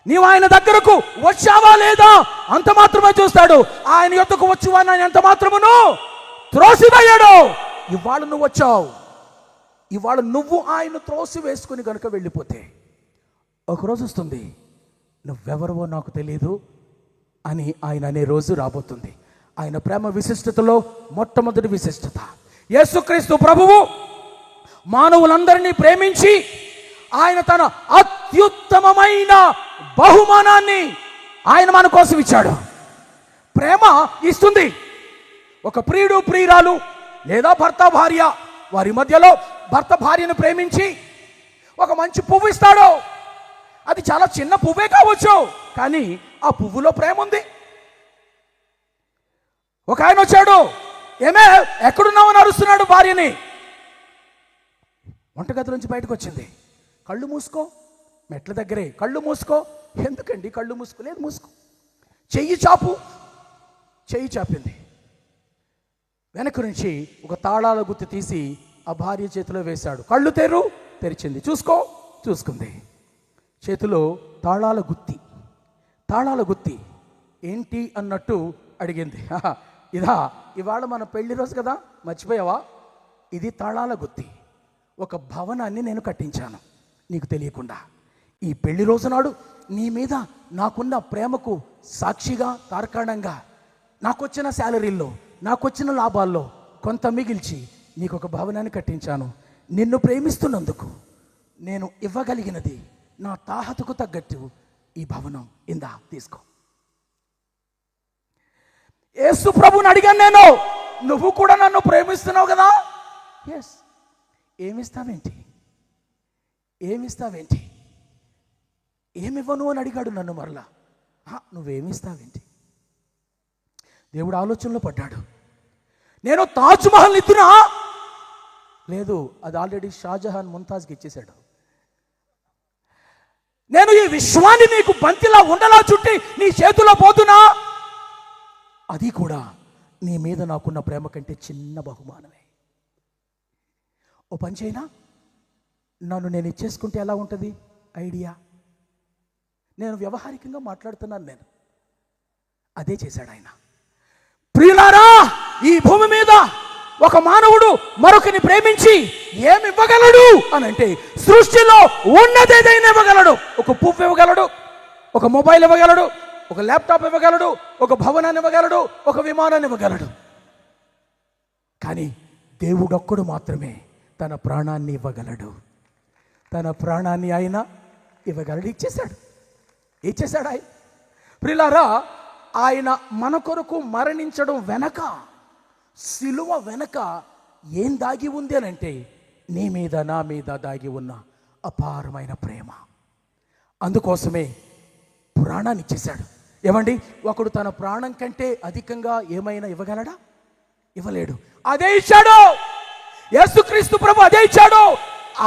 నీవు ఆయన దగ్గరకు వచ్చావా లేదా అంత మాత్రమే చూస్తాడు. ఆయన యొద్దకు వచ్చువా ఎంత మాత్రమును త్రోసివేయడు. ఇవాళ నువ్వు వచ్చావు, ఇవాళ నువ్వు ఆయన త్రోసి వేసుకుని కనుక వెళ్ళిపోతే ఒకరోజు వస్తుంది, నువ్వెవరవో నాకు తెలియదు అని ఆయన అనే రోజు రాబోతుంది. ఆయన ప్రేమ విశిష్టతలో మొట్టమొదటి విశిష్టత, యేసుక్రీస్తు ప్రభువు మానవులందరినీ ప్రేమించి ఆయన తన అత్యుత్తమమైన బహుమానాన్ని ఆయన మన కోసం ఇచ్చాడు. ప్రేమ ఇస్తుంది. ఒక ప్రియుడు ప్రియురాలు లేదా భర్త భార్య, వారి మధ్యలో భర్త భార్యను ప్రేమించి ఒక మంచి పువ్వు ఇస్తాడు. అది చాలా చిన్న పువ్వే కావచ్చు, కానీ ఆ పువ్వులో ప్రేమ ఉంది. ఒక ఆయన వచ్చాడు, ఏమే ఎక్కడున్నావు అని అరుస్తున్నాడు భార్యని. వంటగది నుంచి బయటకు వచ్చింది. కళ్ళు మూసుకో, మెట్ల దగ్గరే కళ్ళు మూసుకో. ఎందుకండి కళ్ళు మూసుకోలేదు? మూసుకో. చెయ్యి చాపు. చెయ్యి చాపింది. వెనక నుంచి ఒక తాళాల గుత్తి తీసి ఆ భార్య చేతిలో వేశాడు. కళ్ళు తెరిచింది. చూసుకో. చూసుకుంది. చేతిలో తాళాల గుత్తి. తాళాల గుత్తి ఏంటి అన్నట్టు అడిగింది. ఇవాళ మన పెళ్లి రోజు కదా, మర్చిపోయావా? ఇది తాళాల గుత్తి. ఒక భవనాన్ని నేను కట్టించాను నీకు తెలియకుండా. ఈ పెళ్లి రోజు నాడు నీ మీద నాకున్న ప్రేమకు సాక్షిగా, తార్కాణంగా నాకొచ్చిన శాలరీల్లో, నాకొచ్చిన లాభాల్లో కొంత మిగిల్చి నీకు ఒక భవనాన్ని కట్టించాను. నిన్ను ప్రేమిస్తున్నందుకు నేను ఇవ్వగలిగినది నా తాహతుకు తగ్గట్టు ఈ భవనం ఇందా తీసుకో. యేసు ప్రభుని అడిగాను నేను, నువ్వు కూడా నన్ను ప్రేమిస్తున్నావు కదా? ఎస్. ఏమిస్తావేంటి? ఏమిస్తావేంటి? ఏమివ్వను అని అడిగాడు నన్ను మరలా. నువ్వేమిస్తావేంటి? దేవుడు ఆలోచనలో పడ్డాడు. నేను తాజ్మహల్ ఇద్దునా? లేదు, అది ఆల్రెడీ షాజహాన్ ముంతాజ్కి ఇచ్చేశాడు. నేను ఈ విశ్వాన్ని నీకు బంతిలా ఉండలా చుట్టి నీ చేతిలో పోతున్నా? అది కూడా నీ మీద నాకున్న ప్రేమ కంటే చిన్న బహుమానమే. ఓ పని చేయనా, నన్ను నేను ఇచ్చేసుకుంటే ఎలా ఉంటుంది ఐడియా? నేను వ్యవహారికంగా మాట్లాడుతున్నాను. నేను అదే చేశాడు ఆయన. ప్రియులారా, ఈ భూమి మీద ఒక మానవుడు మరొకరిని ప్రేమించి ఏమి ఇవ్వగలడు అని అంటే, సృష్టిలో ఉన్నదేదైనా ఇవ్వగలడు. ఒక పువ్వు ఇవ్వగలడు, ఒక మొబైల్ ఇవ్వగలడు, ఒక ల్యాప్టాప్ ఇవ్వగలడు, ఒక భవనాన్ని ఇవ్వగలడు, ఒక విమానాన్ని ఇవ్వగలడు. కానీ దేవుడొక్కడు మాత్రమే తన ప్రాణాన్ని ఇవ్వగలడు. తన ప్రాణాన్ని ఆయన ఇవ్వగలడు. ఇచ్చేశాడు ఆయన. ప్రియులారా, ఆయన మన కొరకు మరణించడం వెనక, సిలువ వెనక ఏం దాగి ఉంది అని అంటే, నీ మీద నా మీద దాగి ఉన్న అపారమైన ప్రేమ. అందుకోసమే ప్రాణాన్ని ఇచ్చేశాడు. ఏమండి, ఒకడు తన ప్రాణం కంటే అధికంగా ఏమైనా ఇవ్వగలడా? ఇవ్వలేడు. అదే ఇచ్చాడు యేసుక్రీస్తు ప్రభు. అదే ఇచ్చాడు.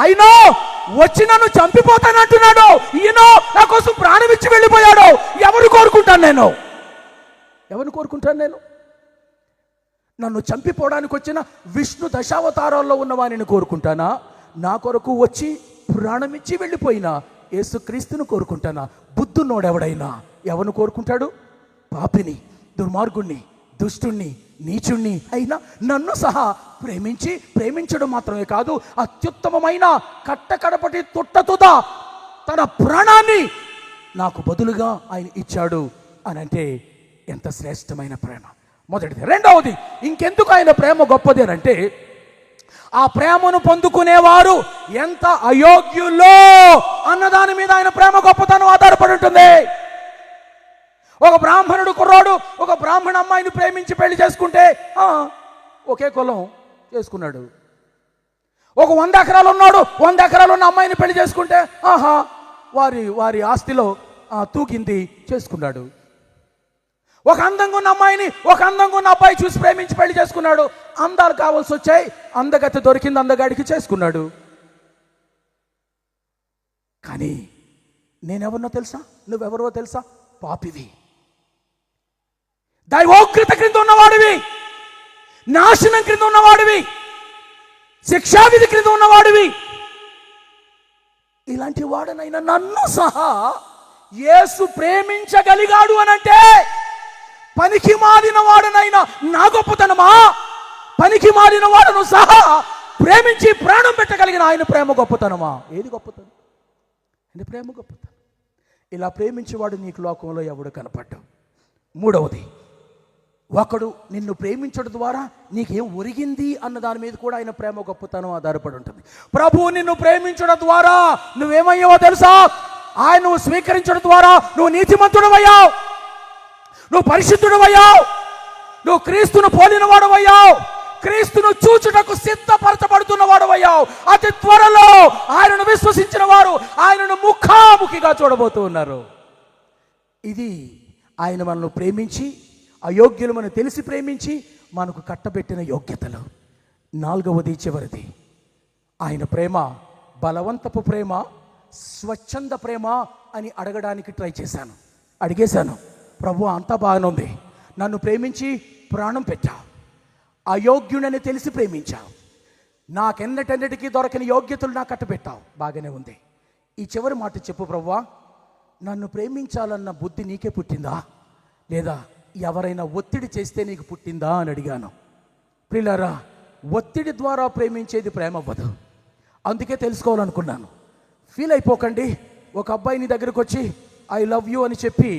ఆయన వచ్చి నన్ను చంపిపోతానంటున్నాడు. ఈయన నా కోసం ప్రాణం ఇచ్చి వెళ్ళిపోయాడు. ఎవరు కోరుకుంటాను నేను? నన్ను చంపిపోవడానికి వచ్చిన విష్ణు దశావతారాల్లో ఉన్న వారిని కోరుకుంటానా? నా కొరకు వచ్చి ప్రాణమిచ్చి వెళ్ళిపోయినా యేసుక్రీస్తును కోరుకుంటానా? బుద్ధున్నోడెవడైనా ఎవరిని కోరుకుంటాడు? పాపిని, దుర్మార్గుణ్ణి, దుష్టుణ్ణి, నీచుణ్ణి అయినా నన్ను సహా ప్రేమించడం మాత్రమే కాదు, అత్యుత్తమమైన కట్టకడపటి తొట్టతుద తన ప్రాణాన్ని నాకు బదులుగా ఆయన ఇచ్చాడు అని అంటే, ఎంత శ్రేష్టమైన ప్రేమ! మొదటిది. రెండవది, ఇంకెందుకు ఆయన ప్రేమ గొప్పది అని అంటే, ఆ ప్రేమను పొందుకునేవారు ఎంత అయోగ్యులో అన్నదాని మీద ఆయన ప్రేమ గొప్పతనం ఆధారపడి ఉంటుంది. ఒక బ్రాహ్మణుడు కుర్రాడు ఒక బ్రాహ్మణ అమ్మాయిని ప్రేమించి పెళ్లి చేసుకుంటే ఒకే కులం చేసుకున్నాడు. ఒక 100 ఎకరాలు ఉన్నాడు, 100 ఎకరాలు ఉన్న అమ్మాయిని పెళ్లి చేసుకుంటే వారి ఆస్తిలో తూగింది చేసుకున్నాడు. ఒక అందంగా ఉన్న అమ్మాయిని ఒక అందంగా ఉన్న అబ్బాయి చూసి ప్రేమించి పెళ్లి చేసుకున్నాడు. అందాలు కావాల్సి వచ్చాయి, అందగతి దొరికింది, అందగాడికి చేసుకున్నాడు. కానీ నేనెవరినో తెలుసా? నువ్వెవరో తెలుసా? పాపివి, దైవోగ్రత క్రింద ఉన్నవాడివి, నాశనం క్రింద ఉన్నవాడివి, శిక్షావిధి క్రింద ఉన్నవాడివి. ఇలాంటి వాడనైనా నన్ను సహా యేసు ప్రేమించగలిగాడు అనంటే పనికి మారిన వాడనైనా నా గొప్పతనమా? పనికి మారిన వాడును సహా ప్రేమించి ప్రాణం పెట్టగలిగిన ఆయన ప్రేమ గొప్పతనమా? ఏది గొప్పతనం? అంటే ప్రేమ గొప్పతనం. ఇలా ప్రేమించేవాడు నీకు లోకంలో ఎవడు కనపడ్డావు. మూడవది, ఒకడు నిన్ను ప్రేమించడం ద్వారా నీకేం ఒరిగింది అన్న దాని మీద కూడా ఆయన ప్రేమ గొప్పతనం ఆధారపడి ఉంటుంది. ప్రభువు నిన్ను ప్రేమించడం ద్వారా నువ్వేమయ్యావో తెలుసా? ఆయన నువ్వు స్వీకరించడం ద్వారా నువ్వు నీతిమంతుడవయ్యావు, నువ్వు పరిశుద్ధుడవయ్యావు, నువ్వు క్రీస్తును పోలిన వాడవయ్యావు, క్రీస్తును చూచుటకు సిద్ధపరచబడుతున్న వాడవయ్యావు. అతి త్వరలో ఆయనను విశ్వసించిన వారు ఆయనను ముఖాముఖిగా చూడబోతూ ఉన్నారు. ఇది ఆయన మనల్ని ప్రేమించి, అయోగ్యులు మనం తెలిసి ప్రేమించి మనకు కట్టబెట్టిన యోగ్యతలు. నాలుగవది, చివరిది, ఆయన ప్రేమ బలవంతపు ప్రేమ, స్వచ్ఛంద ప్రేమ అని అడగడానికి ట్రై చేశాను. అడిగేశాను, ప్రభు అంతా బాగానే ఉంది, నన్ను ప్రేమించి ప్రాణం పెట్టావు, అయోగ్యుడని తెలిసి ప్రేమించావు, నాకెన్నటన్నిటికీ దొరకని యోగ్యతలు నాకు కట్టబెట్టావు, బాగానే ఉంది. ఈ చివరి మాట చెప్పు ప్రభువా, నన్ను ప్రేమించాలన్న బుద్ధి నీకే పుట్టిందా, లేదా ఎవరైనా ఒత్తిడి చేస్తే నీకు పుట్టిందా అని అడిగాను. ప్రియులారా, ఒత్తిడి ద్వారా ప్రేమించేది ప్రేమ అవ్వదు. అందుకే తెలుసుకోవాలనుకున్నాను. ఫీల్ అయిపోకండి. ఒక అబ్బాయి నీ దగ్గరకు వచ్చి ఐ లవ్ యూ అని చెప్పి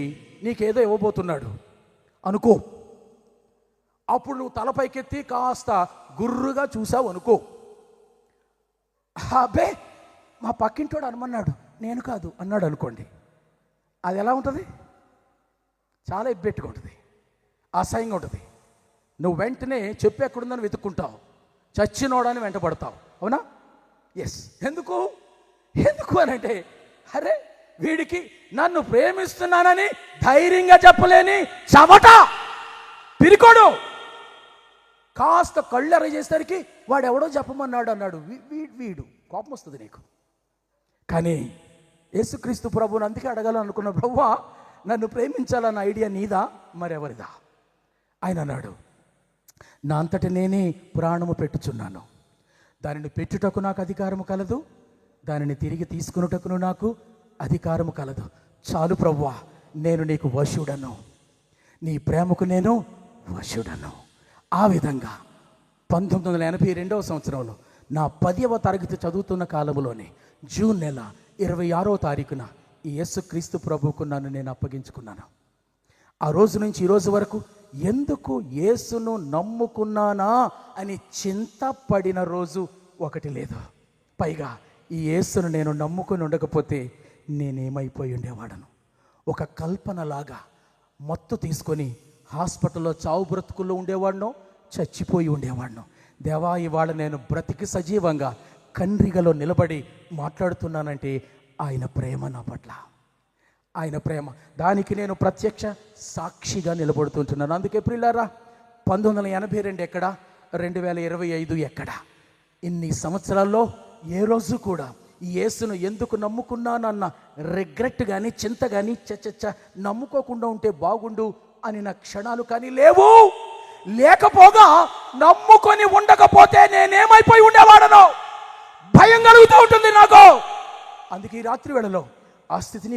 నీకేదో ఇవ్వబోతున్నాడు అనుకో, అప్పుడు నువ్వు తలపైకెత్తి కాస్త గుర్రుగా చూసావు అనుకో, అబ్బే మా పక్కింటోడు అనమన్నాడు, నేను కాదు అన్నాడు అనుకోండి, అది ఎలా ఉంటుంది? చాలా ఇబ్బెట్టుగా ఉంటుంది, అసహ్యంగా ఉంటుంది. నువ్వు వెంటనే చెప్పు ఎక్కడుందని వెతుక్కుంటావు, చచ్చినోడని వెంటబడతావు. అవునా? ఎస్. ఎందుకు అని అంటే, అరే వీడికి నన్ను ప్రేమిస్తున్నానని ధైర్యంగా చెప్పలేని చెమట పిరికోడు కాస్త కళ్ళెర చేసరికి వాడు ఎవడో చెప్పమన్నాడు అన్నాడు, వీడు కోపం వస్తుంది నీకు. కానీ యేసుక్రీస్తు ప్రభువుని అందుకే అడగాలనుకున్న, ప్రభువా నన్ను ప్రేమించాలన్న ఐడియా నీదా మరెవరిదా? ఆయన అన్నాడు, నా అంతటి నేనే ప్రాణము పెట్టుచున్నాను, దానిని పెట్టుటకు నాకు అధికారము కలదు, దానిని తిరిగి తీసుకున్నటకును నాకు అధికారము కలదు. చాలు ప్రభువా, నేను నీకు వశుడను, నీ ప్రేమకు నేను వశుడను. ఆ విధంగా 1982వ సంవత్సరంలో నా 10వ తరగతి చదువుతున్న కాలంలోనే జూన్ నెల 26వ తారీఖున ఈ యేసుక్రీస్తు ప్రభువుకు నన్ను నేను అప్పగించుకున్నాను. ఆ రోజు నుంచి ఈ రోజు వరకు ఎందుకు యేసును నమ్ముకున్నానా అని చింతపడిన రోజు ఒకటి లేదు. పైగా ఈ యేసును నేను నమ్ముకుని ఉండకపోతే నేనేమైపోయి ఉండేవాడను? ఒక కల్పనలాగా మత్తు తీసుకొని హాస్పిటల్లో చావు బ్రతుకుల్లో ఉండేవాడినో, చచ్చిపోయి ఉండేవాడినో. దేవా, ఇవాళ నేను బ్రతికి సజీవంగా కండ్రిగలో నిలబడి మాట్లాడుతున్నానంటే ఆయన ప్రేమ నా పట్ల, ఆయన ప్రేమ, దానికి నేను ప్రత్యక్ష సాక్షిగా నిలబడుతుంటున్నాను. అందుకే ప్రియులారా, 1982 ఎక్కడ, 2025 ఎక్కడ? ఇన్ని సంవత్సరాల్లో ఏ రోజు కూడా ఈ యేసును ఎందుకు నమ్ముకున్నానన్న రిగ్రెట్ కానీ చింత కానీ నమ్ముకోకుండా ఉంటే బాగుండు అని నా క్షణాలు కానీ లేవు. లేకపోగా నమ్ముకొని ఉండకపోతే నేనేమైపోయి ఉండేవాడనో భయం కలుగుతూ ఉంటుంది నాకు. అందుకే ఈ రాత్రి వేళలో ఆ స్థితి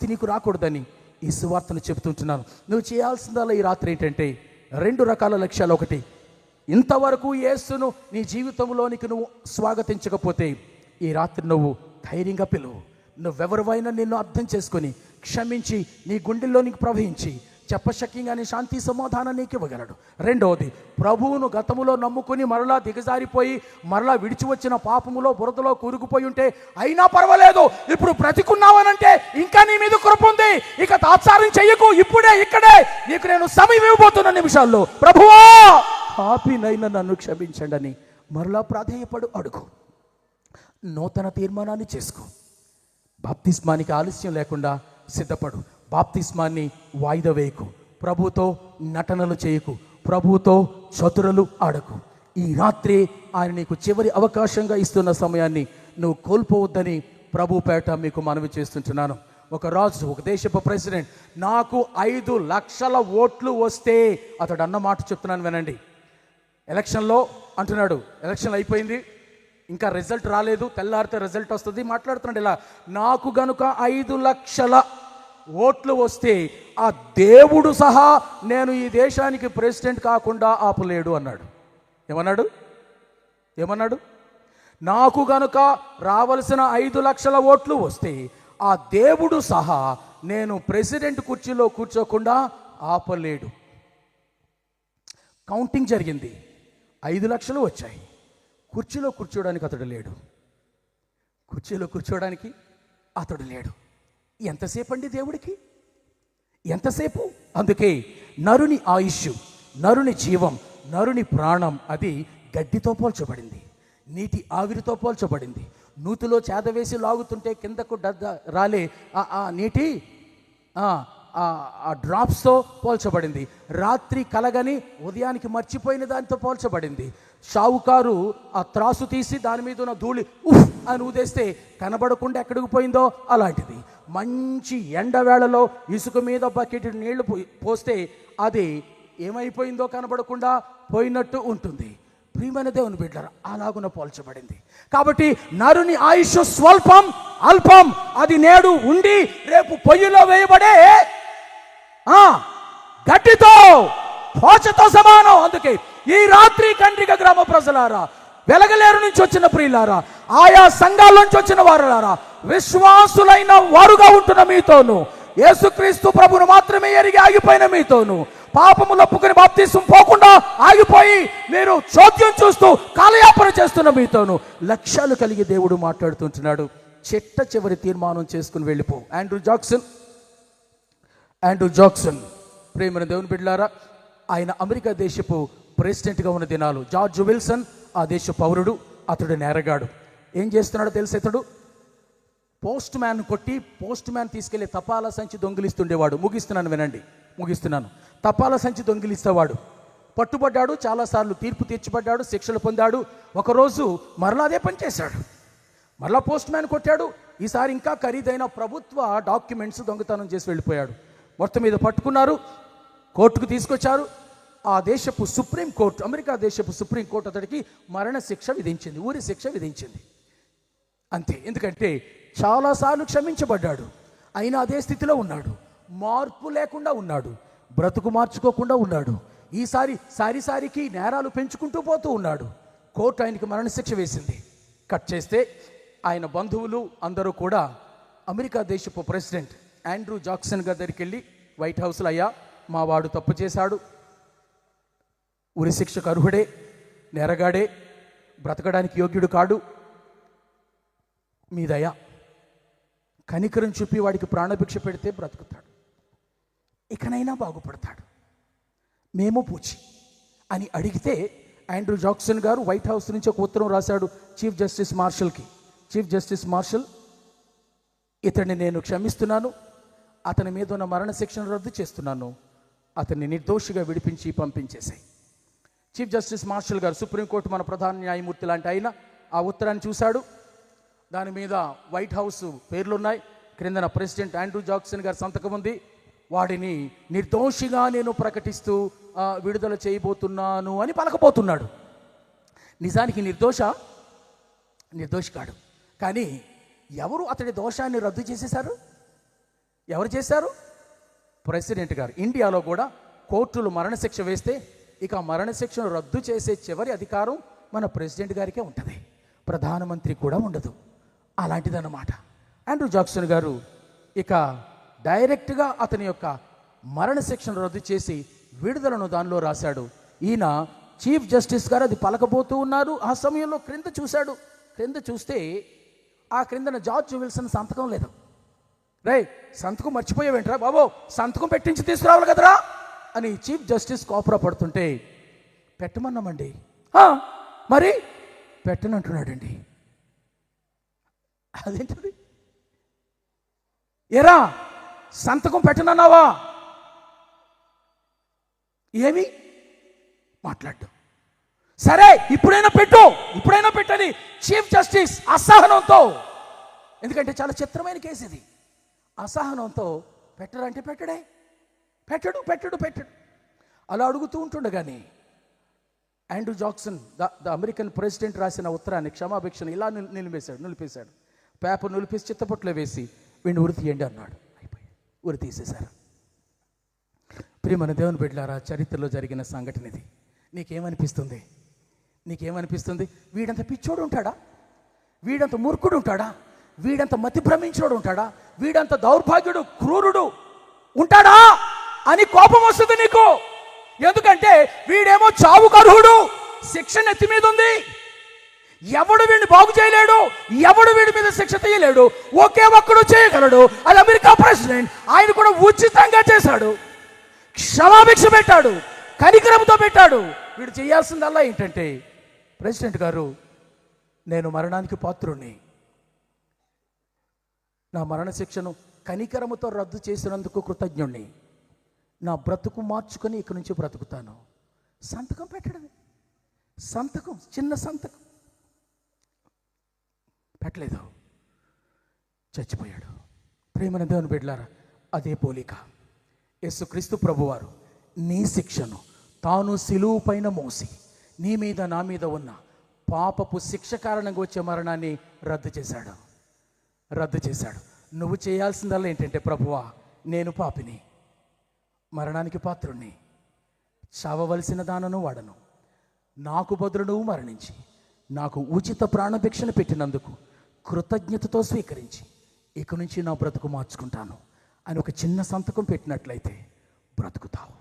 నీకు రాకూడదని ఈ సువార్తను చెబుతుంటున్నాను. నువ్వు చేయాల్సిందల్లా ఈ రాత్రి ఏంటంటే 2 రకాల లక్ష్యాలు. ఒకటి, ఇంతవరకు యేసును నీ జీవితంలోనికి నువ్వు స్వాగతించకపోతే ఈ రాత్రి నువ్వు ధైర్యంగా పిలువు. నువ్వెవరివైనా నిన్ను అర్థం చేసుకొని క్షమించి నీ గుండెల్లోనికి ప్రవహించి చెప్పశక్యంగానే శాంతి సమాధానం నీకు ఇవ్వగలడు. రెండవది, ప్రభువును గతములో నమ్ముకుని మరలా దిగజారిపోయి మరలా విడిచి వచ్చిన పాపములో బురదలో కూరుకుపోయి ఉంటే అయినా పర్వాలేదు, ఇప్పుడు బ్రతికున్నావనంటే ఇంకా నీ మీద కృప ఉంది, ఇక తాత్సారం చెయ్యకు, ఇప్పుడే ఇక్కడే నీకు నేను సమయం ఇవ్వబోతున్న నిమిషాల్లో ప్రభువా పాపినైనా నన్ను క్షమించండి అని మరలా ప్రాధేయపడు, అడుగు. నూతన తీర్మానాన్ని చేసుకో. బాప్తిస్మానికి ఆలస్యం లేకుండా సిద్ధపడు. బాప్తిస్మాన్ని వాయిదా వేయకు. ప్రభుతో నటనలు చేయకు. ప్రభుతో చతురలు ఆడకు. ఈ రాత్రి ఆయన నీకు చివరి అవకాశంగా ఇస్తున్న సమయాన్ని నువ్వు కోల్పోవద్దని ప్రభు పేట మీకు మనవి చేస్తుంటున్నాను. ఒక రాజు, ఒక దేశపు ప్రెసిడెంట్, నాకు 5 లక్షల ఓట్లు వస్తే, అతడు అన్న మాట చెప్తున్నాను వినండి. ఎలక్షన్లో అంటున్నాడు, ఎలక్షన్ అయిపోయింది, ఇంకా రిజల్ట్ రాలేదు, తెల్లారితే రిజల్ట్ వస్తుంది, మాట్లాడుతున్నాడు ఇలా, నాకు గనుక 5 లక్షల ఓట్లు వస్తే ఆ దేవుడు సహా నేను ఈ దేశానికి ప్రెసిడెంట్ కాకుండా ఆపలేడు అన్నాడు. ఏమన్నాడు? నాకు గనుక రావలసిన 5 లక్షల ఓట్లు వస్తే ఆ దేవుడు సహా నేను ప్రెసిడెంట్ కుర్చీలో కూర్చోకుండా ఆపలేడు. కౌంటింగ్ జరిగింది, 5 లక్షలు వచ్చాయి. కుర్చీలో కూర్చోడానికి అతడు లేడు. ఎంతసేపు అండి దేవుడికి? ఎంతసేపు? అందుకే నరుని ఆయుష్, నరుని జీవం, నరుని ప్రాణం అది గడ్డితో పోల్చబడింది, నీటి ఆవిరితో పోల్చబడింది. నూతిలో చేదవేసి లాగుతుంటే కిందకు రాలే ఆ నీటి ఆ డ్రాప్స్తో పోల్చబడింది. రాత్రి కలగని ఉదయానికి మర్చిపోయిన దానితో పోల్చబడింది. షావుకారు ఆ త్రాసు తీసి దాని మీద ఉన్న ధూళి ఉఫ్ అని ఊదేస్తే కనబడకుండా ఎక్కడికి పోయిందో అలాంటిది. మంచి ఎండవేళలో ఇసుక మీద బకెట్ నీళ్లు పోస్తే అది ఏమైపోయిందో కనబడకుండా పోయినట్టు ఉంటుంది. ప్రియమైన దేవుని బిడ్డలారా, అలాగున పోల్చబడింది. కాబట్టి నరుని ఆయుష్ స్వల్పం, అల్పం. అది నేడు ఉండి రేపు పొయ్యిలో వేయబడే గడ్డితో, పోచతో సమానం. అందుకే ఈ రాత్రి కండ్రిక గ్రామ ప్రజలారా, వెలగలేరు నుంచి వచ్చిన ప్రియులారా, ఆయా సంఘాల నుంచి వచ్చిన వారులారా, విశ్వాసులైన వారుగా ఉంటున్న మీతోను, యేసుక్రీస్తు ప్రభువును మాత్రమే ఎరిగి ఆగిపోయిన మీతోను, పాపములు ఒప్పుకొని బాప్తిసం పోకుండా ఆగిపోయి మీరు చోద్యం చూస్తూ కాలయాపన చేస్తున్న మీతోను లక్ష్యాలు కలిగి దేవుడు మాట్లాడుతుంటున్నాడు. చిట్ట చివరి తీర్మానం చేసుకుని వెళ్ళిపో. ఆండ్రూ జాక్సన్ ప్రేమైన దేవుని బిడ్డలారా, ఆయన అమెరికా దేశపు ప్రెసిడెంట్గా ఉన్న దినాలు. జార్జ్ విల్సన్ ఆ దేశ పౌరుడు, అతడు నేరగాడు. ఏం చేస్తున్నాడో తెలిసి, అతడు పోస్ట్ మ్యాన్ కొట్టి పోస్ట్ మ్యాన్ తీసుకెళ్లి తపాలా సంచి దొంగిలిస్తుండేవాడు. ముగిస్తున్నాను. తపాలా సంచి దొంగిలిస్తేవాడు. పట్టుబడ్డాడు, చాలాసార్లు తీర్పు తీర్చబడ్డాడు, శిక్షలు పొందాడు. ఒకరోజు మరలా అదే పని చేశాడు. మరలా పోస్ట్ మ్యాన్ కొట్టాడు. ఈసారి ఇంకా ఖరీదైన ప్రభుత్వ డాక్యుమెంట్స్ దొంగతనం చేసి వెళ్ళిపోయాడు. మొత్తం మీద పట్టుకున్నారు, కోర్టుకు తీసుకొచ్చారు. ఆ దేశపు సుప్రీంకోర్టు, అమెరికా దేశపు సుప్రీంకోర్టు అతడికి మరణ శిక్ష విధించింది, ఊరి శిక్ష విధించింది. అంతే. ఎందుకంటే చాలాసార్లు క్షమించబడ్డాడు, అయినా అదే స్థితిలో ఉన్నాడు, మార్పు లేకుండా ఉన్నాడు, బ్రతుకు మార్చుకోకుండా ఉన్నాడు. ఈసారి సారికి నేరాలు పెంచుకుంటూ పోతూ ఉన్నాడు. కోర్టు ఆయనకి మరణశిక్ష వేసింది. కట్ చేస్తే ఆయన బంధువులు అందరూ కూడా అమెరికా దేశపు ప్రెసిడెంట్ ఆండ్రూ జాక్సన్ గారి దగ్గరికి వెళ్ళి, వైట్ హౌస్లో, అయ్యా మా వాడు తప్పు చేశాడు, ఉరిశిక్షకు అర్హుడే, నేరగాడే, బ్రతకడానికి యోగ్యుడు కాడు, మీ దయ, కనికరం చూపి వాడికి ప్రాణభిక్ష పెడితే బ్రతుకుతాడు, ఇకనైనా బాగుపడతాడు, మేము పూచి అని అడిగితే ఆండ్రూ జాక్సన్ గారు వైట్ హౌస్ నుంచి ఒక ఉత్తరం రాశాడు చీఫ్ జస్టిస్ మార్షల్కి. చీఫ్ జస్టిస్ మార్షల్, ఇతన్ని నేను క్షమిస్తున్నాను, అతని మీద ఉన్న మరణశిక్షను రద్దు చేస్తున్నాను, అతన్ని నిర్దోషిగా విడిపించి పంపించేశాయి. చీఫ్ జస్టిస్ మార్షల్ గారు, సుప్రీంకోర్టు మన ప్రధాన న్యాయమూర్తి లాంటి ఆయన, ఆ ఉత్తరాన్ని చూశాడు. దాని మీద వైట్ హౌస్ పేర్లున్నాయి, క్రిందన ప్రెసిడెంట్ ఆండ్రూ జాక్సన్ గారి సంతకం ఉంది. వాడిని నిర్దోషిగా నేను ప్రకటిస్తూ విడుదల చేయబోతున్నాను అని పలకపోతున్నాడు. నిజానికి నిర్దోషి కాడు. కానీ ఎవరు అతడి దోషాన్ని రద్దు చేసేశారు? ఎవరు చేశారు? ప్రెసిడెంట్ గారు. ఇండియాలో కూడా కోర్టులు మరణశిక్ష వేస్తే ఇక మరణశిక్షను రద్దు చేసే చివరి అధికారం మన ప్రెసిడెంట్ గారికే ఉంటుంది, ప్రధానమంత్రి కూడా ఉండదు. అలాంటిదన్నమాట. ఆండ్రూ జాక్సన్ గారు ఇక డైరెక్ట్గా అతని యొక్క మరణశిక్షను రద్దు చేసి విడుదలను దానిలో రాశాడు. ఈయన చీఫ్ జస్టిస్ గారు అది పలకబోతూ ఉన్నారు. ఆ సమయంలో క్రింద చూశాడు. క్రింద చూస్తే ఆ క్రిందన జార్జ్ విల్సన్ సంతకం లేదు. రే, సంతకం మర్చిపోయావేంట్రా బాబో, సంతకం పెట్టించి తీసుకురావాలి కదరా అని చీఫ్ జస్టిస్ కోపరా పడుతుంటే, పెట్టమన్నామండి. మరి పెట్టనంటున్నాడండి. అదేంటది? ఏరా, సంతకం పెట్టనన్నావా? ఏమి మాట్లాడ్డు. సరే, ఇప్పుడైనా పెట్టని చీఫ్ జస్టిస్ అసహనంతో, ఎందుకంటే చాలా చిత్రమైన కేసు ఇది, అసహనంతో పెట్టడంటే పెట్టడు అలా అడుగుతూ ఉంటుండగానే Andrew Jackson the American president రాసిన ఉత్తరాన్ని, క్షమాభిక్షను ఇలా నిలిపేశాడు. పేపర్ నిలిపేసి చిత్తపొట్లో వేసి వీడిని ఉరి తీయండి అన్నాడు. అయిపోయి ఉరి తీసేశారు. ప్రియమైన దేవుని బిడ్డలారా, చరిత్రలో జరిగిన సంఘటన ఇది. నీకేమనిపిస్తుంది? వీడంత పిచ్చోడు ఉంటాడా? వీడంత మూర్ఖుడు ఉంటాడా? వీడంత మతి భ్రమించోడు ఉంటాడా? వీడంత దౌర్భాగ్యుడు, క్రూరుడు ఉంటాడా అని కోపం వస్తుంది నీకు. ఎందుకంటే వీడేమో చావుకు అర్హుడు, శిక్ష నెత్తి మీద ఉంది. ఎవడు వీడిని బాగు చేయలేడు, ఎవడు వీడి మీద శిక్ష తీయలేడు. ఒకే ఒక్కడు చేయగలడు, అది అమెరికా ప్రెసిడెంట్. ఆయన కూడా ఉచితంగా చేశాడు, క్షమాభిక్ష పెట్టాడు, కనికరంతో పెట్టాడు. వీడు చేయాల్సిందల్లా ఏంటంటే, ప్రెసిడెంట్ గారు, నేను మరణానికి పాత్రుణ్ణి, నా మరణ శిక్షను కనికరముతో రద్దు చేసినందుకు కృతజ్ఞుణ్ణి, నా బ్రతుకు మార్చుకొని ఇక్కడి నుంచి బ్రతుకుతాను. సంతకం పెట్టడమే, చిన్న సంతకం పెట్టలేదు, చచ్చిపోయాడు. ప్రేమన దేవుని బిడ్డలారా, అదే పోలిక యేసుక్రీస్తు ప్రభువారు నీ శిక్షను తాను సిలువ పైన మోసి నీ మీద నా మీద ఉన్న పాపపు శిక్ష కారణంగా వచ్చే మరణాన్ని రద్దు చేశాడు. నువ్వు చేయాల్సిందల్లా ఏంటంటే, ప్రభువా, నేను పాపిని, మరణానికి పాత్రుణ్ణి, చావవలసిన దానను వాడను, నాకు బదులు నువ్వు మరణించి నాకు ఉచిత ప్రాణభిక్షను పెట్టినందుకు కృతజ్ఞతతో స్వీకరించి ఇక నుంచి నా బ్రతుకు మార్చుకుంటాను అని ఒక చిన్న సంతకం పెట్టినట్లయితే బ్రతుకుతావు.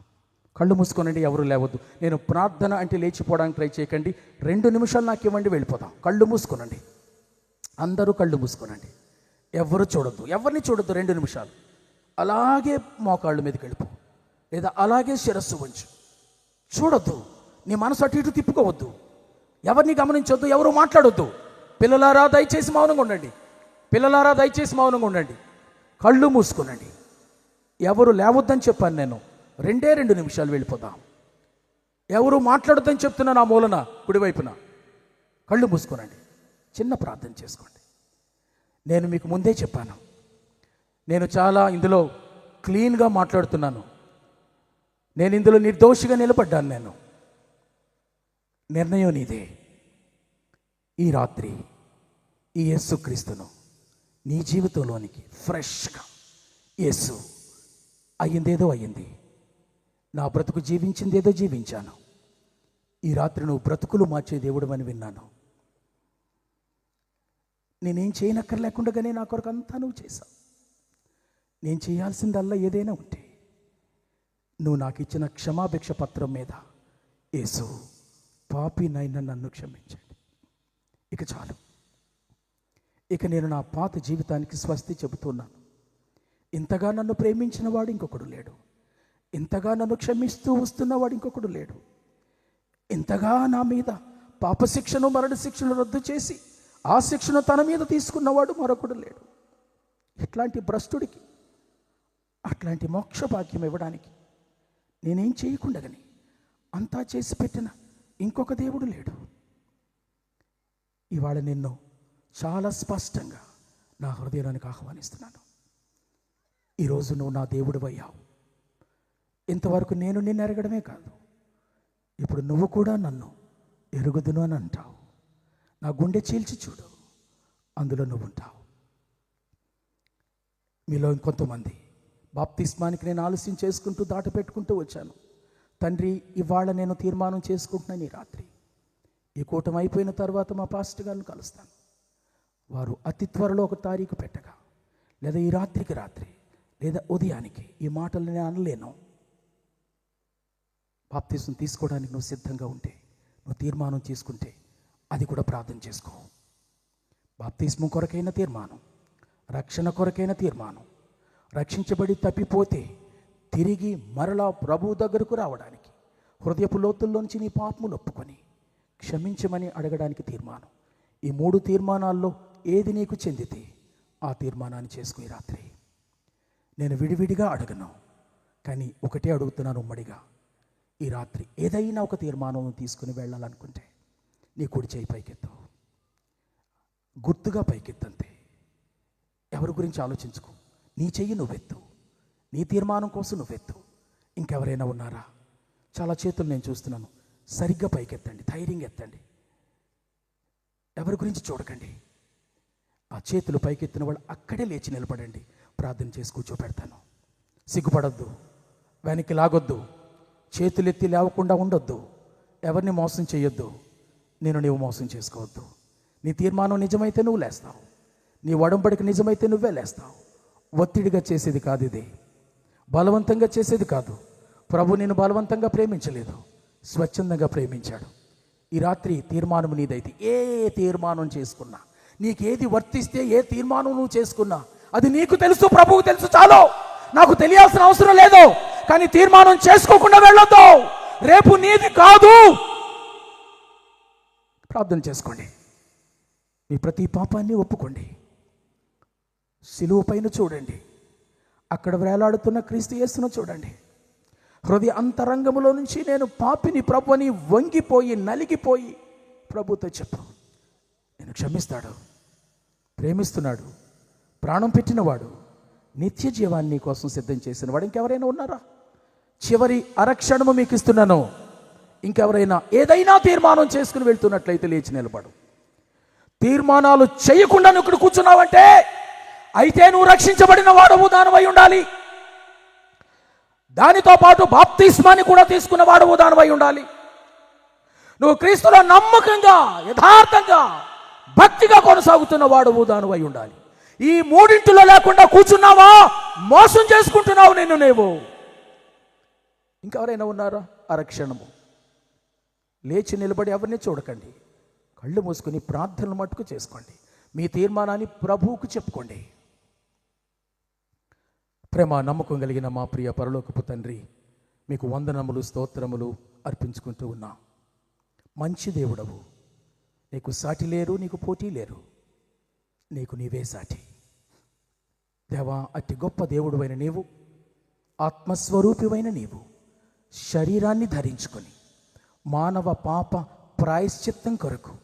కళ్ళు మూసుకోనండి, ఎవరు లేవద్దు. నేను ప్రార్థన అంటే లేచిపోవడానికి ట్రై చేయకండి. 2 నిమిషాలు నాకు ఇవ్వండి, వెళ్ళిపోదాం. కళ్ళు మూసుకోనండి, అందరూ కళ్ళు మూసుకోనండి, ఎవరిని చూడొద్దు. 2 నిమిషాలు అలాగే మోకాళ్ళ మీదకి వెళ్ళిపో, లేదా అలాగే శిరస్సు వంచు. చూడొద్దు, నీ మనసు అటు ఇటు తిప్పుకోవద్దు, ఎవరిని గమనించొద్దు, ఎవరు మాట్లాడొద్దు. పిల్లలారా దయచేసి మౌనంగా ఉండండి. కళ్ళు మూసుకునండి. ఎవరు లేవద్దని చెప్పాను నేను. 2 నిమిషాలు వెళ్ళిపోదాం. ఎవరు మాట్లాడొద్దని చెప్తున్నా నా మూలన కుడివైపున. కళ్ళు మూసుకునండి, చిన్న ప్రార్థన చేసుకోండి. నేను మీకు ముందే చెప్పాను, నేను చాలా ఇందులో క్లీన్గా మాట్లాడుతున్నాను. నేను ఇందులో నిర్దోషిగా నిలబడ్డాను. నేను నిర్ణయం నీదే. ఈ రాత్రి ఈ యేసుక్రీస్తును నీ జీవితంలోనికి ఫ్రెష్గా, యేసు అయ్యిందేదో అయ్యింది, నా బ్రతుకు జీవించిందేదో జీవించాను, ఈ రాత్రి నువ్వు బ్రతుకులు మార్చే దేవుడు అని విన్నాను. నేనేం చేయనక్కర్లేకుండానే నా కొరకు అంతా నువ్వు చేశావు. నేను చేయాల్సిందల్లా ఏదైనా ఉంటే నువ్వు నాకు ఇచ్చిన క్షమాభిక్ష పత్రం మీద, యేసు పాపినైనా నన్ను క్షమించండి, ఇక చాలు, ఇక నేను నా పాత జీవితానికి స్వస్తి చెబుతున్నాను. ఇంతగా నన్ను ప్రేమించిన వాడు ఇంకొకడు లేడు, ఇంతగా నన్ను క్షమిస్తూ వస్తున్నవాడు ఇంకొకడు లేడు, ఇంతగా నా మీద పాపశిక్షను మరణ శిక్షను రద్దు చేసి ఆ శిక్షను తన మీద తీసుకున్నవాడు మరొకడు లేడు. ఇట్లాంటి భ్రష్టుడికి అట్లాంటి మోక్ష భాగ్యం ఇవ్వడానికి నేనేం చేయకుండగాని అంతా చేసి పెట్టిన ఇంకొక దేవుడు లేడు. ఇవాళ నిన్ను చాలా స్పష్టంగా నా హృదయానికి ఆహ్వానిస్తున్నాను. ఈరోజు నువ్వు నా దేవుడు అయ్యావు. ఇంతవరకు నేను నిన్ను ఎరగడమే కాదు, ఇప్పుడు నువ్వు కూడా నన్ను ఎరుగుదును అని అంటావు. నా గుండె చీల్చి చూడు, అందులో నువ్వు ఉంటావు. మీలో ఇంకొంతమంది బాప్తిస్మానికి నేను ఆలస్యం చేసుకుంటూ దాటపెట్టుకుంటూ వచ్చాను. తండ్రి, ఇవాళ నేను తీర్మానం చేసుకుంటున్నాను, ఈ రాత్రి ఈ కూటమి అయిపోయిన తర్వాత మా పాస్టర్ గారిని కలుస్తాను. వారు అతి త్వరలో 1 తారీఖు పెట్టగా, లేదా ఈ రాత్రికి రాత్రి, లేదా ఉదయానికి ఈ మాటలు నేను అనలేను. బాప్తిసం తీసుకోవడానికి నువ్వు సిద్ధంగా ఉంటే, నువ్వు తీర్మానం చేసుకుంటే అది కూడా ప్రార్థన చేసుకో. బాప్తిస్మం కొరకైన తీర్మానం, రక్షణ కొరకైన తీర్మానం, రక్షించబడి తప్పిపోతే తిరిగి మరలా ప్రభువు దగ్గరకు రావడానికి, హృదయపు లోతుల్లోంచి నీ పాపములు ఒప్పుకొని క్షమించమని అడగడానికి తీర్మానం. ఈ 3 తీర్మానాల్లో ఏది నీకు చెందితే ఆ తీర్మానాన్ని చేసుకో. ఈ రాత్రి నేను విడివిడిగా అడగను, కానీ ఒకటే అడుగుతున్నాను ఉమ్మడిగా. ఈ రాత్రి ఏదైనా ఒక తీర్మానం తీసుకుని వెళ్ళాలనుకుంటే నీ కుడి చేయి పైకెత్తు, గుర్తుగా పైకెత్తంతే. ఎవరి గురించి ఆలోచించుకో. నీ చెయ్యి నువ్వెత్తు, నీ తీర్మానం కోసం నువ్వెత్తు. ఇంకెవరైనా ఉన్నారా? చాలా చేతులు నేను చూస్తున్నాను. సరిగ్గా పైకెత్తండి, ధైర్యంగా ఎత్తండి, ఎవరి గురించి చూడకండి. ఆ చేతులు పైకెత్తిన వాళ్ళు అక్కడే లేచి నిలబడండి. ప్రార్థన చేసి కూర్చోపెడతాను. సిగ్గుపడొద్దు, వెనక్కి లాగొద్దు, చేతులెత్తి లేవకుండా ఉండొద్దు, ఎవరిని మోసం చేయొద్దు, నీవు మోసం చేసుకోవద్దు. నీ తీర్మానం నిజమైతే నువ్వు లేస్తావు, నీ ఒడంబడిక నిజమైతే నువ్వే లేస్తావు. ఒత్తిడిగా చేసేది కాదు, ఇది బలవంతంగా చేసేది కాదు. ప్రభు నిన్ను బలవంతంగా ప్రేమించలేదు, స్వచ్ఛందంగా ప్రేమించాడు. ఈ రాత్రి తీర్మానం నీదైతే, ఏ తీర్మానం చేసుకున్నా, నీకేది వర్తిస్తే, ఏ తీర్మానం నువ్వు చేసుకున్నా అది నీకు తెలుసు, ప్రభువుకు తెలుసు. చాలు, నాకు తెలియాల్సిన అవసరం లేదు. కానీ తీర్మానం చేసుకోకుండా వెళ్ళొద్దు. రేపు నీది కాదు. ప్రార్థన చేసుకోండి. మీ ప్రతి పాపాన్ని ఒప్పుకోండి. సిలువ పైన చూడండి, అక్కడ వేలాడుతున్న క్రీస్తు యేసును చూడండి. హృదయ అంతరంగములో నుంచి నేను పాపిని ప్రభు అని వంగిపోయి నలిగిపోయి ప్రభుతో చెప్పు. నేను క్షమిస్తాడు, ప్రేమిస్తున్నాడు, ప్రాణం పెట్టినవాడు, నిత్య జీవాన్ని కోసం సిద్ధం చేసిన వాడు. ఇంకెవరైనా ఉన్నారా? చివరి అరక్షణము మీకు ఇస్తున్నాను. ఇంకెవరైనా ఏదైనా తీర్మానం చేసుకుని వెళ్తున్నట్లయితే లేచి నిలబడు. తీర్మానాలు చేయకుండా నువ్వు ఇక్కడ కూర్చున్నావంటే అయితే నువ్వు రక్షించబడిన వాడవు, దానివై ఉండాలి. దానితో పాటు బాప్తిస్మాన్ని కూడా తీసుకున్న వాడవు, దానివై ఉండాలి. నువ్వు క్రీస్తులో నమ్మకంగా, యథార్థంగా, భక్తిగా కొనసాగుతున్న వాడవు, దానివై ఉండాలి. ఈ 3 లేకుండా కూర్చున్నావా, మోసం చేసుకుంటున్నావు నిన్ను నీవు. ఇంకెవరైనా ఉన్నారా? అరక్షణము లేచి నిలబడి ఎవరిని చూడకండి, కళ్ళు మూసుకొని ప్రార్థనలు మట్టుకు చేసుకోండి. మీ తీర్మానాన్ని ప్రభువుకు చెప్పుకోండి. ప్రేమ నమ్మకం కలిగిన మా ప్రియ పరలోకపు తండ్రి, మీకు వందనములు, స్తోత్రములు అర్పించుకుంటూ ఉన్నా. మంచి దేవుడవు, నీకు సాటి లేరు, నీకు పోటీ లేరు, నీకు నీవే సాటి. దేవా, అతి గొప్ప దేవుడువైన నీవు, ఆత్మస్వరూపివైన నీవు శరీరాన్ని ధరించుకొని మానవ పాప ప్రాయశ్చిత్తం కొరకు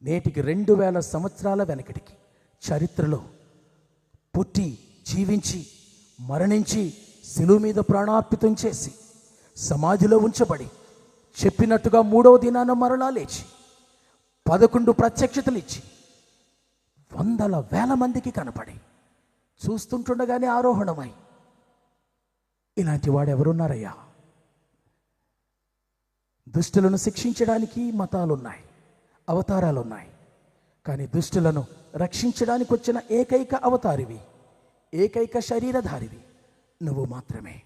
నేటికి 2000 సంవత్సరాల వెనకటికి చరిత్రలో పుట్టి, జీవించి, మరణించి, శిలువ మీద ప్రాణార్పితం చేసి, సమాధిలో ఉంచబడి, చెప్పినట్టుగా 3వ దినాన మరలా లేచి 11 ప్రత్యక్షతలు ఇచ్చి 100,000 మందికి కనపడి, చూస్తుంటుండగానే ఆరోహణమై, ఇలాంటి వాడు ఎవరున్నారయ్యా? దుష్టులను శిక్షించడానికి మతాలున్నాయి, అవతారాలున్నాయి, కానీ దుష్టులను రక్షించడానికి వచ్చిన ఏకైక అవతారివి, ఏకైక శరీరధారివి నువ్వు మాత్రమే.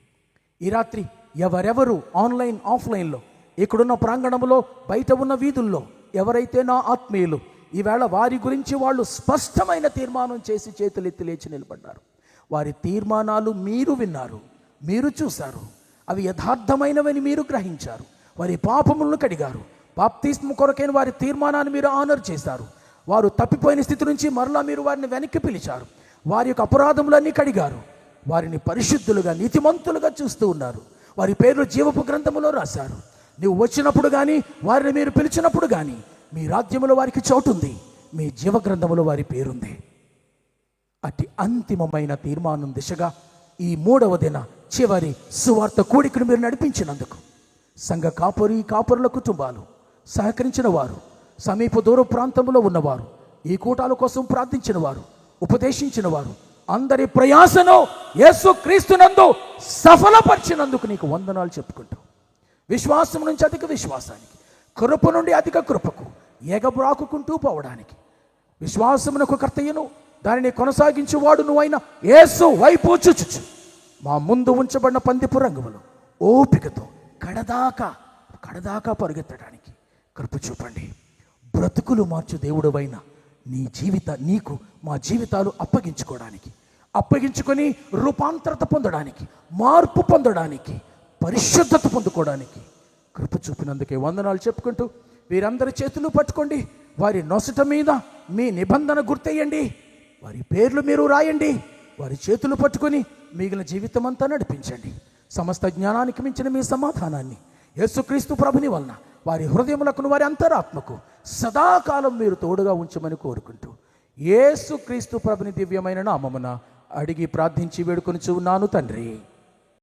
ఈ రాత్రి ఎవరెవరు ఆన్లైన్, ఆఫ్లైన్లో, ఇక్కడున్న ప్రాంగణంలో, బయట ఉన్న వీధుల్లో ఎవరైతే నా ఆత్మీయులు ఈవేళ వారి గురించి వాళ్ళు స్పష్టమైన తీర్మానం చేసి చేతులెత్తి లేచి నిలబడ్డారు, వారి తీర్మానాలు మీరు విన్నారు, మీరు చూశారు, అవి యథార్థమైనవని మీరు గ్రహించారు, వారి పాపములను కడిగారు, బాప్తిస్మం కొరకైన వారి తీర్మానాన్ని మీరు ఆనర్ చేశారు, వారు తప్పిపోయిన స్థితి నుంచి మరలా మీరు వారిని వెనక్కి పిలిచారు, వారి యొక్క అపరాధములన్నీ కడిగారు, వారిని పరిశుద్ధులుగా, నీతిమంతులుగా చూస్తూ ఉన్నారు, వారి పేర్లు జీవపు గ్రంథములో రాశారు. నీవు వచ్చినప్పుడు కానీ, వారిని మీరు పిలిచినప్పుడు కానీ మీ రాజ్యములో వారికి చోటుంది, మీ జీవ గ్రంథములో వారి పేరుంది. అట్టి అంతిమమైన తీర్మానం దిశగా ఈ 3వ దిన చివరి సువార్త కూడికను మీరు నడిపించినందుకు సంఘ కాపురుల కుటుంబాలు, సహకరించిన వారు, సమీప దూర ప్రాంతంలో ఉన్నవారు, ఈ కూటాల కోసం ప్రార్థించిన వారు, ఉపదేశించిన వారు, అందరి ప్రయాసను యేసు క్రీస్తునందు సఫలపరిచినందుకు నీకు వందనాలు చెప్పుకుంటూ, విశ్వాసం నుంచి అధిక విశ్వాసానికి, కృప నుండి అధిక కృపకు ఎగబ్రాకుకుంటూ పోవడానికి, విశ్వాసమునకు కర్తయ్యను దానిని కొనసాగించువాడు నువ్వైన యేసు వైపు చూచుచు మా ముందు ఉంచబడిన పందిపు రంగులు ఓపికతో కడదాకా పరిగెత్తడానికి కృప చూపండి. బ్రతుకులు మార్చు దేవుడవైన నీకు మా జీవితాలు అప్పగించుకొని రూపాంతరత పొందడానికి, మార్పు పొందడానికి, పరిశుద్ధత పొందుకోవడానికి కృప చూపినందుకే వందనాలు చెప్పుకుంటూ వీరందరి చేతులు పట్టుకోండి. వారి నొసట మీద మీ నిబంధన గుర్తెయ్యండి. వారి పేర్లు మీరు రాయండి. వారి చేతులు పట్టుకొని మిగిలిన జీవితం అంతా నడిపించండి. సమస్త జ్ఞానానికి మించిన మీ సమాధానాన్ని యేసుక్రీస్తు ప్రభుని వలన వారి హృదయములకు, వారి అంతరాత్మకు సదాకాలం మీరు తోడుగా ఉంచమని కోరుకుంటూ యేసుక్రీస్తు ప్రభుని దివ్యమైన నామమున అడిగి ప్రార్థించి వేడుకొనుచున్నాను తండ్రి.